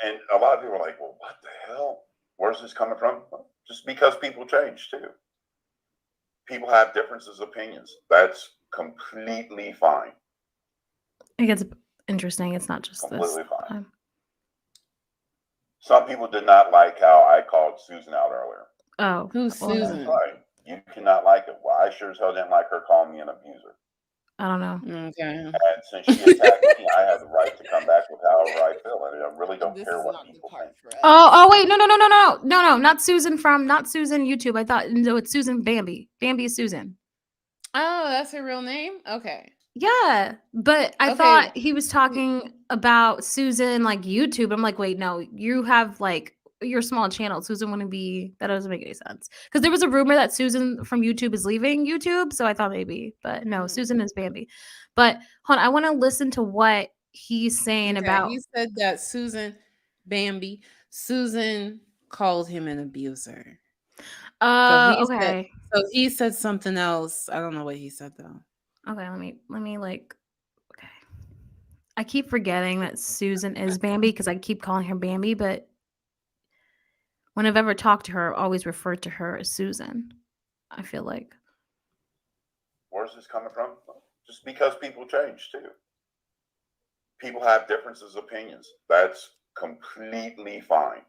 And a lot of people are like, "Well, what the hell? Where's this coming from?" Just because people change too. People have differences of opinions. That's completely fine. It gets interesting. It's not just completely this fine. time. Some people did not like how I called Susan out earlier. Oh, who's Susan? Right. You cannot like it. Well, I sure as hell didn't like her calling me an abuser. I don't know. Okay. And since she attacked me, I have the right to come back with however I feel. I really don't care what people think. Oh, wait, no, not Susan YouTube. I thought no, it's Susan Bambi. Bambi is Susan. Oh, that's her real name? Okay. Yeah, but I thought he was talking about Susan like YouTube. I'm like, wait, no, you have like your small channel. Susan wouldn't be. That doesn't make any sense because there was a rumor that Susan from YouTube is leaving YouTube, so I thought maybe, but no, Susan is Bambi. But hold on, I want to listen to what he's saying about. He said that Susan called him an abuser. Okay. So he said something else. I don't know what he said though. Okay, let me like okay. I keep forgetting that Susan is Bambi because I keep calling her Bambi, but when I've ever talked to her, I've always referred to her as Susan. I feel like. Where's this coming from? Just because people change too. People have differences of opinions. That's completely fine.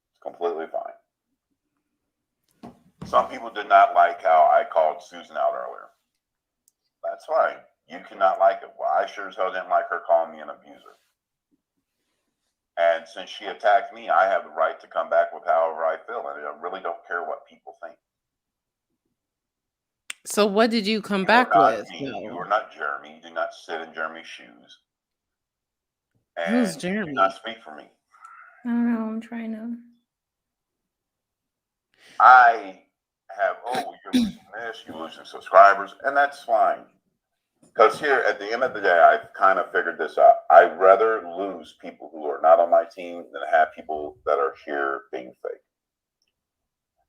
It's completely fine. Some people did not like how I called Susan out earlier. That's fine. You cannot like it. Well, I sure as hell didn't like her calling me an abuser. And since she attacked me, I have the right to come back with however I feel. And I really don't care what people think. So what did you come back with? You are not Jeremy. You do not sit in Jeremy's shoes. And who's Jeremy? Do not speak for me. I don't know. I'm trying to. I have, you're losing this, you're losing subscribers, and that's fine. Because here, at the end of the day, I've kind of figured this out. I'd rather lose people who are not on my team than have people that are here being fake.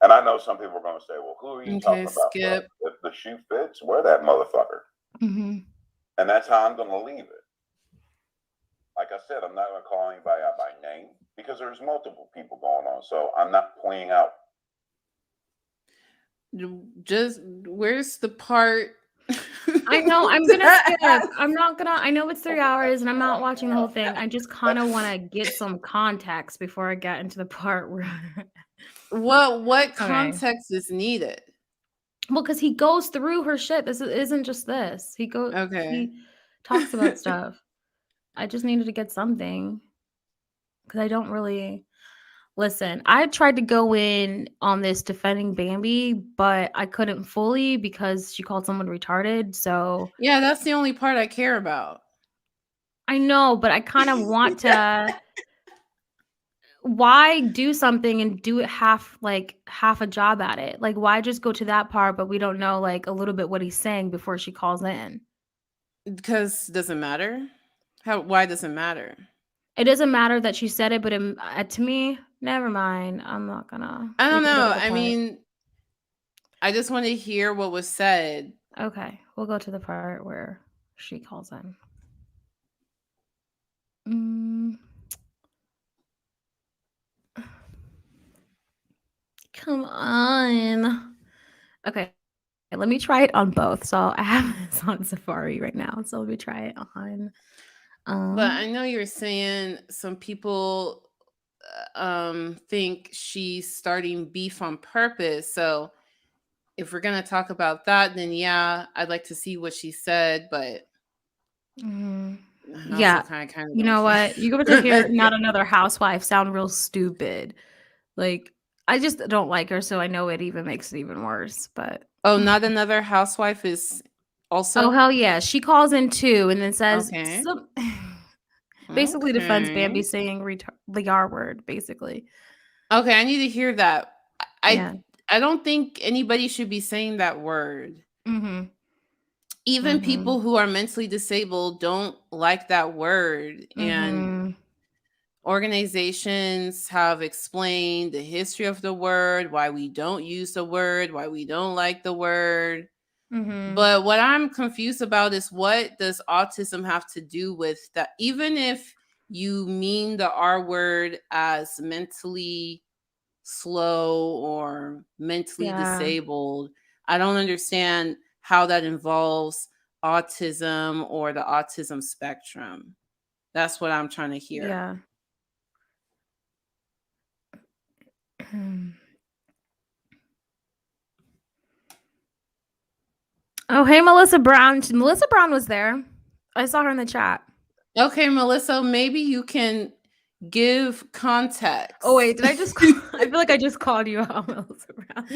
And I know some people are going to say, well, who are you talking about? Skip. If the shoe fits, wear that motherfucker. Mm-hmm. And that's how I'm going to leave it. Like I said, I'm not going to call anybody out by name because there's multiple people going on. So I'm not pointing out. Just, where's the part? I know. I'm going to skip. I'm not going to. I know it's 3 hours and I'm not watching the whole thing. I just kind of want to get some context before I get into the part where. What context is needed? Well, because he goes through her shit. This isn't just this. He goes. Okay. He talks about stuff. I just needed to get something because I don't really listen. I tried to go in on this defending Bambi, but I couldn't fully because she called someone retarded. So yeah, that's the only part I care about. I know, but I kind of want to. Why do something and do it half a job at it? Like, why just go to that part, but we don't know like a little bit what he's saying before she calls in? Because it doesn't matter. Why does it matter? It doesn't matter that she said it, but to me, never mind. I'm not gonna. I don't know. I mean, I just want to hear what was said. Okay, we'll go to the part where she calls in. Come on. Okay, let me try it on both. So I have this on Safari right now. So let me try it on. But I know you're saying some people think she's starting beef on purpose. So if we're gonna talk about that, then yeah, I'd like to see what she said. But yeah, kind of you know what? You're going to hear not another housewife sound real stupid. Like, I just don't like her, so I know it even makes it even worse. But not another housewife is also. Oh hell yeah, she calls in too, and then says basically defends Bambi saying the R word, basically. Okay, I need to hear that. I don't think anybody should be saying that word. Mm-hmm. Even people who are mentally disabled don't like that word. And organizations have explained the history of the word, why we don't use the word, why we don't like the word. But what I'm confused about is, what does autism have to do with that? Even if you mean the R word as mentally slow or mentally disabled, I don't understand how that involves autism or the autism spectrum. That's what I'm trying to hear. Yeah. Oh, hey, Melissa Brown. Melissa Brown was there. I saw her in the chat. Okay, Melissa, maybe you can give context. Oh, wait, did I just I feel like I just called you out, Melissa Brown.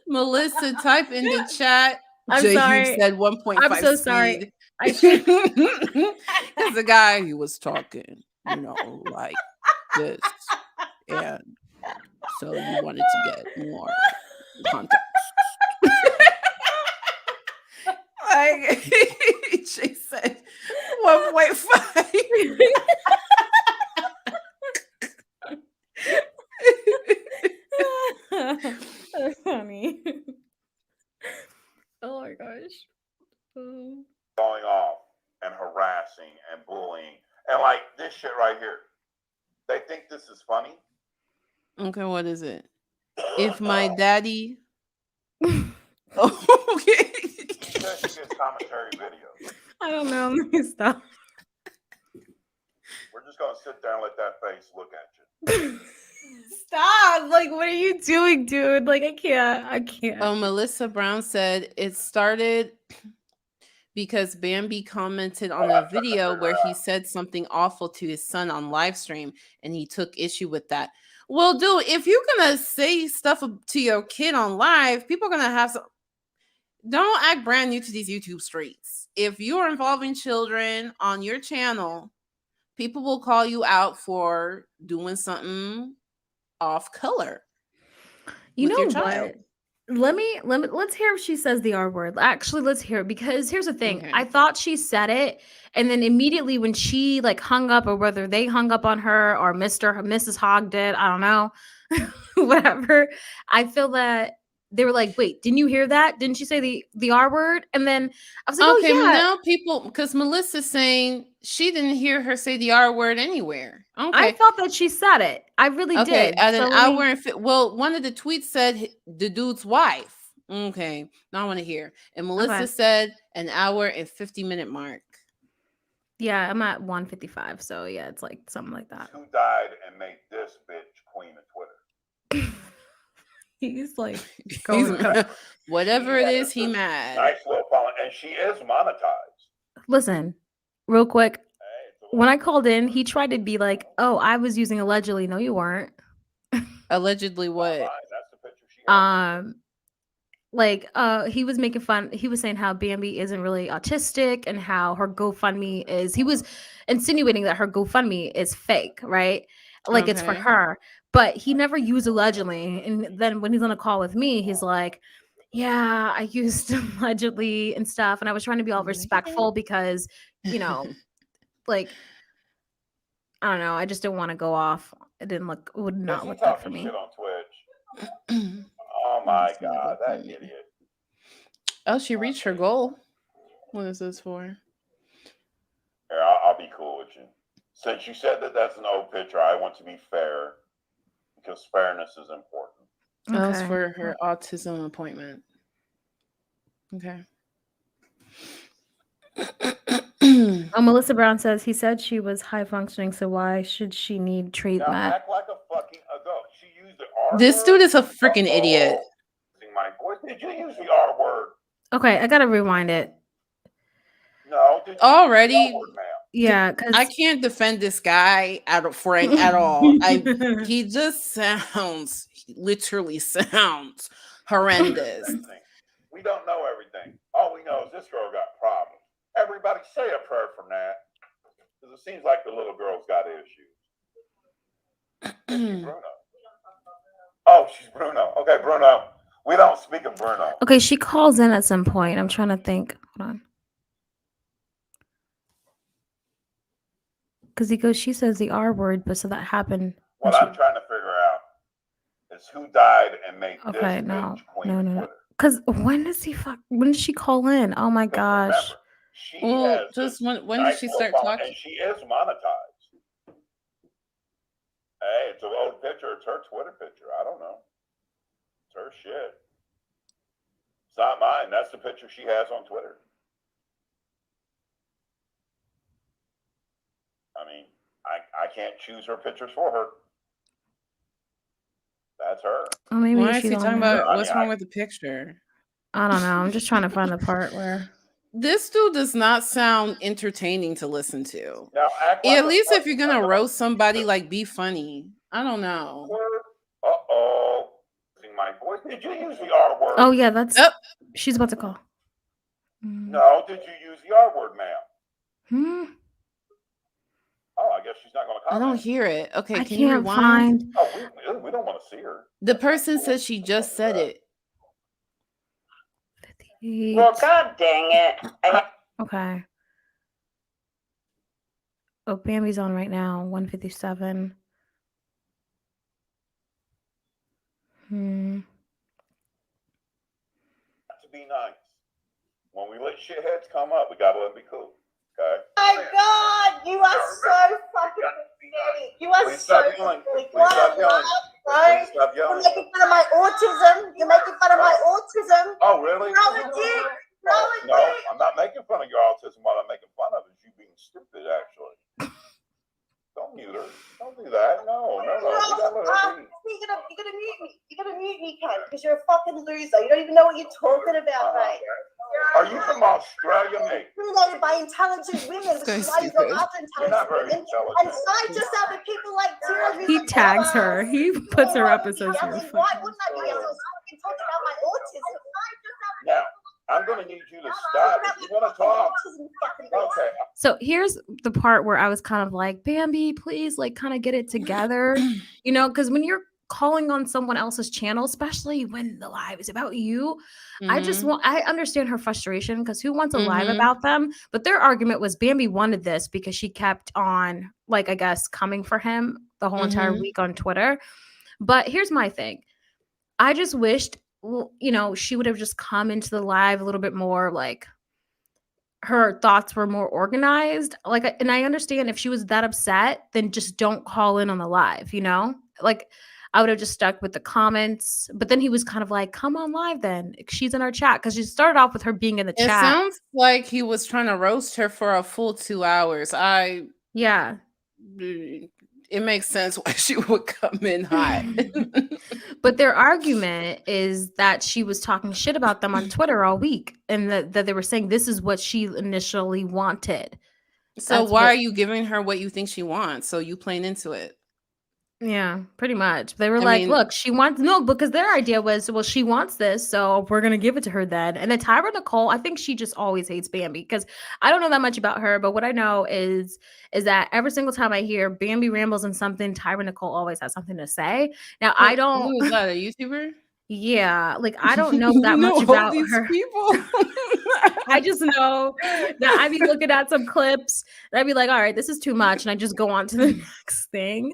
Melissa, type in the chat. I'm sorry. Said 1.5 I'm so speed. sorry. Because the guy, he was talking, like this. And so you wanted to get more context. Like, she said 1.5. and bullying. And like this shit right here. They think this is funny. Okay, what is it? If my daddy. Oh, okay. She says she gets commentary videos. I don't know. Let me stop. We're just gonna sit there and let that face look at you. Stop. Like, what are you doing, dude? Like, I can't. Oh, Melissa Brown said it started because Bambi commented on a video where he said something awful to his son on live stream, and he took issue with that. Well, dude, if you're gonna say stuff to your kid on live, people are gonna have some. Don't act brand new to these YouTube streets. If you're involving children on your channel, people will call you out for doing something off color. You with know your child. what? Let's hear if she says the R word. Actually, let's hear it, because here's the thing. Okay. I thought she said it, and then immediately when she like hung up, or whether they hung up on her or Mrs. Hogg did, I don't know, whatever. I feel that they were like, wait, didn't you hear that? Didn't she say the R word? And then I was like, Okay, oh yeah. now people, because Melissa's saying she didn't hear her say the R word anywhere. Okay. I thought that she said it. I really Okay, did. at So an let me- hour and well, one of the tweets said the dude's wife. Okay, now I want to hear. And Melissa Okay. said an hour and 50-minute mark. Yeah, I'm at 155. So yeah, it's like something like that. Who died and made this bitch queen of Twitter? He's like He's going. mad. Whatever She it has is, he this mad. Nice little follow, and she is monetized. Listen, real quick. Hey, it's a When I little- called in, he tried to be like, "Oh, I was using allegedly." No, you weren't. Allegedly, Not what? mine. That's the picture she has. He was making fun. He was saying how Bambi isn't really autistic and how her GoFundMe is. He was insinuating that her GoFundMe is fake, right? Like it's for Okay. her, but he never used allegedly. And then when he's on a call with me, he's like, "Yeah, I used allegedly and stuff." And I was trying to be all respectful because, you know, like I don't know. I just didn't want to go off. It didn't look. It would Is not he look good for talking me. shit on Twitch? Oh my god, that idiot. Oh, she reached her goal. What is this for? Here, I'll be cool with you. Since you said that that's an old picture, I want to be fair because fairness is important. That was Okay. for her autism appointment. Okay. Oh, Melissa Brown says he said she was high functioning, so why should she need Now treatment? act like a fucking adult. She used the R This word. dude is a freaking Uh-oh. idiot. My voice. Did you use the R word? Okay, I gotta rewind it. No. Did you Already, use the R word, ma'am? Yeah, I because can't defend this guy at all. He just literally sounds horrendous. Everything. We don't know everything. All we know is this girl got problems. Everybody say a prayer from that. Because it seems like the little girl's got issues. Is she Bruno? Oh, she's Bruno. Okay, Bruno. We don't speak of Bruno. okay, she calls in at some point. I'm trying to think. Hold on. Because he goes, she says the R word, but so that happened. What when I'm trying to figure out is who died and made Okay, this no, bitch queen of Twitter. Because when did she call in? Oh my Because gosh. remember, she Well, has just this when did nice she little start following, talking? and she is monetized. Hey, it's an old picture. It's her Twitter picture. I don't know. It's her shit. It's not mine. That's the picture she has on Twitter. I mean, I can't choose her pictures for her. That's her. Oh, maybe Why is she's he on talking there. about what's wrong with the picture? I don't know. I'm just trying to find the part where. This dude does not sound entertaining to listen to. Now, act like At a least if you're fucking gonna adult. roast somebody, like be funny. I don't know. Uh-oh. My voice. Did you use the R word? Oh yeah, that's. Yep. She's about to call. No, did you use the R word, ma'am? Hmm. Oh, I guess she's not going to I comment. don't hear it. Okay, I can you can't rewind? find. Oh, we don't want to see her. The person says she just said it. 58. Well, god dang it. Okay. Oh, Bambi's on right now. 157. Hmm. To be nice. When we let shitheads come up, we got to let them be cool. Okay. My God, you are so fucking pathetic. You are Please so stop yelling. pathetic. Please stop yelling. Bro. Please stop You're yelling. making fun of my autism. You're making fun of my autism. Oh, really? Throw a dick. Throw a No, dick. I'm not making fun of your autism. What I'm making fun of is you being stupid, actually. Don't mute her. Don't do that. No. We gotta let her be. You're gonna mute me. You're gonna mute me, cunt, because you're a fucking loser. You don't even know what you're talking about, mate. Are you from Australia, mate? Dominated by intelligent women, which is why you go after You're not intelligent very women and intelligent. find yourself with people like Tira. He tags her. He puts her up as a Why wouldn't I be able to talk about my autism? Now, I'm going to need you to stop. If you want to talk, okay. So here's the part where I was kind of like, Bambi, please, like, kind of get it together, you know, because when you're calling on someone else's channel, especially when the live is about you, I understand her frustration because who wants a live about them? But their argument was Bambi wanted this because she kept on, like, I guess, coming for him the whole entire week on Twitter. But here's my thing. I just wished, you know, she would have just come into the live a little bit more, like, her thoughts were more organized. Like, and I understand if she was that upset, then just don't call in on the live, you know? Like, I would have just stuck with the comments. But then he was kind of like, come on live then. She's in our chat. Because she started off with her being in the chat. It sounds like he was trying to roast her for a full 2 hours. Yeah. It makes sense why she would come in hot. But their argument is that she was talking shit about them on Twitter all week. And that they were saying this is what she initially wanted. So why are you giving her what you think she wants? So you playing into it. Yeah, pretty much. They were look, she wants because their idea was, well, she wants this, so we're gonna give it to her then. And then Tyra Nicole, I think she just always hates Bambi because I don't know that much about her, but what I know is that every single time I hear Bambi rambles on something, Tyra Nicole always has something to say. Now I don't. Who is that? A YouTuber? Yeah, like I don't know that much about these her. People. I just know that I'd be looking at some clips and I'd be like, all right, this is too much, and I just go on to the next thing.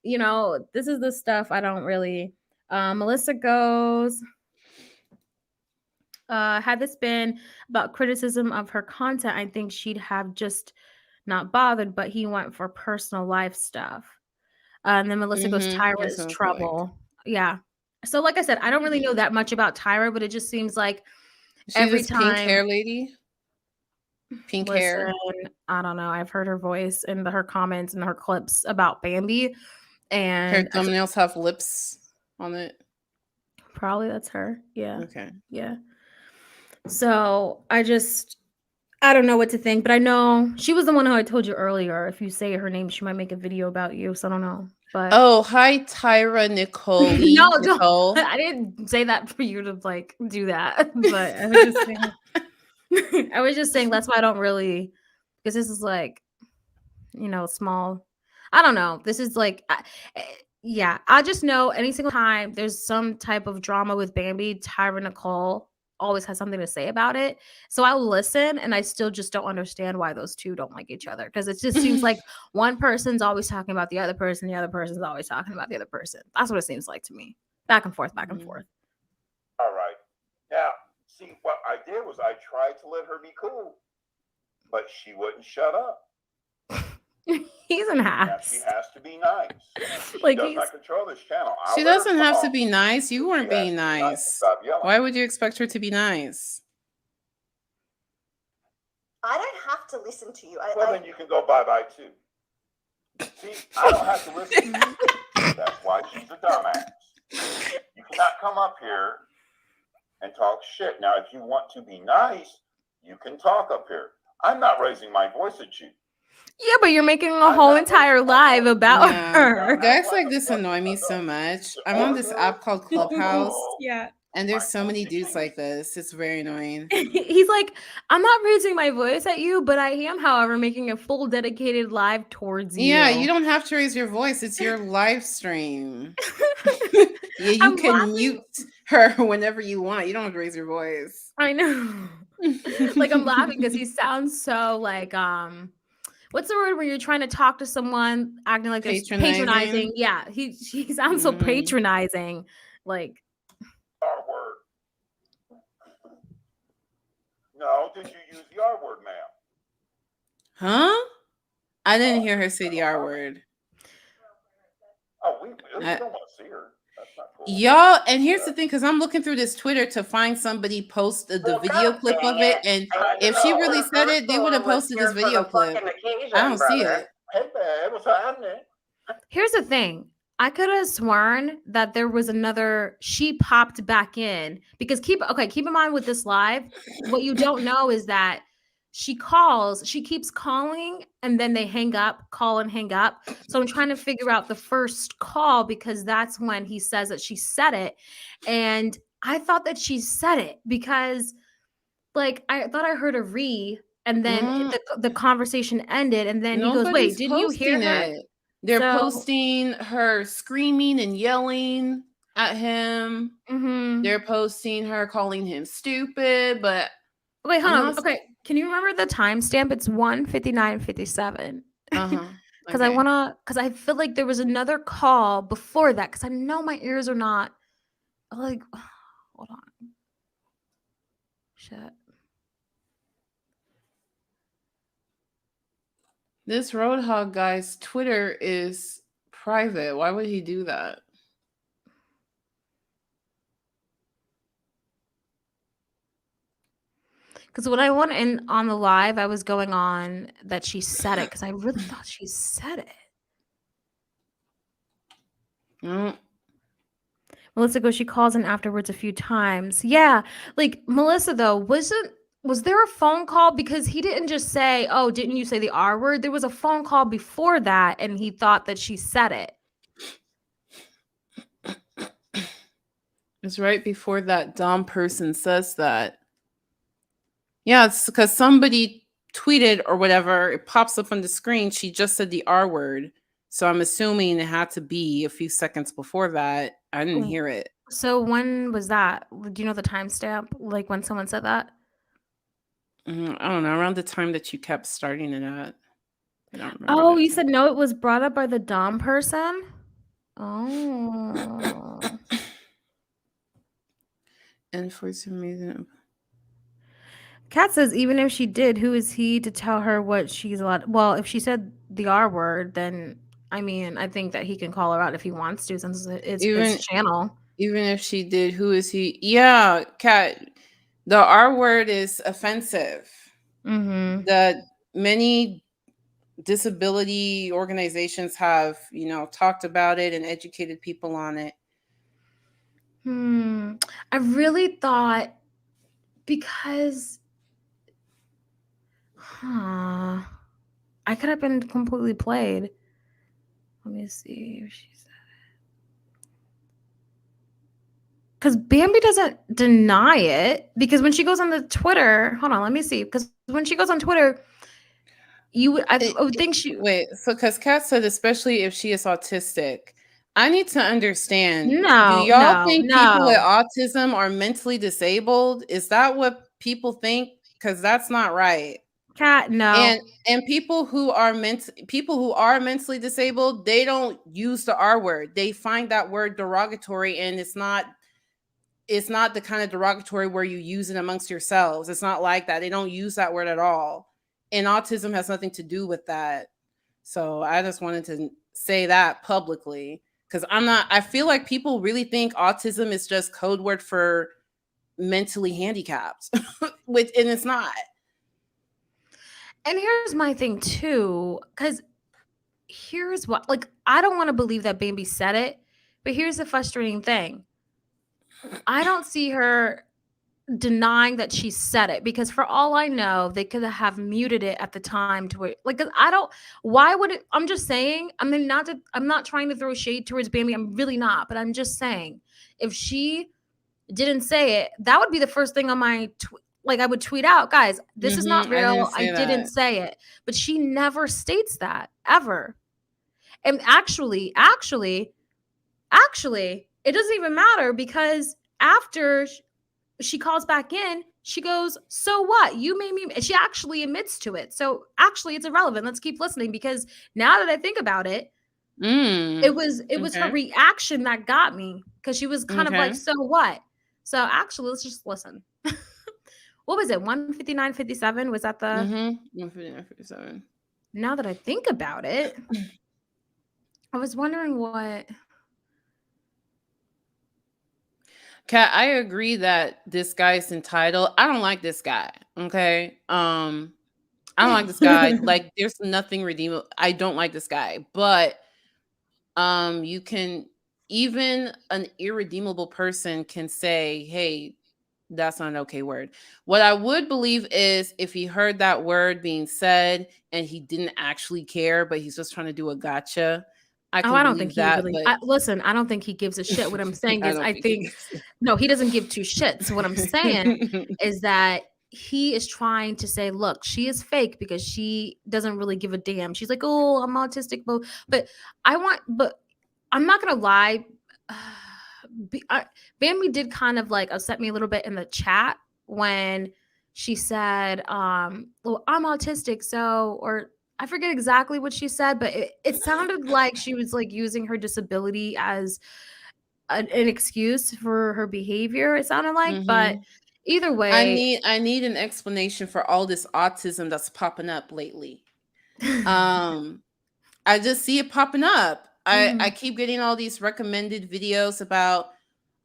You know, this is the stuff I don't really. Melissa goes, had this been about criticism of her content, I think she'd have just not bothered, but he went for personal life stuff. And then Melissa goes, Tyra is trouble. Yeah. So like I said, I don't really know that much about Tyra, but it just seems like every time. Pink hair lady? Pink hair? I don't know. I've heard her voice and her comments and her clips about Bambi. And her thumbnails have lips on it. Probably that's her. Yeah. Okay. Yeah. So I don't know what to think, but I know she was the one who I told you earlier. If you say her name, she might make a video about you. So I don't know. But hi, Tyra Nicole. No, Nicole. I didn't say that for you to like do that. But I was just saying, that's why I don't really, because this is like, you know, small. I don't know. This is like, yeah, I just know any single time there's some type of drama with Bambi, Tyra Nicole always has something to say about it. So I'll listen, and I still just don't understand why those two don't like each other, because it just seems like one person's always talking about the other person, the other person's always talking about the other person. That's what it seems like to me. Back and forth, back and forth. All right. Now, see, what I did was I tried to let her be cool, but she wouldn't shut up. He's an ass. Now, she has to be nice. She Like does not control this channel. She doesn't have to be nice. You weren't being nice. Why would you expect her to be nice? I don't have to listen to you. Well, then you can go bye-bye too. See, I don't have to listen to you. That's why she's a dumbass. You cannot come up here and talk shit. Now, if you want to be nice, you can talk up here. I'm not raising my voice at you. Yeah, but you're making a whole entire live about her. Guys like this annoy me so much. I'm on this app called Clubhouse. Yeah. And there's so many dudes like this. It's very annoying. He's like, I'm not raising my voice at you, but I am, however, making a full dedicated live towards you. Yeah, you don't have to raise your voice. It's your live stream. Yeah, you can mute her whenever you want. You don't have to raise your voice. I know. Like, I'm laughing because he sounds so like, what's the word when you're trying to talk to someone acting like patronizing? Yeah, he sounds so patronizing. Like, R word. No, did you use the R word, ma'am? Huh? I didn't hear her say the R word. Oh, we don't want to see her. That's not cool. Y'all, and here's the thing, because I'm looking through this Twitter to find somebody post the video clip of it, and if she really said it, they would have posted this video clip. I don't see it. Hey, babe, what's happening? Here's the thing. I could have sworn that there was another. She popped back in because keep in mind with this live, what you don't know is that she keeps calling, and then they hang up, call and hang up. So I'm trying to figure out the first call because that's when he says that she said it, and I thought that she said it because, like, I thought I heard a re, and then the conversation ended, and then he goes, "Wait, didn't you hear her?" It. They're posting her screaming and yelling at him. Mm-hmm. They're posting her calling him stupid, but wait, hold on. Okay, can you remember the timestamp? It's 1:59:57. Because I feel like there was another call before that. Because I know my ears are not like. Hold on. Shit. This Roadhog guy's Twitter is private. Why would he do that? Because when I went in on the live, I was going on that she said it because I really thought she said it. Melissa goes, she calls in afterwards a few times. Yeah, like Melissa though, was there a phone call? Because he didn't just say, "Oh, didn't you say the R word?" There was a phone call before that, and he thought that she said it. It's right before that dumb person says that. Yeah, it's because somebody tweeted or whatever. It pops up on the screen. She just said the R word. So I'm assuming it had to be a few seconds before that. I didn't hear it. So when was that? Do you know the timestamp? Like when someone said that? I don't know. Around the time that you kept starting it at. I don't remember. Oh, you said no, it was brought up by the Dom person? Oh. And for some reason. Kat says, even if she did, who is he to tell her what she's allowed? Well, if she said the R word, then I mean, I think that he can call her out if he wants to, since it's his channel. Even if she did, who is he? Yeah, Kat, the R word is offensive. That many disability organizations have, talked about it and educated people on it. I really thought because I could have been completely played. Let me see if she said it. Because Bambi doesn't deny it. Because when she goes on the Twitter, hold on, let me see. Because when she goes on Twitter, I would think she. Wait, so because Kat said, especially if she is autistic, I need to understand. No, do y'all think people with autism are mentally disabled? Is that what people think? Because that's not right. Kat, no. And people who are mentally disabled, they don't use the R word. They find that word derogatory, and it's not the kind of derogatory where you use it amongst yourselves. It's not like that. They don't use that word at all. And autism has nothing to do with that. So I just wanted to say that publicly, because I feel like people really think autism is just code word for mentally handicapped, and it's not. And here's my thing too, because here's what, like, I don't want to believe that Bambi said it, but here's the frustrating thing. I don't see her denying that she said it, because for all I know, they could have muted it at the time to where, like, why would it? I'm just saying, I'm not trying to throw shade towards Bambi. I'm really not, but I'm just saying, if she didn't say it, that would be the first thing on my I would tweet out, guys, this is not real. I didn't say it. But she never states that ever. And actually, it doesn't even matter, because after she calls back in, she goes, "So what? You made me," and she actually admits to it. So actually, it's irrelevant. Let's keep listening, because now that I think about it, it was her reaction that got me, because she was kind of like, "So what?" So actually, let's just listen. what was it? 159.57? Was that the? 159.57. Now that I think about it, I was wondering what. Kat, I agree that this guy is entitled. I don't like this guy. Okay. I don't like this guy. Like, there's nothing redeemable. I don't like this guy. But you can, even an irredeemable person can say, hey, that's not an okay word. What I would believe is if he heard that word being said and he didn't actually care, but he's just trying to do a gotcha. I don't think he that, really. but Listen, I don't think he gives a shit. What I'm saying is, I think he no, he doesn't give two shits. What I'm saying is that he is trying to say, look, she is fake because she doesn't really give a damn. She's like, oh, I'm autistic, but I'm not gonna lie. Bambi did kind of like upset me a little bit in the chat when she said, well, I'm autistic, so, or I forget exactly what she said, but it sounded like she was like using her disability as an excuse for her behavior. It sounded like, but either way, I need an explanation for all this autism that's popping up lately. I just see it popping up. I keep getting all these recommended videos about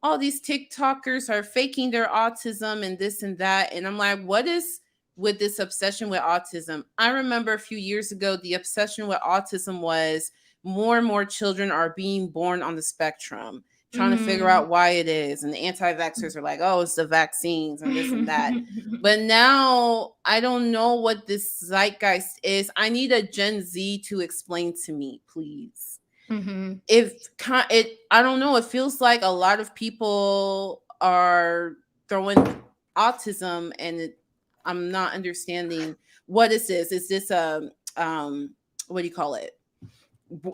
all these TikTokers are faking their autism and this and that. And I'm like, what is with this obsession with autism? I remember a few years ago, the obsession with autism was more and more children are being born on the spectrum, trying to figure out why it is. And the anti-vaxxers are like, oh, it's the vaccines and this and that. But now I don't know what this zeitgeist is. I need a Gen Z to explain to me, please. I don't know. It feels like a lot of people are throwing autism, and I'm not understanding what is this. Is this what do you call it?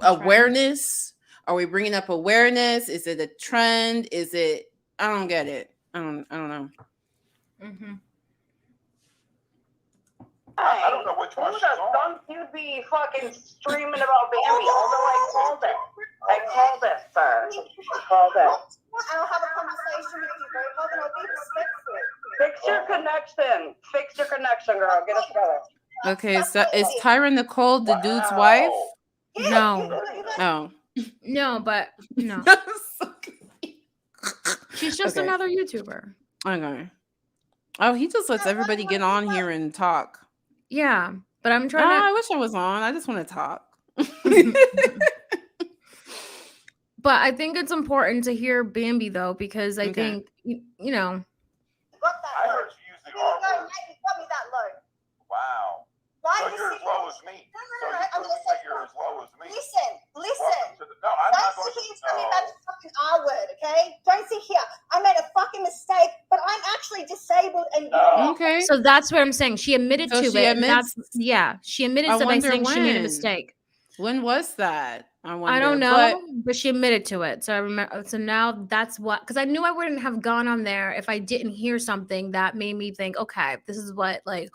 Awareness? Are we bringing up awareness? Is it a trend? Is it? I don't get it. I don't know. I don't know which one she's on. Don't you be fucking streaming about Bambi, although I called it. I called it, sir. I called it. I'll have a conversation with you, bro. I'll be respectful. Fix your connection. Fix your connection, girl. Get us together. Okay, so is Tyra Nicole the dude's wife? No. Oh. No, but no. She's just another YouTuber. Okay. Oh, he just lets everybody get on here and talk. Yeah, but I'm trying to. I wish I was on. I just want to talk. But I think it's important to hear Bambi though, because I think you know. I heard you use the R word. Got me that low. Wow. Why So you you're see- as low as me. No, So I'm you gonna say say you're as low as me. Listen. No, I'm not Don't going sit here and to. tell me about the fucking R word, okay? Don't sit here. I made a fucking mistake, but I'm actually disabled and Okay. So that's what I'm saying. She admitted So to she it. And admits- she admitted I to by wonder saying she made a when. mistake. When was that? I wonder. I don't know, but she admitted to it. So I remember. So now that's what, because I knew I wouldn't have gone on there if I didn't hear something that made me think, okay, this is what, like,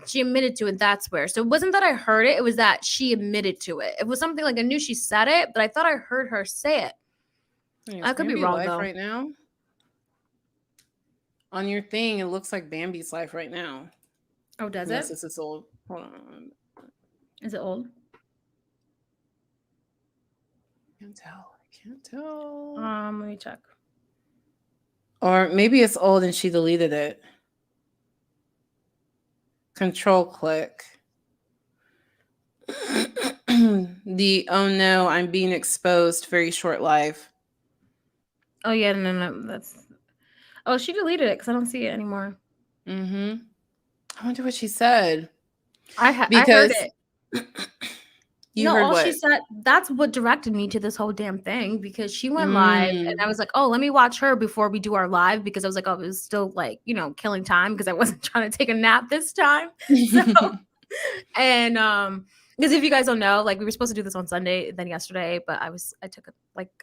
she admitted to it. That's where. So it wasn't that I heard it. It was that she admitted to it. It was something like I knew she said it, but I thought I heard her say it. I could be Bambi wrong live though. right now. On your thing, it looks like Bambi's life right now. Oh, does Unless it? it's this old. Hold on. Is it old? I can't tell. Let me check. Or maybe it's old and she deleted it. Control click. The oh no, I'm being exposed. Very short life. Oh yeah, no, that's. Oh, she deleted it because I don't see it anymore. I wonder what she said. I heard it. You heard what? She said, that's what directed me to this whole damn thing, because she went live and I was like, oh, let me watch her before we do our live, because I was like, oh, it was still like, killing time because I wasn't trying to take a nap this time. So, and because if you guys don't know, like, we were supposed to do this on Sunday, then yesterday, but I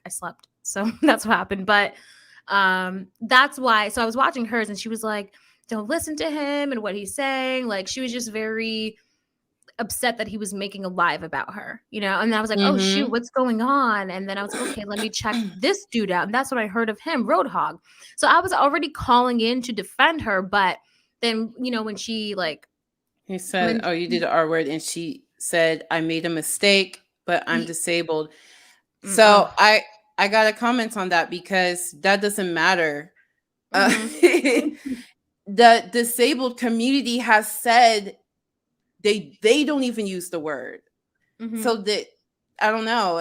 slept. So that's what happened. But that's why. So I was watching hers and she was like, don't listen to him and what he's saying. Like, she was just very upset that he was making a live about her, and I was like, oh shoot, what's going on? And then I was like, okay, let me check this dude out. And that's when I heard of him, Roadhog. So I was already calling in to defend her, but then when she like He said, when "Oh, you did the R word," and she said, "I made a mistake, but I'm Ye- disabled." So ugh. I got to comment on that because that doesn't matter. Mhm. The disabled community has said they don't even use the word. Mhm. So that I don't know.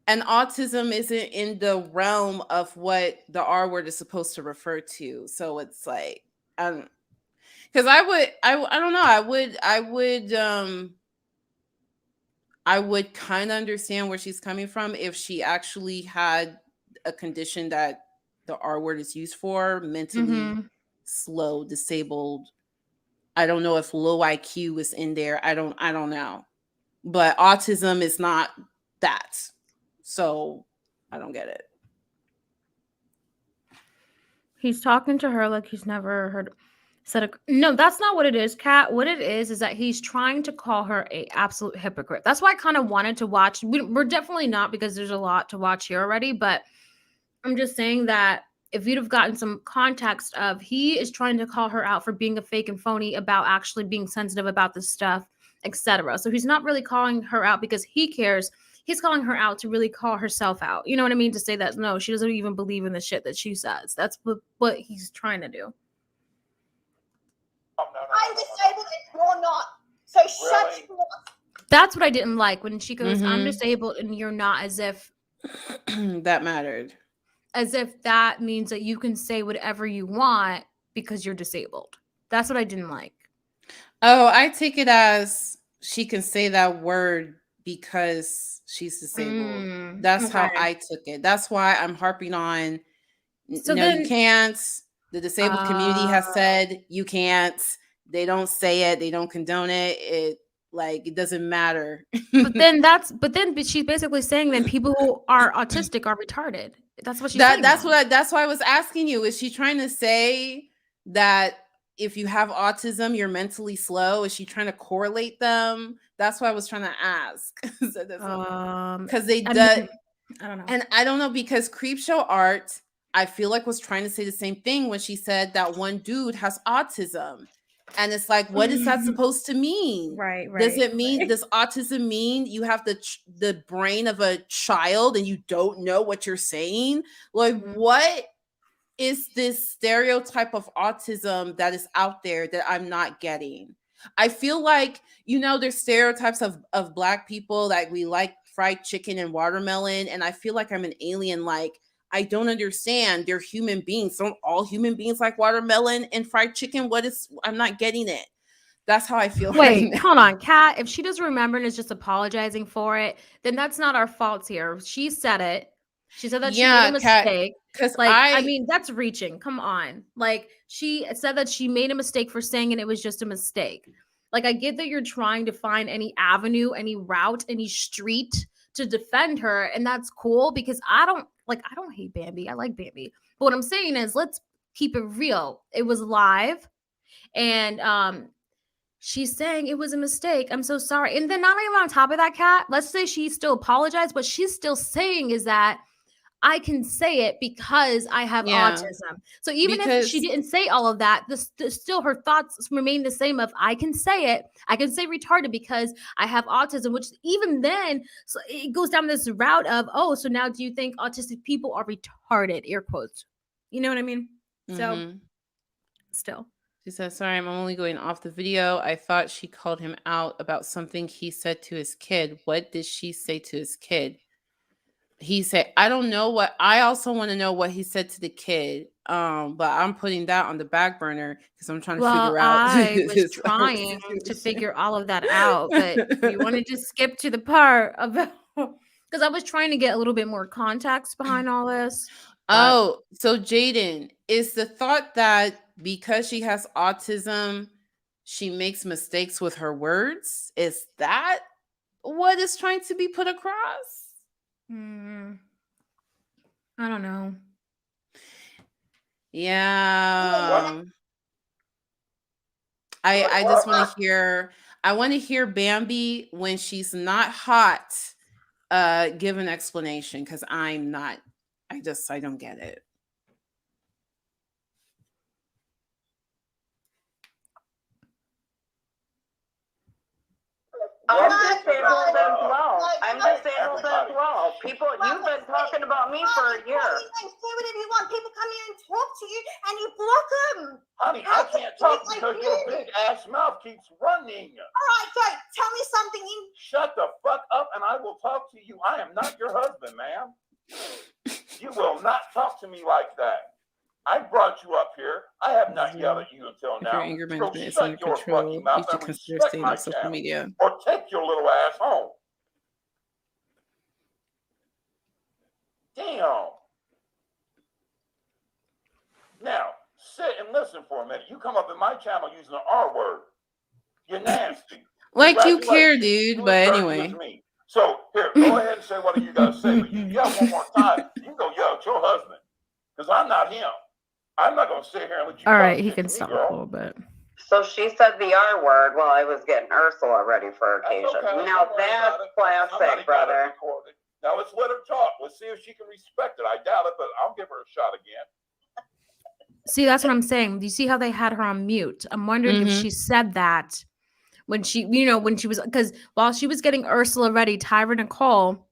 And autism isn't in the realm of what the R word is supposed to refer to. So it's like because I don't know. I would kind of understand where she's coming from if she actually had a condition that the R word is used for, mentally Mhm. slow, disabled. I don't know if low IQ is in there. I don't know. But autism is not that. So I don't get it. He's talking to her like he's never heard no, that's not what it is, Kat. What it is that he's trying to call her a absolute hypocrite. That's why I kind of wanted to watch. We're definitely not, because there's a lot to watch here already, but I'm just saying that if you'd have gotten some context of, he is trying to call her out for being a fake and phony about actually being sensitive about this stuff, etc. So he's not really calling her out because he cares. He's calling her out to really call herself out. You know what I mean? To say that no, she doesn't even believe in the shit that she says. That's what he's trying to do. I'm disabled and you're not. So shut your That's what I didn't like when she goes, I'm Mhm. disabled and you're not, as if That mattered. that means that you can say whatever you want because you're disabled. That's what I didn't like. Oh, I take it as she can say that word because she's disabled. That's how Okay. I took it. That's why I'm harping on So no, you then, can't. The disabled community has said you can't. They don't say it. They don't condone it. It doesn't matter. but she's basically saying then people who are autistic are retarded. That's what she's saying. That's now. that's why I was asking you. Is she trying to say that if you have autism, you're mentally slow? Is she trying to correlate them? That's what I was trying to ask. Because they I do, mean, I don't know. and I don't know, because Creepshow Art, I feel like, was trying to say the same thing when she said that one dude has autism. And it's like, what is that supposed to mean? Right. Does it mean, does autism mean you have the brain of a child and you don't know what you're saying? Like, Mhm. what is this stereotype of autism that is out there that I'm not getting? I feel like, there's stereotypes of Black people, that we like fried chicken and watermelon. And I feel like I'm an alien. Like, I don't understand. They're human beings. Don't all human beings like watermelon and fried chicken? I'm not getting it. That's how I feel right Wait, now. hold on, Kat. If she doesn't remember and is just apologizing for it, then that's not our fault here. She said it. She said that she made a Yeah, Kat, mistake. because I mean, that's reaching. Come on. Like, she said that she made a mistake for saying and it was just a mistake. Like, I get that you're trying to find any avenue, any route, any street to defend her, and that's cool, because I don't hate Bambi. I like Bambi. But what I'm saying is, let's keep it real. It was live, and she's saying it was a mistake. I'm so sorry. And then not even on top of that, Kat, let's say she still apologized. What she's still saying is that I can say it because I have autism. So even if she because didn't say all of that, still her thoughts remain the same of, I can say it. I can say retarded because I have autism, which even then, so it goes down this route of, oh, so now do you think autistic people are retarded? Air quotes. You know what I mean? So still. She says, sorry, I'm only going off the video. I thought she called him out about something he said to his kid. What did she say to his kid? He said, I don't know what, I also want to know what he said to the kid. But I'm putting that on the back burner because I'm trying to figure out. I was trying to figure all of that out, but we wanted to skip to the part about, because I was trying to get a little bit more context behind all this. Oh, so Jaden, is the thought that because she has autism, she makes mistakes with her words? Is that what is trying to be put across? I don't know. Yeah. I just want to hear, I want to hear Bambi when she's not hot give an explanation, because I'm not, I don't get it. I'm Right, disabled right. as well. Like, I'm like, disabled as everybody. well. People, you've been talking about me for a year. Say whatever you want. People come here and talk to you, and you block them. Honey, How I can't can talk you, like, because your you? big ass mouth keeps running. All right, great. Tell me something. Shut the fuck up and I will talk to you. I am not your husband, ma'am. You will not talk to me like that. I brought you up here. I have not yelled at you until If now. your anger So management is shut under your control, fucking you mouth should and consider respect staying my on social channel. media. Or take your little ass home. Damn. Now, sit and listen for a minute. You come up in my channel using the R word. You're nasty. Like you care, Congratulations. dude. You But as dirty anyway. as me. So here, go ahead and say what you gotta say. But you yell one more time, you can go yell at your husband. Because I'm not him. I'm not gonna sit here and let you All talk right, he shit can to me, stop girl. a little bit. So she said the R word while I was getting Ursula ready for That's occasion. okay. Now Don't worry that's about it. Somebody classic, got it brother. recorded. Now let's let her talk. Let's see if she can respect it. I doubt it, but I'll give her a shot again. See, that's what I'm saying. Do you see how they had her on mute? I'm wondering if she said that when she, when she was, because while she was getting Ursula ready, Tyra Nicole,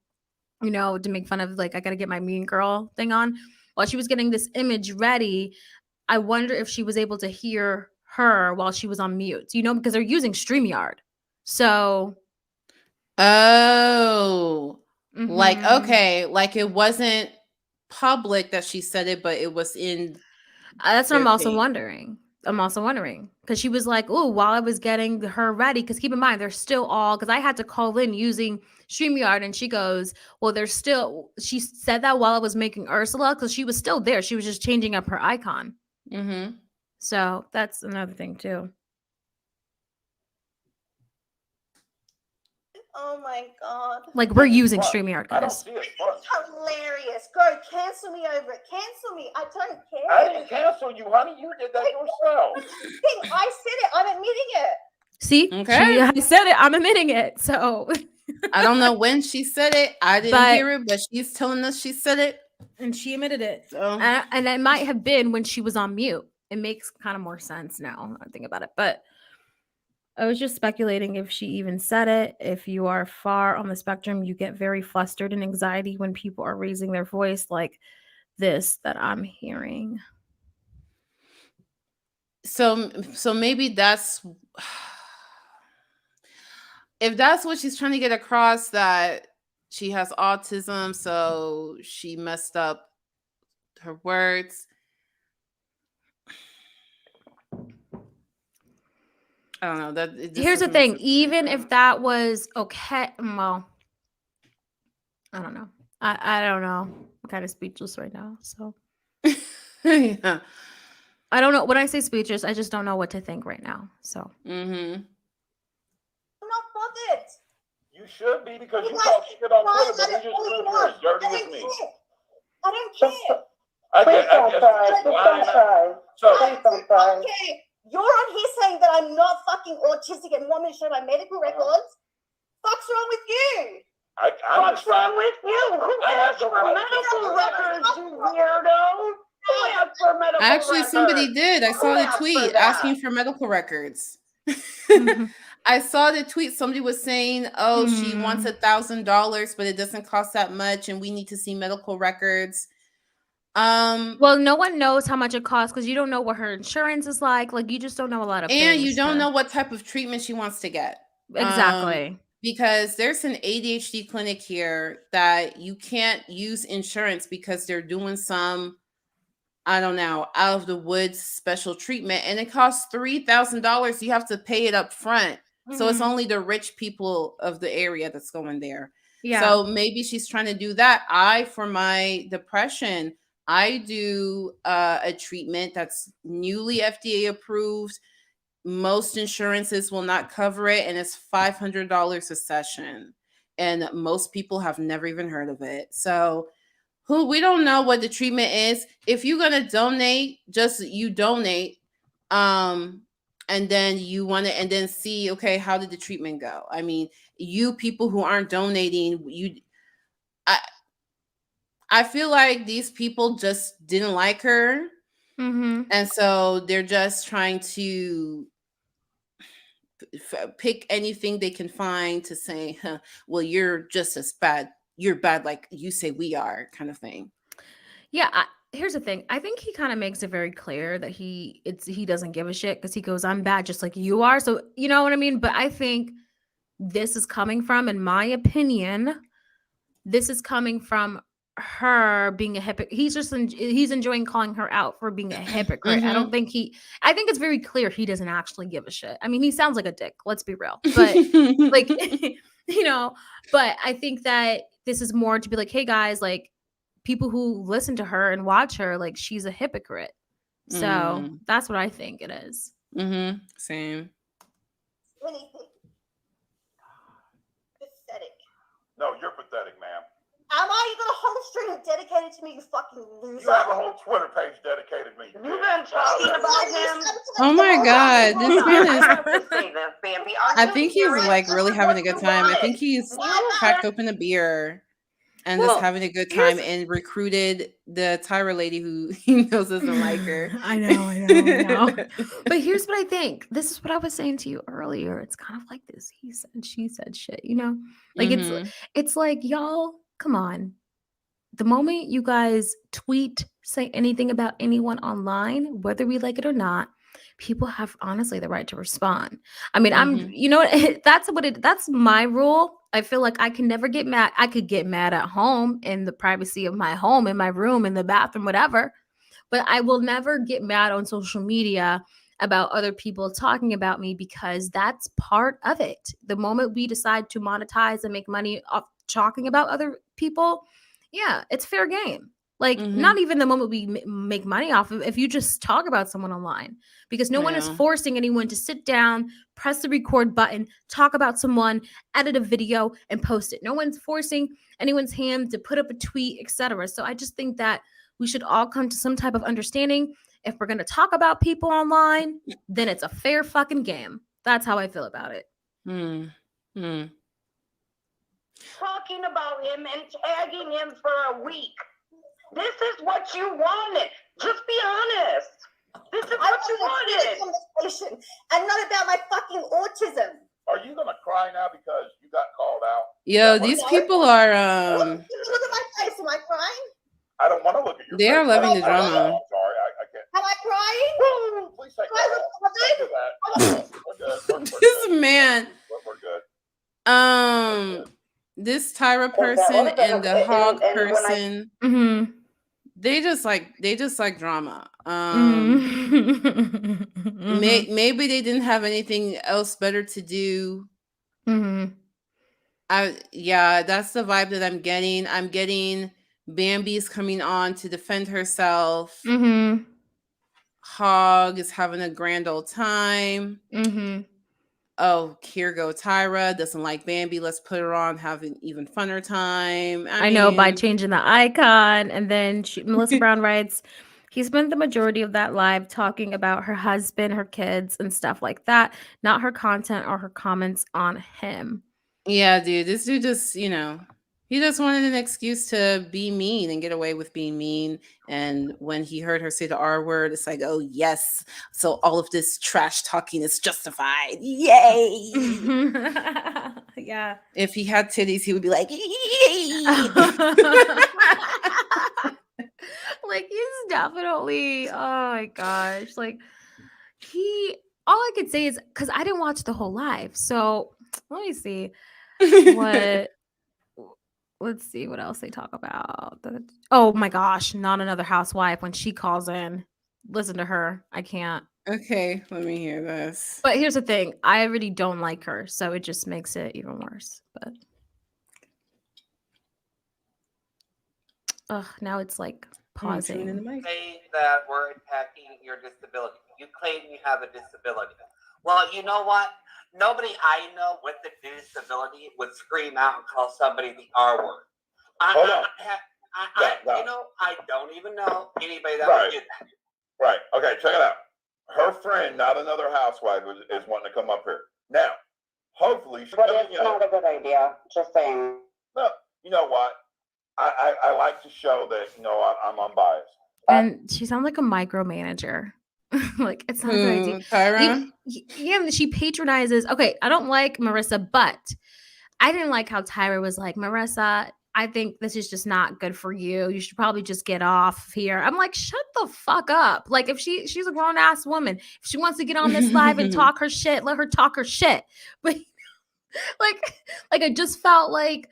to make fun of, like, I got to get my mean girl thing on, while she was getting this image ready, I wonder if she was able to hear her while she was on mute, because they're using StreamYard. So. Oh, like, Mhm. okay. Like it wasn't public that she said it, but it was in. That's what I'm their also page. wondering. Because she was like, oh, while I was getting her ready, because keep in mind, they're still all, because I had to call in using StreamYard, and she goes, well, she said that while I was making Ursula, because she was still there. She was just changing up her icon. Mm-hmm. So that's another thing, too. Oh my God. Like, we're using Fun. StreamYard, I don't guys. see it fun. It's hilarious. Go, cancel me over it. Cancel me. I don't care. I didn't cancel you, honey. You did that yourself. I said it. I'm admitting it. See? Okay. I said it. I'm admitting it. So. I don't know when she said it. I didn't hear it, but she's telling us she said it. And she admitted it. So. And it might have been when she was on mute. It makes kind of more sense now. I think about it. But I was just speculating if she even said it. If you are far on the spectrum, you get very flustered and anxiety when people are raising their voice like this that I'm hearing. So maybe that's, if that's what she's trying to get across, that she has autism, so she messed up her words. I don't know. Here's the thing. Even if that was okay, well, I don't know. I don't know. I'm kind of speechless right now. So Yeah. I don't know. When I say speechless, I just don't know what to think right now. So. Mm-hmm. I'm not bothered. You should be, because you Like, talk shit on why Twitter, but let you it just all prove you you're as want? dirty I as don't me. care. I don't care. I Please guess don't try. just Please lying don't up. try. So Please don't try. Okay, you're on here saying that I'm not fucking autistic and want me to show my medical records. Fuck's wrong with you? I'm What's just wrong with you? Who I have asked the for right to medical do records, that. you weirdo? Who asked for medical Actually, records? somebody did. I saw Who the asked for tweet that? asking for medical records. Mhm. I saw the tweet. Somebody was saying, "Oh, she wants $1,000, but it doesn't cost that much, and we need to see medical records." Well, no one knows how much it costs because you don't know what her insurance is like. Like, you just don't know a lot of things. And you don't know what type of treatment she wants to get. Exactly. Because there's an ADHD clinic here that you can't use insurance because they're doing some, I don't know, out of the woods special treatment, and it costs $3,000. You have to pay it up front. So it's only the rich people of the area that's going there. Yeah. So maybe she's trying to do that. For my depression, I do a treatment that's newly FDA approved. Most insurances will not cover it, and it's $500 a session. And most people have never even heard of it. So we don't know what the treatment is. If you're gonna donate, just you donate. And then you want to, and then see, okay, how did the treatment go? I mean, you people who aren't donating, I feel like these people just didn't like her. Mm-hmm. And so they're just trying to pick anything they can find to say, huh, well, you're just as bad. You're bad like you say we are, kind of thing. Yeah, here's the thing. I think he kind of makes it very clear that he doesn't give a shit because he goes, I'm bad just like you are. So you know what I mean? But I think this is coming from, in my opinion, this is coming from her being a hypocrite. He's enjoying calling her out for being a hypocrite. I don't think I think it's very clear he doesn't actually give a shit. I mean, he sounds like a dick, let's be real. But like, you know, but I think that this is more to be like, hey guys, like people who listen to her and watch her, like she's a hypocrite. So that's what I think it is. Same. Anything. Pathetic. No, you're pathetic, ma'am. Am I? You got a whole string dedicated to me, you fucking loser. You have a whole Twitter page dedicated to me. You've been talking about him. Oh my God, this man I is. have to say this, Bambi. I think he's like really having a good time. I think he's cracked open a beer and just having a good time and recruited the Tyra lady who he knows doesn't like her. I know. But here's what I think. This is what I was saying to you earlier. It's kind of like this he said, she said shit, you know? Like it's like, y'all, come on. The moment you guys tweet, say anything about anyone online, whether we like it or not, people have honestly the right to respond. I mean, that's my rule. I feel like I can never get mad. I could get mad at home in the privacy of my home, in my room, in the bathroom, whatever. But I will never get mad on social media about other people talking about me because that's part of it. The moment we decide to monetize and make money off talking about other people, yeah, it's fair game. Like not even the moment we make money off of, if you just talk about someone online, because no one is forcing anyone to sit down, press the record button, talk about someone, edit a video and post it. No one's forcing anyone's hand to put up a tweet, etc. So I just think that we should all come to some type of understanding. If we're going to talk about people online, then it's a fair fucking game. That's how I feel about it. Talking about him and tagging him for a week. This is what you wanted. Just be honest. This is what you wanted. Conversation and not about my fucking autism. Are you gonna cry now because you got called out? Yo, these people are Look at my face. Am I crying? I don't want to look at your they face. are loving the drama. I'm sorry, I can't. Am I crying? Please take that. We're good. This man. We're good. This Tyra person and the HOG person, they just like drama. Maybe they didn't have anything else better to do. That's the vibe that I'm getting. I'm getting Bambi's coming on to defend herself. HOG is having a grand old time. Oh, here go Tyra, doesn't like Bambi. Let's put her on, have an even funner time. I know, by changing the icon. And then Melissa Brown writes, he spent the majority of that live talking about her husband, her kids, and stuff like that, not her content or her comments on him. Yeah, dude, this dude just, he just wanted an excuse to be mean and get away with being mean. And when he heard her say the R word, it's like, oh, yes. So all of this trash talking is justified. Yay. Yeah. If he had titties, he would be like, yay. Like, he's definitely, oh my gosh. Like, all I could say is, because I didn't watch the whole live. So let me see let's see what else they talk about. Oh my gosh, not another housewife. When she calls in, listen to her. I can't. Okay, let me hear this. But here's the thing. I really don't like her, so it just makes it even worse. But now it's like pausing. Say that we're impacting your disability. You claim you have a disability. Well, you know what? Nobody I know with a disability would scream out and call somebody the R word. Hold on. I don't even know anybody that would do that. Right. Okay, check it out. Her friend, not another housewife, is wanting to come up here. Now, hopefully she doesn't, It's not a good idea. Just saying. No, you know what? I like to show that, I'm unbiased. And she sounds like a micromanager. Like, it's not a good idea. Tyra? Yeah, she patronizes. Okay, I don't like Marissa, but I didn't like how Tyra was like, Marissa, I think this is just not good for you. You should probably just get off here. I'm like, shut the fuck up. Like, if she's a grown ass woman, if she wants to get on this live and talk her shit, let her talk her shit. But like I just felt like,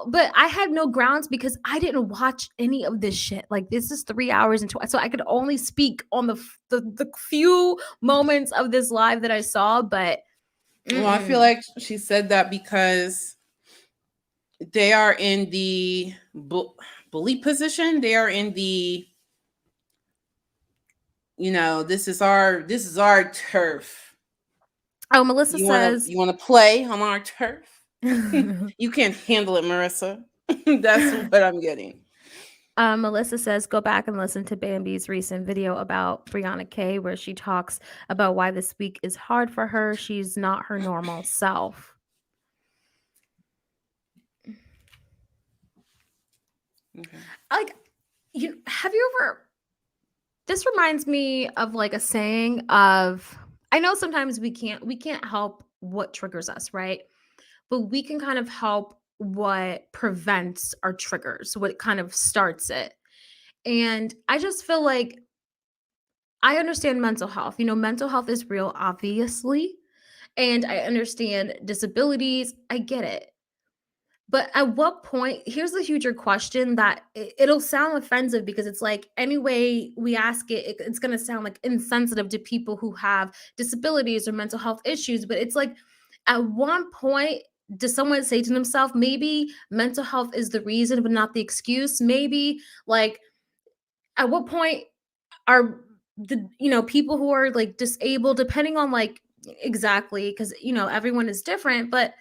but I had no grounds because I didn't watch any of this shit. Like, this is 3 hours and 20, so I could only speak on the few moments of this live that I saw. But well, I feel like she said that because they are in the bully position. They are in the, this is our turf. Oh, Melissa says you want to play on our turf. You can't handle it, Marissa. That's what I'm getting. Melissa says, go back and listen to Bambi's recent video about Brianna K, where she talks about why this week is hard for her. She's not her normal self. Okay. Like, have you ever? This reminds me of like a saying of, I know sometimes we can't help what triggers us, right? But we can kind of help what prevents our triggers, what kind of starts it. And I just feel like I understand mental health. Mental health is real, obviously. And I understand disabilities. I get it. But at what point, here's the huger question that it'll sound offensive because it's like, any way we ask it, it's going to sound like insensitive to people who have disabilities or mental health issues. But it's like, at one point, does someone say to themselves, maybe mental health is the reason, but not the excuse? Maybe, like, at what point are the people who are like disabled, depending on like exactly, because everyone is different, but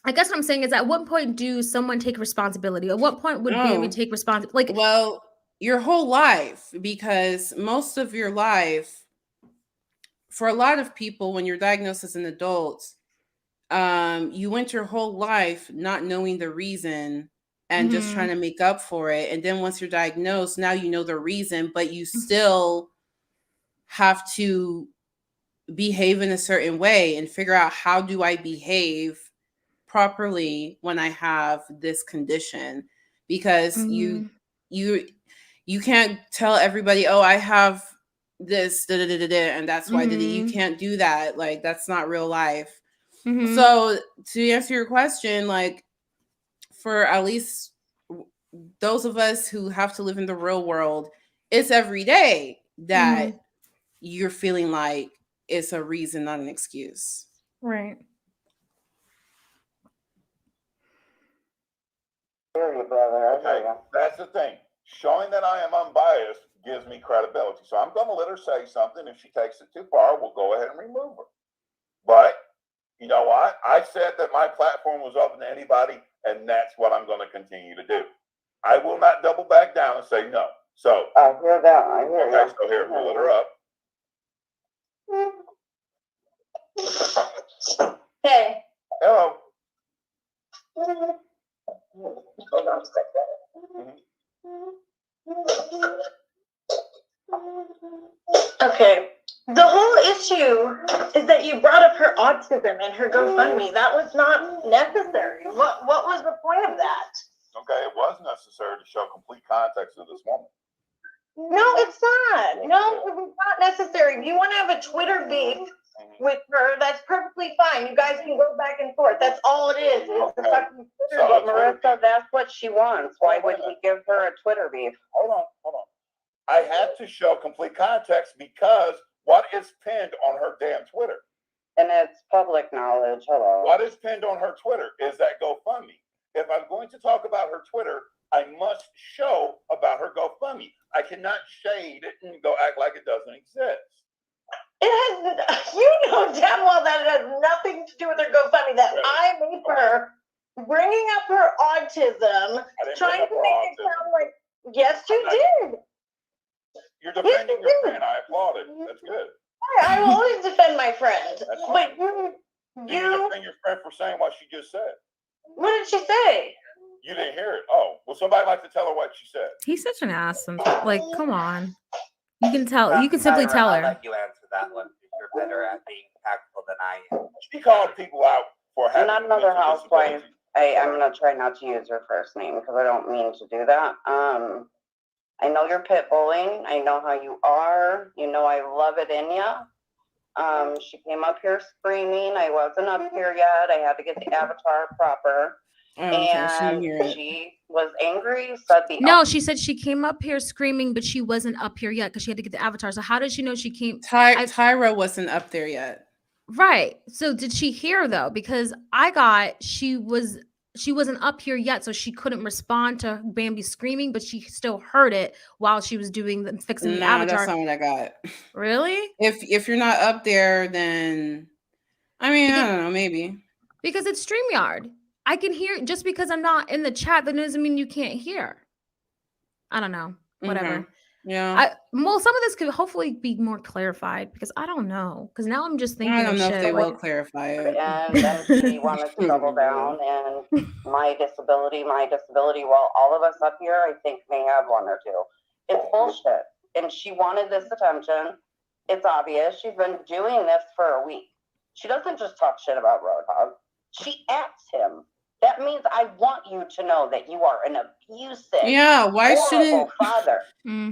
I guess what I'm saying is, at what point do someone take responsibility? At what point would Bambi take responsibility? Well, your whole life, because most of your life, for a lot of people, when you're diagnosed as an adult, you went your whole life not knowing the reason and just trying to make up for it. And then once you're diagnosed, now you know the reason, but you still have to behave in a certain way and figure out, how do I behave properly when I have this condition? Because you can't tell everybody, oh, I have this, and that's why you can't do that. Like, that's not real life. So to answer your question, like, for at least those of us who have to live in the real world, it's every day that you're feeling like it's a reason, not an excuse. Right. Okay, that's the thing. Showing that I am unbiased gives me credibility. So I'm going to let her say something. If she takes it too far, we'll go ahead and remove her. But you know what? I said that my platform was open to anybody, and that's what I'm going to continue to do. I will not double back down and say no. So I hear that. I hear okay, so here, we'll let her up. Hey. Hello. Hold on a second. Okay. The whole issue is that you brought up her autism and her GoFundMe. That was not necessary. What was the point of that? Okay, it was necessary to show complete context of this woman. No, it's not. No, it was not necessary. If you want to have a Twitter beef with her, that's perfectly fine. You guys can go back and forth. That's all it is. It's a fucking Twitter But beef. Marissa, that's what she wants. Why would he give her a Twitter beef? Hold on. I had to show complete context because what is pinned on her damn Twitter? And it's public knowledge. Hello. What is pinned on her Twitter is that GoFundMe. If I'm going to talk about her Twitter, I must show about her GoFundMe. I cannot shade it and go act like it doesn't exist. It has, you know damn well that it has nothing to do with her GoFundMe. That Right. I made her bringing up her autism, trying to make it sound like, yes, you did. You're defending your friend. I applaud it. That's good. I will always defend my friend. That's But You defend your friend for saying what she just said. what did she say? You didn't hear it. Oh, well, somebody like to tell her what she said. He's such an ass. Like, come on. You can tell. You can simply Tyra, tell I'll her. let you answer that one because you're better at being tactful than I am. She called people out for having Not another mental housewife. disability. I'm gonna try not to use her first name because I don't mean to do that. I know you're pit bullying. I know how you are. You know I love it in you. She came up here screaming. I wasn't up here yet. I had to get the avatar proper. And she was angry, said the No, she said she came up here screaming, but she wasn't up here yet because she had to get the avatar. So how did she know she came? Tyra wasn't up there yet. Right. So did she hear though? Because I got she wasn't up here yet, so she couldn't respond to Bambi screaming, but she still heard it while she was doing the fixing the avatar. That's not what I got. Really? If you're not up there, then I mean, I don't know, maybe. Because it's StreamYard. I can hear just because I'm not in the chat, that doesn't mean you can't hear. I don't know. Whatever. Mm-hmm. Yeah. Well, some of this could hopefully be more clarified because I don't know. Because now I'm just thinking. I don't know shit, if they will clarify it. And then she wanted to double down and my disability, while all of us up here, I think, may have one or two. It's bullshit. And she wanted this attention. It's obvious. She's been doing this for a week. She doesn't just talk shit about Roadhog. She asks him. That means I want you to know that you are an abusive, why shouldn't father.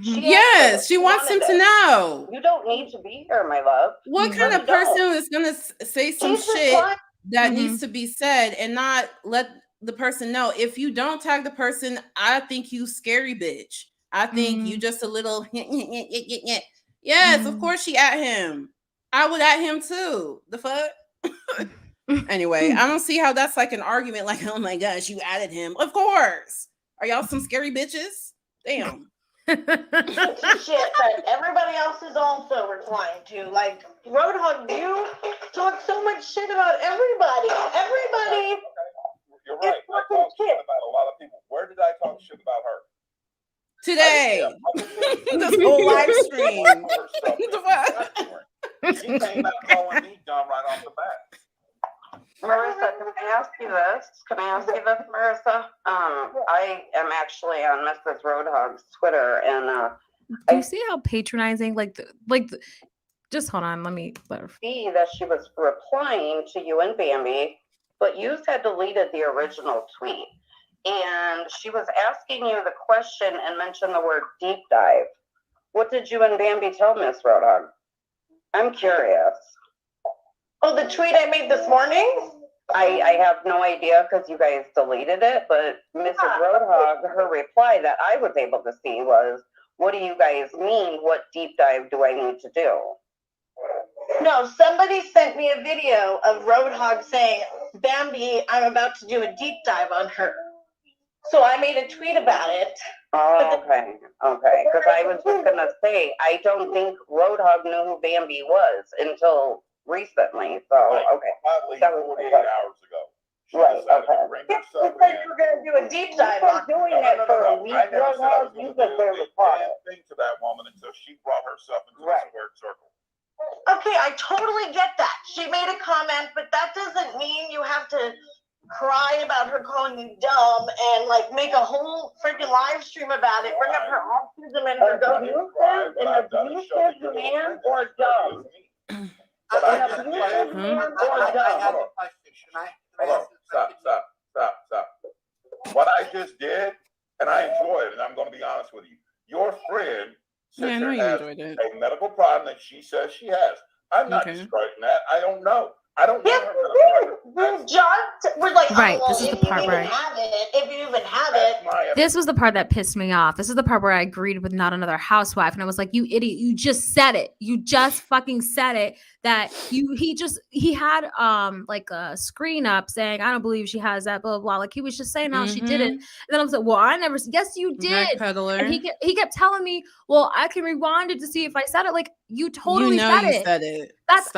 Yes, she wants him to know. You don't need to be here, my love. What kind of person is gonna say some shit that needs to be said and not let the person know? If you don't tag the person, I think you scary bitch. I think you just a little yes, of course she at him. I would at him too. The fuck? Anyway, I don't see how that's like an argument. Like, oh my gosh, you added him. Of course. Are y'all some scary bitches? Damn. Shit that everybody else is also replying to. Like, Roadhog, you talk so much shit about everybody. Everybody. You're right. I talk shit about a lot of people. Where did I talk shit about her? Today. This whole live stream. She came out calling me dumb right off the bat. Marissa, can I ask you this? Marissa? I am actually on Mrs. Roadhog's Twitter, and do you see how patronizing? Just hold on. Let her see that she was replying to you and Bambi, but you had deleted the original tweet, and she was asking you the question and mentioned the word deep dive. What did you and Bambi tell Miss Roadhog? I'm curious. Oh, the tweet I made this morning? I have no idea because you guys deleted it, but Mrs. Roadhog, her reply that I was able to see was, what do you guys mean? What deep dive do I need to do? No, somebody sent me a video of Roadhog saying, Bambi, I'm about to do a deep dive on her. So I made a tweet about it. Oh, okay. Because I was just going to say, I don't think Roadhog knew who Bambi was until recently. So, okay. Probably 48 hours ago. Right, okay. It's like we're going to do a deep dive on doing it for a week. Roadhog, you said they were quiet. Thing to that woman until she brought herself into the squared circle. Okay, I totally get that. She made a comment, but that doesn't mean you have to cry about her calling you dumb and like make a whole freaking live stream about it. Bring up her autism and her abusive man or dumb. Stop. What I just did, and I enjoy it, and I'm going to be honest with you. Your friend sister has a medical problem that she says she has. I'm not describing that. I don't know. I don't know her. John was like, right. This is the part where if you even have it. This was the part that pissed me off. This is the part where I agreed with not another housewife, and I was like, "You idiot! You just said it. You just fucking said it. That he had like a screen up saying, I don't believe she has that, blah blah blah. Like he was just saying, no, she didn't. And then I was like, well, I never. Yes, you did. And he kept telling me, well, I can rewind it to see if I said it. Like you totally said it. That's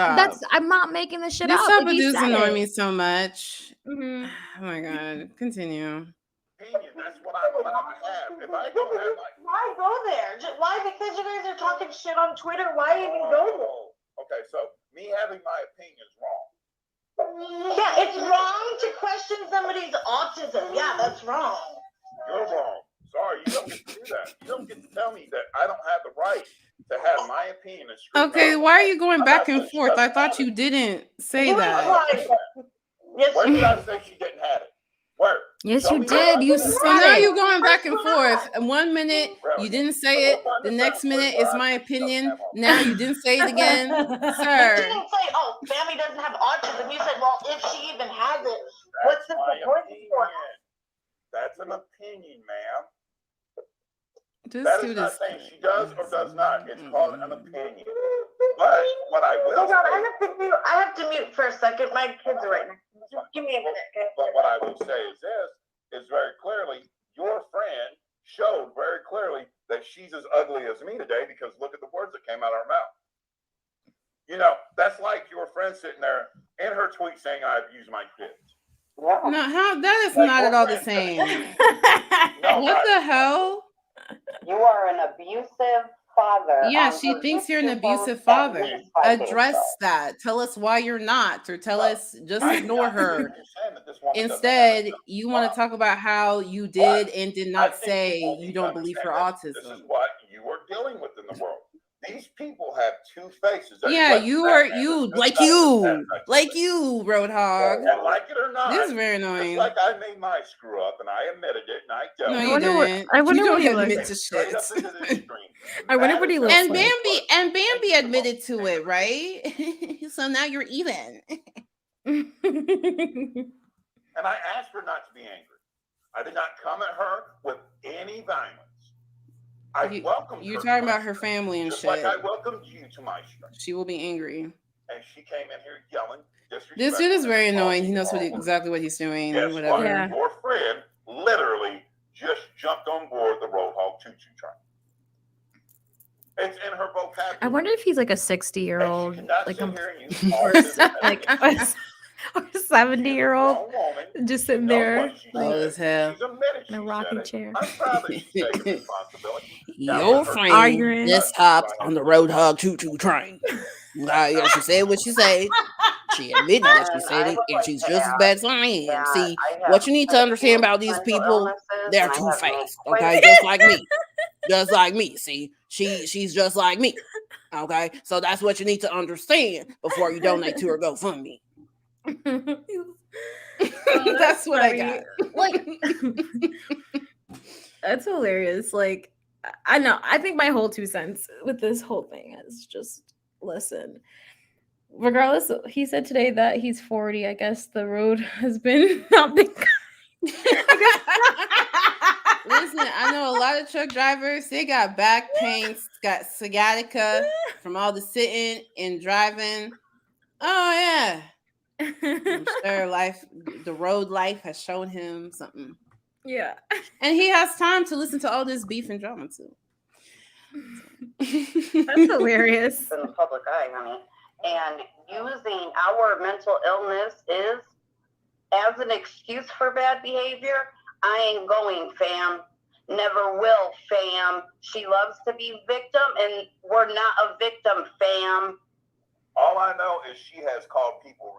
I'm not making this shit up. This type of dudes annoy me so much. Oh my god, continue. That's what I have. If I don't have why go there? Why? Because you guys are talking shit on Twitter. Why even go there? Okay, so me having my opinion is wrong. Yeah, it's wrong to question somebody's autism. Yeah, that's wrong. You're wrong. Sorry, you don't get to do that. You don't get to tell me that I don't have the right to have my opinion and scream Okay, out. why are you going I'm back not and saying she forth? I doesn't thought have you it. didn't say You that. implied that. Yes, Where you did I did. say she didn't have it? Where? Yes, Show you me did. where. You So said now it. you're going back and forth. And 1 minute Really? you didn't say it. The next minute it's my opinion. Now you didn't say it again, You sir. didn't say, "Oh, Bambi doesn't have autism." You said, "Well, if she even has it, what's That's the my support opinion. for?" That's an opinion, ma'am. This That is dude not is. saying she does or does not. It's called an opinion. But what I will Hold on, say, I have to mute for a second. My kids are right next to me. Just give me a minute. Okay? but what I will say is this, is very clearly, your friend showed very clearly that she's as ugly as me today because look at the words that came out of her mouth. You know, that's like your friend sitting there in her tweet saying I abuse my kids. Yeah. No, how that is Like not your at all the friend same. No, What the hell? You are an abusive father. Yeah, on she her thinks you're an YouTube abusive at father. least 5 days Address ago. that. Tell us why you're not, or tell us just I'm ignore not her. saying that this woman doesn't have Instead, it. you want to talk about how you did and did not say you don't believe her This autism. is what you are dealing with in the world. These people have two faces. That's Yeah, like you Batman, are the you good like side and the you bad side. like you, Roadhog. And like it or not, This is very just annoying. like I made my screw up and I admitted it and I dealt No, with you wonder what- didn't. I wonder You what he don't looks admit like. to straight shit. up into the extreme. I wonder That what he is looks And how like. Bambi and Bambi admitted to it, right? So now you're even. And I asked her not to be angry. I did not come at her with any violence. I welcomed You're her talking to my about her strength, family and just shit. like I welcomed you to my strength. She will be angry. And she came in here yelling, This dude is very annoying. He knows what exactly what he's doing. Guess Whatever. what? Yeah. Your friend literally just jumped on board the Roadhog choo-choo train. It's in her vocabulary. I wonder if he's like a And 60-year-old, she cannot like sit a here and use all or this like as or 70-year-old grown woman. just She sitting knows there what she Old said. as hell. She's admitted in a she rocking said it. chair. I'm proud that she's taking responsibility. Your friend Arguing. just hopped on the Roadhog choo-choo train. Yeah, she said what she said. She admitted that she said it, and she's just as bad as I am. See, what you need to understand about these people, they're two-faced, okay? Just like me. Just like me. See, she's just like me. Okay? So that's what you need to understand before you donate to her GoFundMe. That's what I got. Like, that's hilarious. Like, I know. I think my whole 2 cents with this whole thing is just listen. Regardless, he said today that he's 40. I guess the road has been not been. Listen, I know a lot of truck drivers, they got back pain, got sciatica from all the sitting and driving. Oh, yeah. I'm sure the road life has shown him something. Yeah. And he has time to listen to all this beef and drama, too. That's hilarious. In the public eye, honey. And using our mental illness is as an excuse for bad behavior, I ain't going, fam. Never will, fam. She loves to be victim, and we're not a victim, fam. All I know is she has called people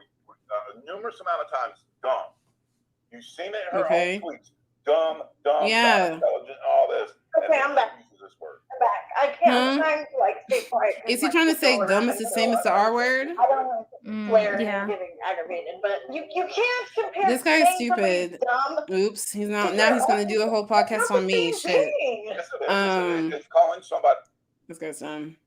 numerous amount of times dumb. You've seen it in her Okay. own tweets. Dumb, Yeah. not intelligent, all this. Okay, I'm back. She uses this word. I'm back. I can't. Huh? I'm trying to like stay quiet. Is he trying to say dumb is the same as the R word? I don't want to swear Yeah. and getting aggravated, but you can't compare. This guy's saying somebody's stupid. Dumb. Oops, he's not. Now he's going to do a whole podcast on me. Shit. Yes, it is. It's calling somebody. This guy's dumb.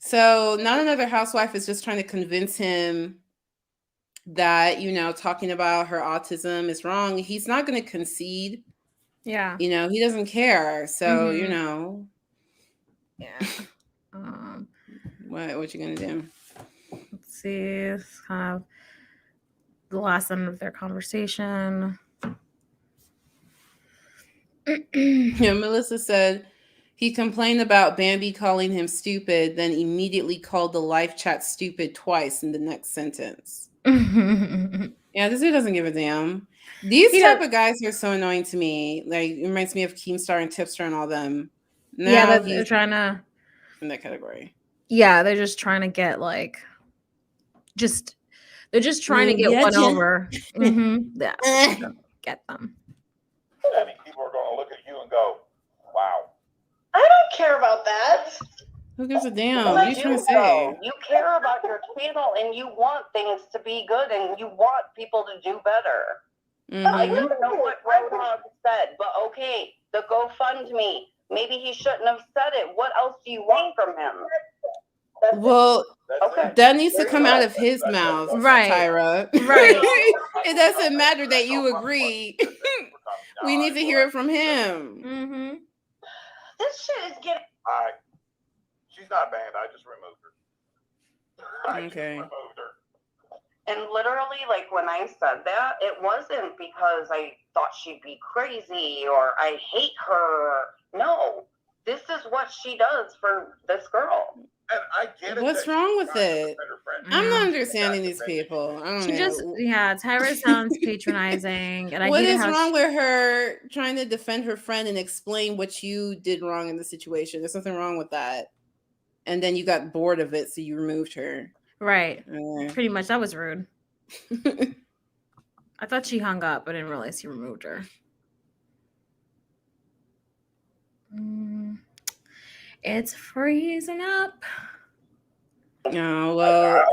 So, not another housewife is just trying to convince him that, talking about her autism is wrong. He's not going to concede. Yeah. He doesn't care. So, Mhm. Yeah. what you going to do? Let's see. It's kind of the last end of their conversation. Yeah, Melissa said he complained about Bambi calling him stupid, then immediately called the live chat stupid twice in the next sentence. Yeah, this dude doesn't give a damn. These type of guys are so annoying to me. Like, it reminds me of Keemstar and Tipster and all them. Now Yeah, they're trying to in that category. Yeah, they're just trying to get they're just trying to get one over. Yeah, get them. I mean, people are going to look at you and go, wow. I care about that. Who gives a damn? But What are you you trying to say? though. You care about your channel and you want things to be good and you want people to do better. I Mhm. don't know what Roadhog said, but okay, the GoFundMe. Maybe he shouldn't have said it. What else do you want from him? Well, Okay. that needs to come out of his mouth, Right. Tyra. Right. It doesn't matter that you agree. We need to hear it from him. Mm-hmm. This shit is getting. She's not banned. I just removed her. Okay. Removed her. And literally, like when I said that, it wasn't because I thought she'd be crazy or I hate her. No, this is what she does for this girl. And I get it. What's wrong with it? I'm not understanding these people. I don't She know. just, yeah, Tyra sounds patronizing, and I What hate it is how wrong with her trying to defend her friend and explain what you did wrong in the situation? There's nothing wrong with that. And then you got bored of it, so you removed her. right. Uh, Pretty much, that was rude. I thought she hung up, but I didn't realize he removed her. It's freezing up. Oh, well,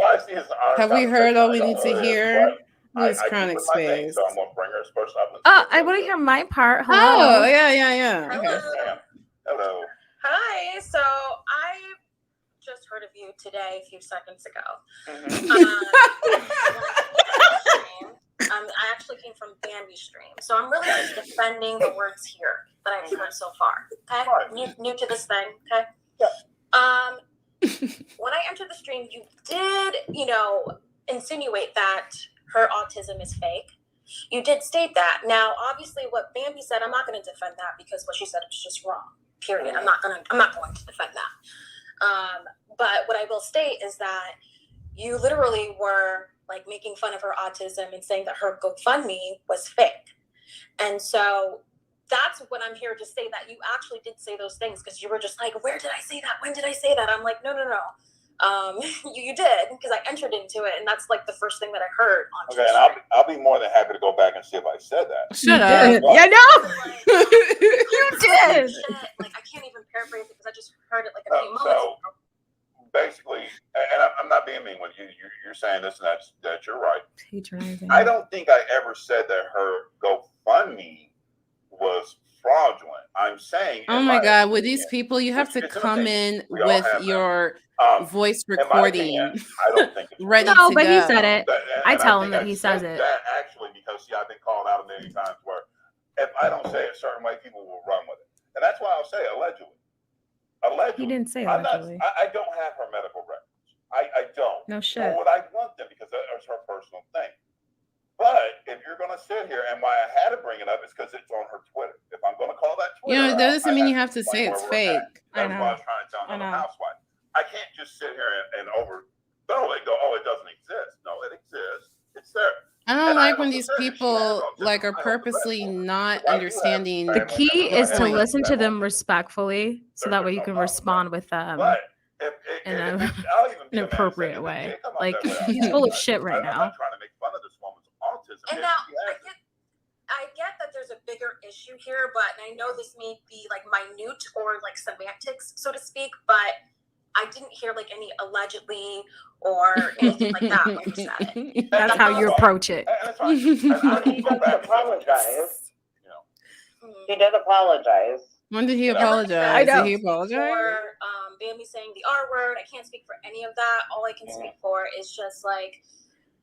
have we heard all we need to hear? Who's Chronic Space? So I'm gonna bring her first up. Oh, I want to hear my part. Hello. Oh, yeah. Okay. Hello. Hi. So I just heard of you today, a few seconds ago. I actually came from Bambi's stream, so I'm really just defending the words here that I've heard so far. Okay, new to this thing. Okay. Yeah. When I entered the stream, you did, insinuate that her autism is fake. You did state that. Now, obviously, what Bambi said, I'm not going to defend that because what she said is just wrong. Period. I'm not going to defend that. But what I will state is that you literally were like making fun of her autism and saying that her GoFundMe was fake. And so that's what I'm here to say, that you actually did say those things, because you were just like, where did I say that? When did I say that? I'm like, no. You did, because I entered into it, and that's like the first thing that I heard on Okay, and I'll be more than happy to go back and see if I said that. Shut up. Yeah, no. You did. Like, I can't even paraphrase it because I just heard it like a few moments So ago. basically, and I'm not being mean with you. You're saying this, and that you're right. Patronizing. I don't think I ever said that her GoFundMe was fraudulent. I'm saying. Oh my God, with these people, you have to come in with your voice recording I don't think it's ready No, to but go. he said it. I tell him think that he said says it. That actually, because I've been called out a million times where if I don't say it a certain way, people will run with it, and that's why I'll say allegedly. He didn't say I allegedly. don't have her medical records. I don't. No shit. Nor would I want them because that's her personal thing. But if you're going to sit here, and why I had to bring it up is because it's on her Twitter. If I'm going to call that Twitter, That doesn't mean you have to say it's fake. That's why I was trying to tell another housewife. I can't just sit here and overthrow it and go, oh, it doesn't exist. No, it exists. It's there. I don't like when these people are purposely not understanding. The key is to listen to them respectfully, so that way you can respond with them in an appropriate way. Like, he's full of shit right now. I'm not trying to make fun of this woman's autism. And now I get that there's a bigger issue here, but I know this may be like minute or like semantics, so to speak, but I didn't hear like any allegedly or anything like that when you said it. That's how you approach it. He did apologize. He did apologize. When did he Yeah, apologize? know. Did he apologize? For Bambi saying the R word, I can't speak for any of that. All I can speak for is just like,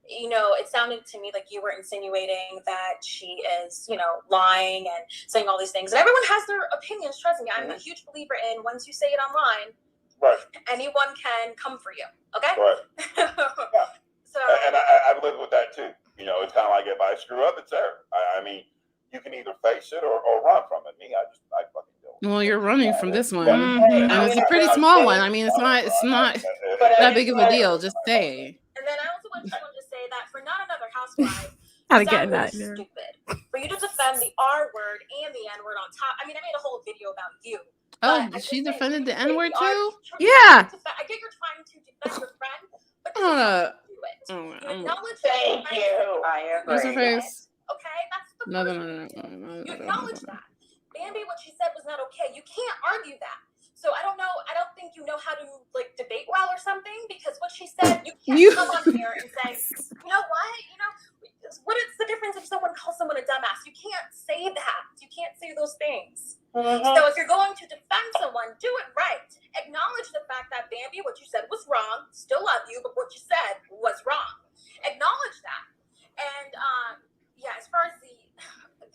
it sounded to me like you were insinuating that she is, lying and saying all these things. And everyone has their opinions. Trust me, I'm a huge believer in once you say it online, Right. anyone can come for you. Okay. Right. So. And I've lived with that too. It's kind of like if I screw up, it's there. I mean, you can either face it or run from it. Me, I fucking don't. Well, you're running from this one. Mhm. And it's a pretty small one. I mean, it's not that big of a deal. Just say. And then I also wanted to say that for not another housewife, How to it's get in not that. really stupid for you to defend the R word and the N word on top. I mean, I made a whole video about you. Oh, she defended the N word too? Yeah. I get you're trying to defend your friend, but Hold up. do it. Oh, You acknowledge Thank that. you. I What's her agree. face? Okay, that's the No. You acknowledge that. Bambi, what she said was not okay. You can't argue that. So I don't know. I don't think you know how to like debate well or something, because what she said, you can't come on here and say, you know what, what is the difference if someone calls someone a dumbass? You can't say that. You can't say those things. So if you're going to defend someone, do it right. Acknowledge the fact that Bambi, what you said was wrong. Still love you, but what you said was wrong. Acknowledge that. And yeah, as far as the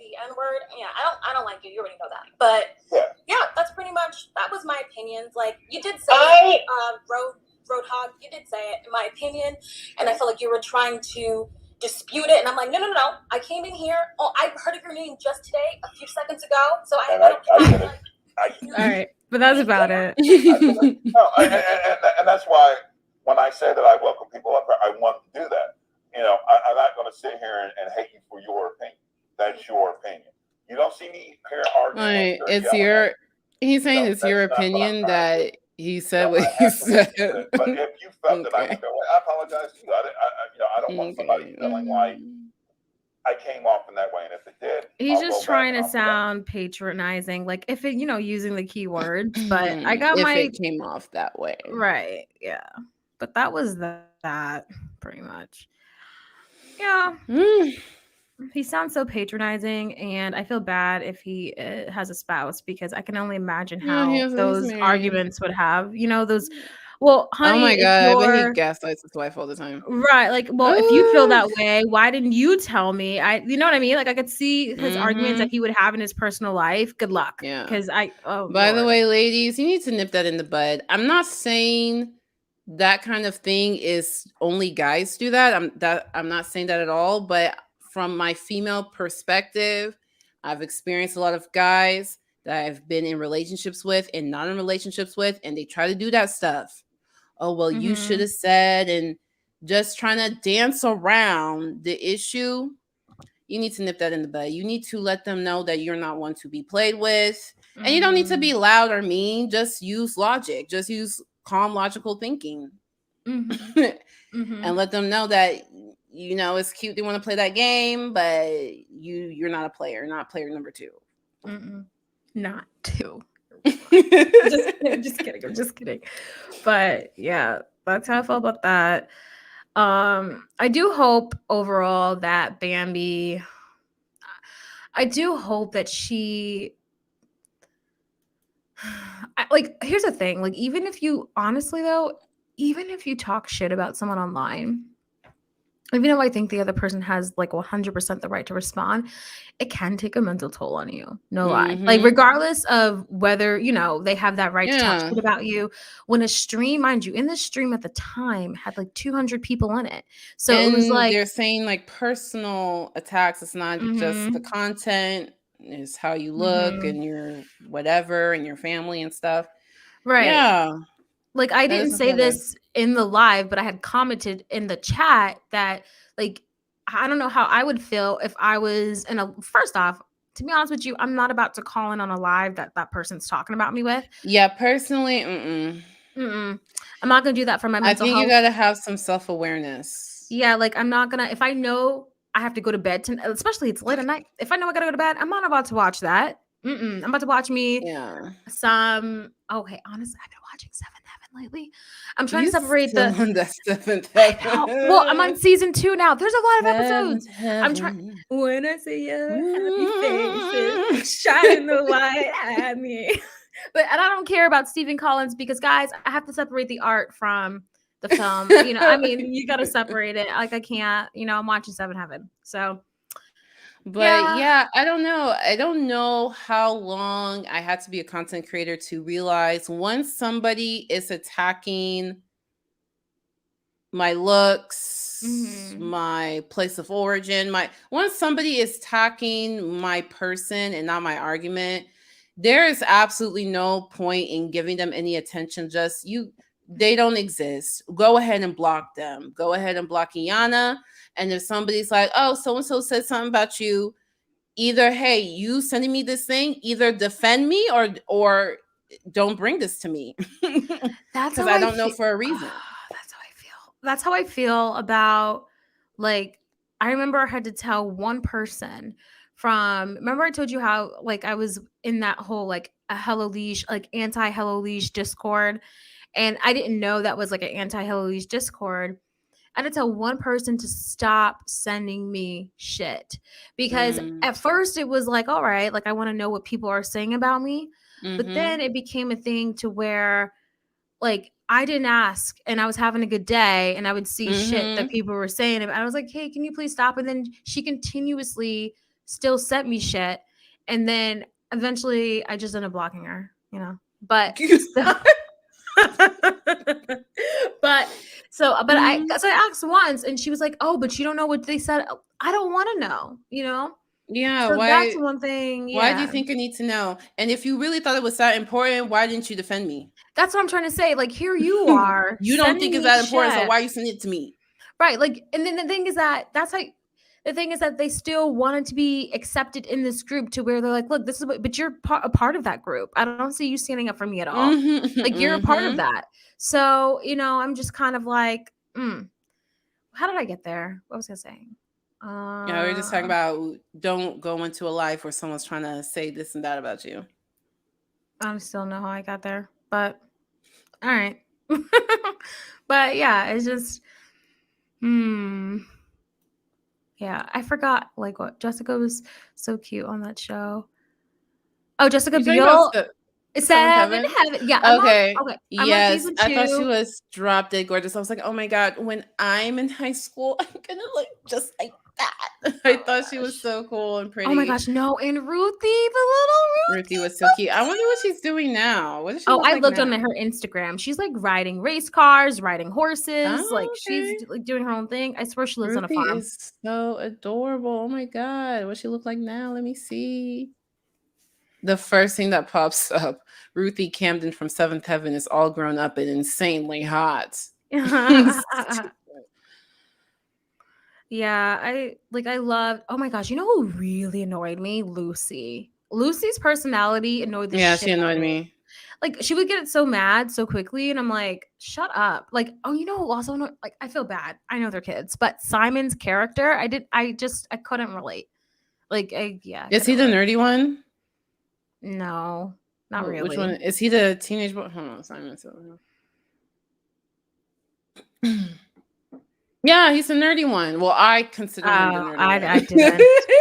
N-word, yeah, I don't like you. You already know that. But yeah, that's pretty much, that was my opinions. Like you did say, Roadhog, you did say it, in my opinion, and I felt like you were trying to dispute it, and I'm like, no, I came in here. Oh, I heard of your name just today, a few seconds ago. So I get it. All right, but that's about it. No, and that's why when I say that I welcome people up, I want to do that. I'm not going to sit here and hate you for your opinion. That's your opinion. You don't see me here arguing. He's saying it's your opinion that he said what he said. But if you felt that I went that way, I apologize to you. I don't want somebody feeling like I came off in that way. And if it did, he's just trying to sound patronizing, like if it, using the keywords. But I got it came off that way, right? Yeah, but that was that pretty much. Yeah. He sounds so patronizing, and I feel bad if he has a spouse, because I can only imagine how those arguments would have, those. Well, honey, oh my god, I bet he gaslights his wife all the time. Right, like, well, if you feel that way, why didn't you tell me? You know what I mean? Like, I could see his arguments that he would have in his personal life. Good luck, yeah. Because by the way, ladies, you need to nip that in the bud. I'm not saying that kind of thing is only guys do that. I'm not saying that at all, but from my female perspective, I've experienced a lot of guys that I've been in relationships with and not in relationships with, and they try to do that stuff. Oh, well, you should have said, and just trying to dance around the issue. You need to nip that in the bud. You need to let them know that you're not one to be played with. And you don't need to be loud or mean. Just use logic. Just use calm, logical thinking. And let them know that, it's cute they want to play that game, but you're not a player. You're not player number 2. Not 2. just kidding. I'm just kidding. But yeah, that's how I feel about that. I do hope overall that Bambi, I do hope that she, here's the thing, like, even if you talk shit about someone online, even though I think the other person has like 100% the right to respond, it can take a mental toll on you. No lie. Like, regardless of whether, they have that right to talk shit about you. When a stream, mind you, in this stream at the time had like 200 people in it. So it was like, they're saying like personal attacks. It's not just the content. It's how you look and your whatever and your family and stuff. Right. Yeah. Like, I didn't say this in the live, but I had commented in the chat that, like, I don't know how I would feel if I was first off, to be honest with you, I'm not about to call in on a live that person's talking about me with. Yeah, personally, I'm not going to do that for my mental health. I think you got to have some self-awareness. Yeah, like, I'm not going to, if I know I have to go to bed, especially it's late at night, if I know I got to go to bed, I'm not about to watch that. I'm about to watch me some, okay, honestly, I've been watching Seventh Heaven lately. I'm trying to separate Seventh Heaven. Well, I'm on season 2 now. There's a lot of episodes. I'm trying. When I see your happy faces, shine the light at me. And I don't care about Stephen Collins, because, guys, I have to separate the art from the film. I mean, you got to separate it. Like, I can't. I'm watching Seventh Heaven, so. But yeah, I don't know. I don't know how long I had to be a content creator to realize once somebody is attacking my looks, my place of origin, once somebody is attacking my person and not my argument, there is absolutely no point in giving them any attention. They don't exist. Go ahead and block them. Go ahead and block Iana. And if somebody's like, oh, so-and-so said something about you, either, hey, you sending me this thing, either defend me or don't bring this to me. That's because I don't know for a reason. That's how I feel about, like, I remember I had to tell one person from, remember I told you how like I was in that whole like a Hello Leash, like anti Hello Leash Discord, and I didn't know that was like an anti Hello Leash Discord. I had to tell one person to stop sending me shit because at first it was like, all right, like I want to know what people are saying about me. But then it became a thing to where like I didn't ask and I was having a good day and I would see shit that people were saying. And I was like, hey, can you please stop? And then she continuously still sent me shit. And then eventually I just ended up blocking her, you know. But still. but I asked once and she was like, oh, but you don't know what they said. I don't want to know, you know? Yeah, So why? that's one thing. Yeah. Why do you think I need to know? And if you really thought it was that important, why didn't you defend me? That's what I'm trying to say. Like, here you are. You don't think it's that important, so shit. why are you sending it to me? Right. Like, and then the thing is that the thing is that they still wanted to be accepted in this group to where they're like, look, this is what, but you're a part of that group. I don't see you standing up for me at all. Like, you're a part of that. So, you know, I'm just kind of like, how did I get there? What was I saying? Yeah, we were just talking about don't go into a life where someone's trying to say this and that about you. I still know how I got there, but all right. But yeah, it's just, yeah, I forgot like what Jessica was so cute on that show. Oh, Jessica Biel. Seven Heaven. Yeah. Okay. I'm yes. on season 2. I thought she was drop dead gorgeous. I was like, oh my God, when I'm in high school, I'm gonna look just like that. I thought she was so cool and pretty. Oh my gosh, no. And Ruthie, the little Ruthie was so cute. I wonder what she's doing now. What does she look I like looked now? on her Instagram. She's like riding race cars, riding horses. Oh, like okay. she's like doing her own thing. I swear she lives on a Ruthie farm. is so adorable. Oh my God. What she look like now? Let me see. The first thing that pops up, Ruthie Camden from Seventh Heaven is all grown up and insanely hot. Yeah, I loved, oh my gosh, you know who really annoyed me? Lucy. Lucy's personality annoyed the shit. Yeah, she annoyed me. Like she would get so mad so quickly, and I'm like, shut up. Like, oh, you know who also annoyed, like I feel bad. I know they're kids, but Simon's character, I couldn't relate. Like, is he the nerdy one? No, not really. Which one? Is he the teenage boy? Hold on, Simon. Yeah, he's the nerdy one. Well, I consider him the nerdy one. I didn't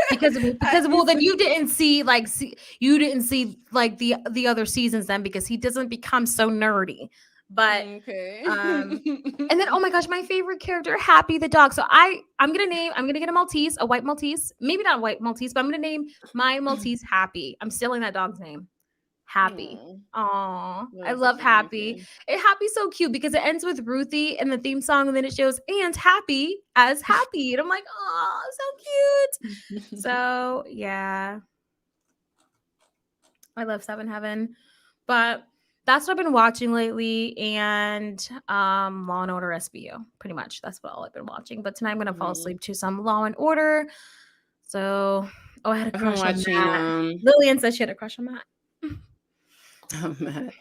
because well then you didn't see like the other seasons then because he doesn't become so nerdy. But okay. And then oh my gosh, my favorite character, Happy the dog. So I'm gonna get a Maltese, a white Maltese, maybe not a white Maltese, but I'm gonna name my Maltese Happy. I'm stealing that dog's name. Happy. Aw, I love Happy. Happy's so cute because it ends with Ruthie and the theme song, and then it shows and Happy as Happy. And I'm like, oh, so cute. So yeah. I love Seven Heaven. But that's what I've been watching lately, and Law and Order SVU. Pretty much. That's all I've been watching. But tonight I'm gonna fall asleep to some Law and Order. So I had a crush on Matt. Lillian said she had a crush on Matt. Oh, Matt.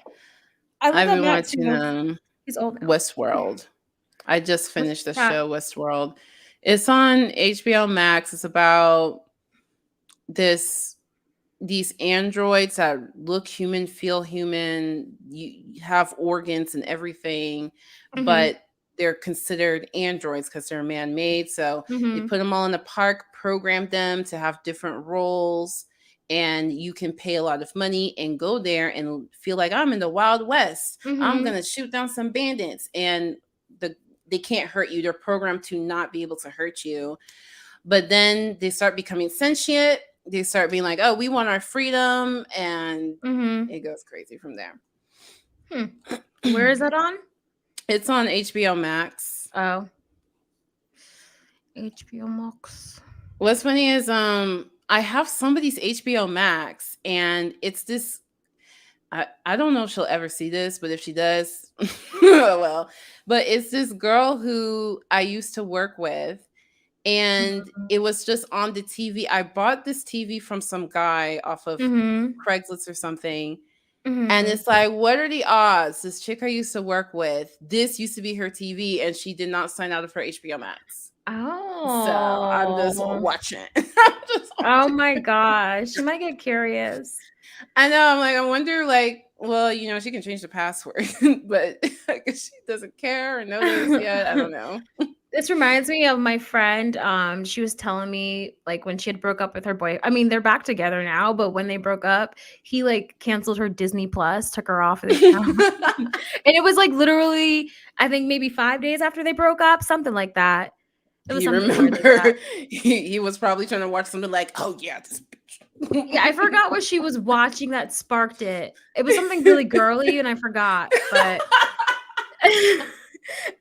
I've been watching he's old now. Westworld. I just finished the show Westworld. It's on HBO Max. It's about these androids that look human, feel human, you have organs and everything, but they're considered androids because they're man-made. So they put them all in the park, program them to have different roles. And you can pay a lot of money and go there and feel like I'm in the Wild West. I'm going to shoot down some bandits. And they can't hurt you. They're programmed to not be able to hurt you. But then they start becoming sentient. They start being like, oh, we want our freedom. And it goes crazy from there. Where is that on? It's on HBO Max. Oh. HBO Max. What's funny is I have somebody's HBO Max, and it's this. I don't know if she'll ever see this, but if she does, well. But it's this girl who I used to work with, and it was just on the TV. I bought this TV from some guy off of Craigslist or something, And Mhm. it's like, what are the odds? This chick I used to work with, this used to be her TV, and she did not sign out for HBO Max. So I'm just Oh. watching. Oh my gosh. She might get curious. I know. I'm like, I wonder, like, well, you know, she can change the password, but I guess she doesn't care or notice yet. I don't know. This reminds me of my friend. She was telling me like when she had broke up with her boy. I mean, they're back together now, but when they broke up, he like canceled her Disney Plus, took her off of the account. And it was like literally, I think maybe 5 days after they broke up, something like that. It was You something weird like that. remember he was probably trying to watch something like, oh yeah, this bitch. Yeah, I forgot what she was watching that sparked it. It was something really girly, and I forgot, but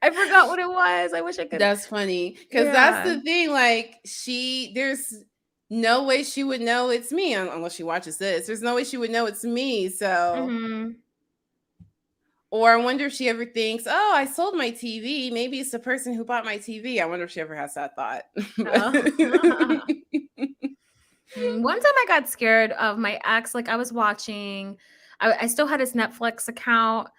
I forgot what it was. I wish I could. That's funny because that's Yeah. the thing. Like there's no way she would know it's me unless she watches this. There's no way she would know it's me. So, Mhm. or I wonder if she ever thinks, oh, I sold my TV. Maybe it's the person who bought my TV. I wonder if she ever has that thought. Oh. One time I got scared of my ex. Like I was watching, I still had his Netflix account.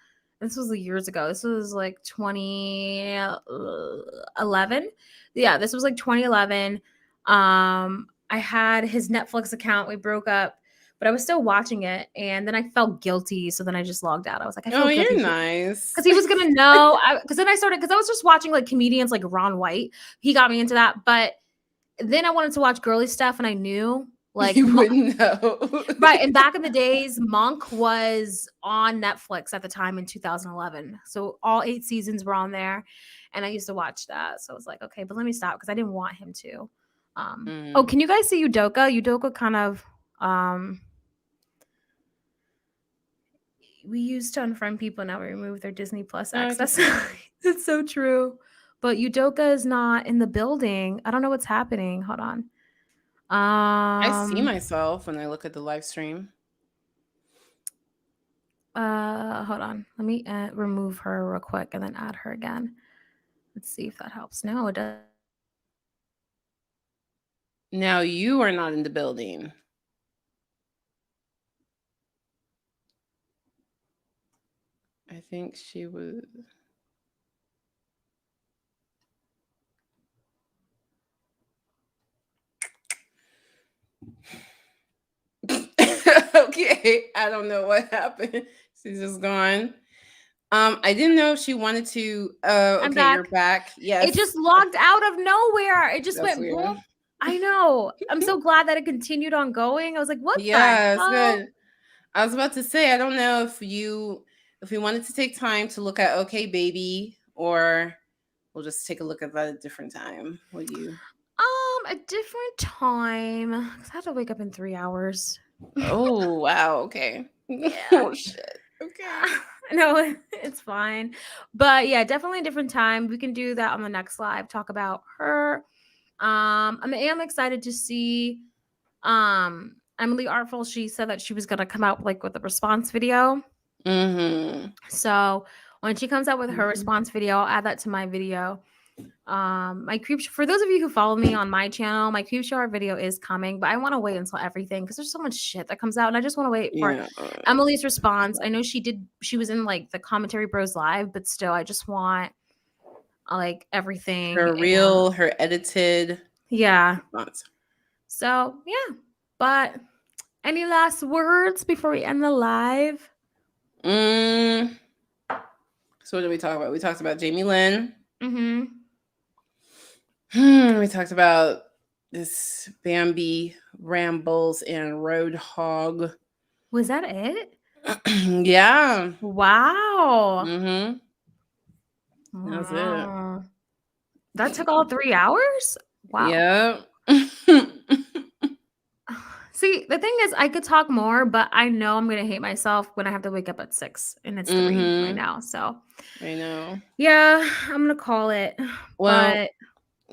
This was years ago. This was like 2011. Yeah, this was like 2011. I had his Netflix account. We broke up, but I was still watching it, and then I felt guilty. So then I just logged out. I was like, I feel Oh, guilty you're nice. because he was gonna know. Because then I started because I was just watching like comedians like Ron White. He got me into that, but then I wanted to watch girly stuff, and I knew like You wouldn't know. right. And back in the days, Monk was on Netflix at the time in 2011. So all 8 seasons were on there, and I used to watch that. So I was like, okay, but let me stop because I didn't want him to. Oh, can you guys see Udoka? Udoka kind of we used to unfriend people, now we remove their Disney Plus access. That's so true. But Udoka is not in the building. I don't know what's happening. Hold on. I see myself when I look at the live stream. Hold on. Let me remove her real quick and then add her again. Let's see if that helps. No, it does. Now you are not in the building. I think she was. Okay, I don't know what happened. She's just gone. I didn't know if she wanted to. I'm Okay, back. you're back. Yes, It just logged out of nowhere. It just That's went weird. boom. I know. I'm so glad that it continued on going. I was like, what Yeah, the it's hell? good. I was about to say, I don't know if you wanted to take time to look at OKbaby, or we'll just take a look at that at a different time. What do you? A different time. 'Cause I have to wake up in 3 hours. Oh wow. Okay. Yeah. Oh shit. Okay. No, it's fine. But yeah, definitely a different time. We can do that on the next live, talk about her. I am excited to see Emily Artful. She said that she was gonna come out like with a response video. Mm-hmm. So when she comes out with her response video, I'll add that to my video. My creep for those of you who follow me on my channel, my creep show art video is coming, but I want to wait until everything because there's so much shit that comes out, and I just want to wait for Emily's response. I know she was in like the Commentary Bros live, but still, I just want like everything. Her real, her edited. Yeah. Response. So yeah, but any last words before we end the live? So what did we talk about? We talked about Jamie Lynn. Mm-hmm. We talked about this Bambi Rambles and Road Hog. Was that it? Yeah. Wow. Mm-hmm. That was it. That took all 3 hours? Wow. Yeah. See, the thing is, I could talk more, but I know I'm going to hate myself when I have to wake up at 6 and it's 3 right now. So I know. Yeah, I'm going to call it. Well, but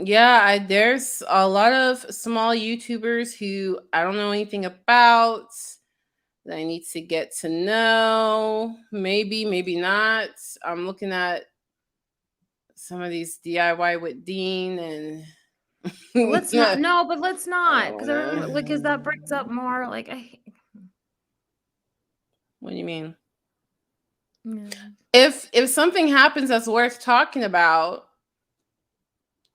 yeah, there's a lot of small YouTubers who I don't know anything about that I need to get to know. Maybe, maybe not. I'm looking at some of these DIY with Dean and let's not. No, but let's not, I don't know. because that brings up more. Like, What do you mean? Yeah. If something happens that's worth talking about,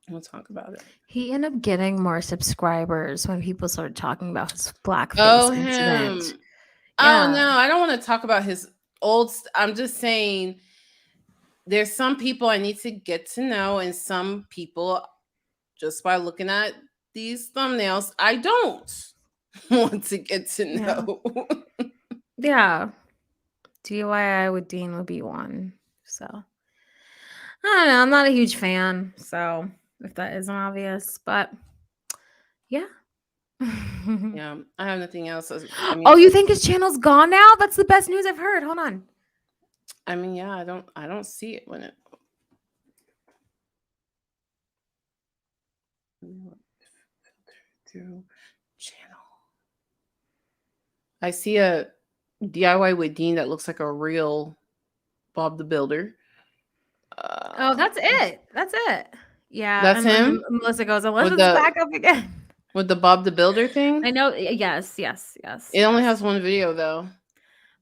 we'll talk about it. He ended up getting more subscribers when people started talking about his blackface Oh, incident. him. Yeah. Oh, no, I don't want to talk about his old. I'm just saying there's some people I need to get to know, and some people, just by looking at these thumbnails, I don't want to get to know. Yeah. DIY with Dean would be one. So I don't know. I'm not a huge fan. So if that isn't obvious, but yeah. Yeah, I have nothing else. I mean, Oh, you think his channel's gone now? That's the best news I've heard. Hold on. I mean, yeah, I don't see it when it. Through channel. I see a DIY with Dean that looks like a real Bob the Builder. Oh, that's it. That's it. Yeah. That's and him? Melissa goes, unless With it's the- back up again. With the Bob the Builder thing? I know. Yes. It only has one video though.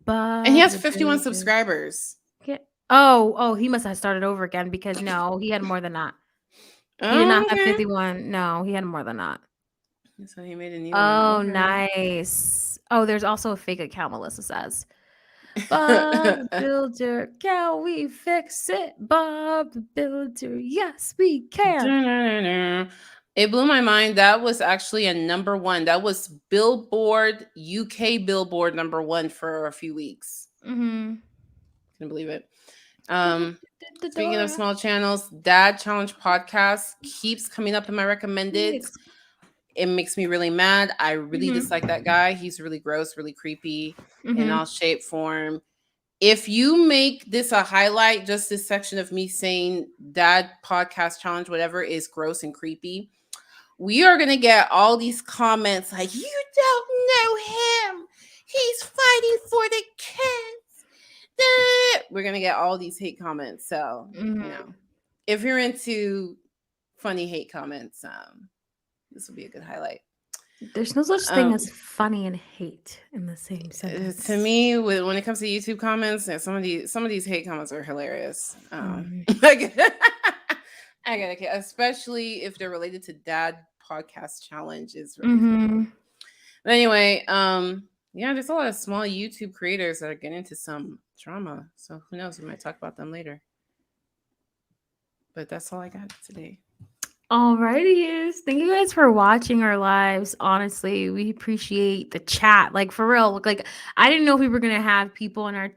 But And he has 51 subscribers. Oh, he must have started over again because no, he had more than that. He did not have 51. No, he had more than that. So he made a new Oh, one. Okay. nice. Oh, there's also a fake account, Melissa says. Bob the Builder, can we fix it? Bob the Builder, yes, we can. It blew my mind. That was actually a #1. That was Billboard, UK Billboard #1 for a few weeks. Mm-hmm. Couldn't believe it. Speaking of small channels, Dad Challenge podcast keeps coming up in my recommended. It makes me really mad. I really dislike that guy. He's really gross, really creepy in all shape, form. If you make this a highlight, just this section of me saying Dad podcast challenge, whatever, is gross and creepy, we are going to get all these comments like, you don't know him. He's fighting for the kids. We're going to get all these hate comments. So, you know, if you're into funny hate comments, this will be a good highlight. There's no such thing as funny and hate in the same sentence. To me, when it comes to YouTube comments, some of these hate comments are hilarious. I gotta get, especially if they're related to Dad podcast challenges. Really But anyway, yeah, there's a lot of small YouTube creators that are getting into some drama. So who knows? We might talk about them later. But that's all I got today. Alrighty, thank you guys for watching our lives. Honestly, we appreciate the chat. Like for real, like I didn't know if we were gonna have people in our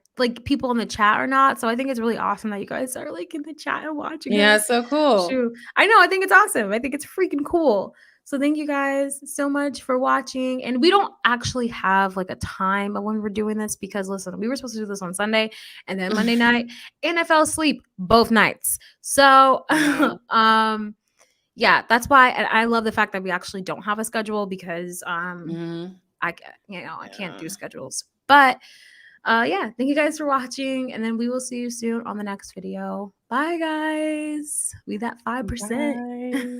people in the chat or not. So I think it's really awesome that you guys are like in the chat and watching. Yeah, it's so cool. Shoot. I know. I think it's awesome. I think it's freaking cool. So thank you guys so much for watching. And we don't actually have like a time of when we're doing this because listen, we were supposed to do this on Sunday and then Monday night, and I fell asleep both nights. So yeah, that's why. And I love the fact that we actually don't have a schedule because I can't do schedules. But yeah, thank you guys for watching, and then we will see you soon on the next video. Bye guys. We that 5%.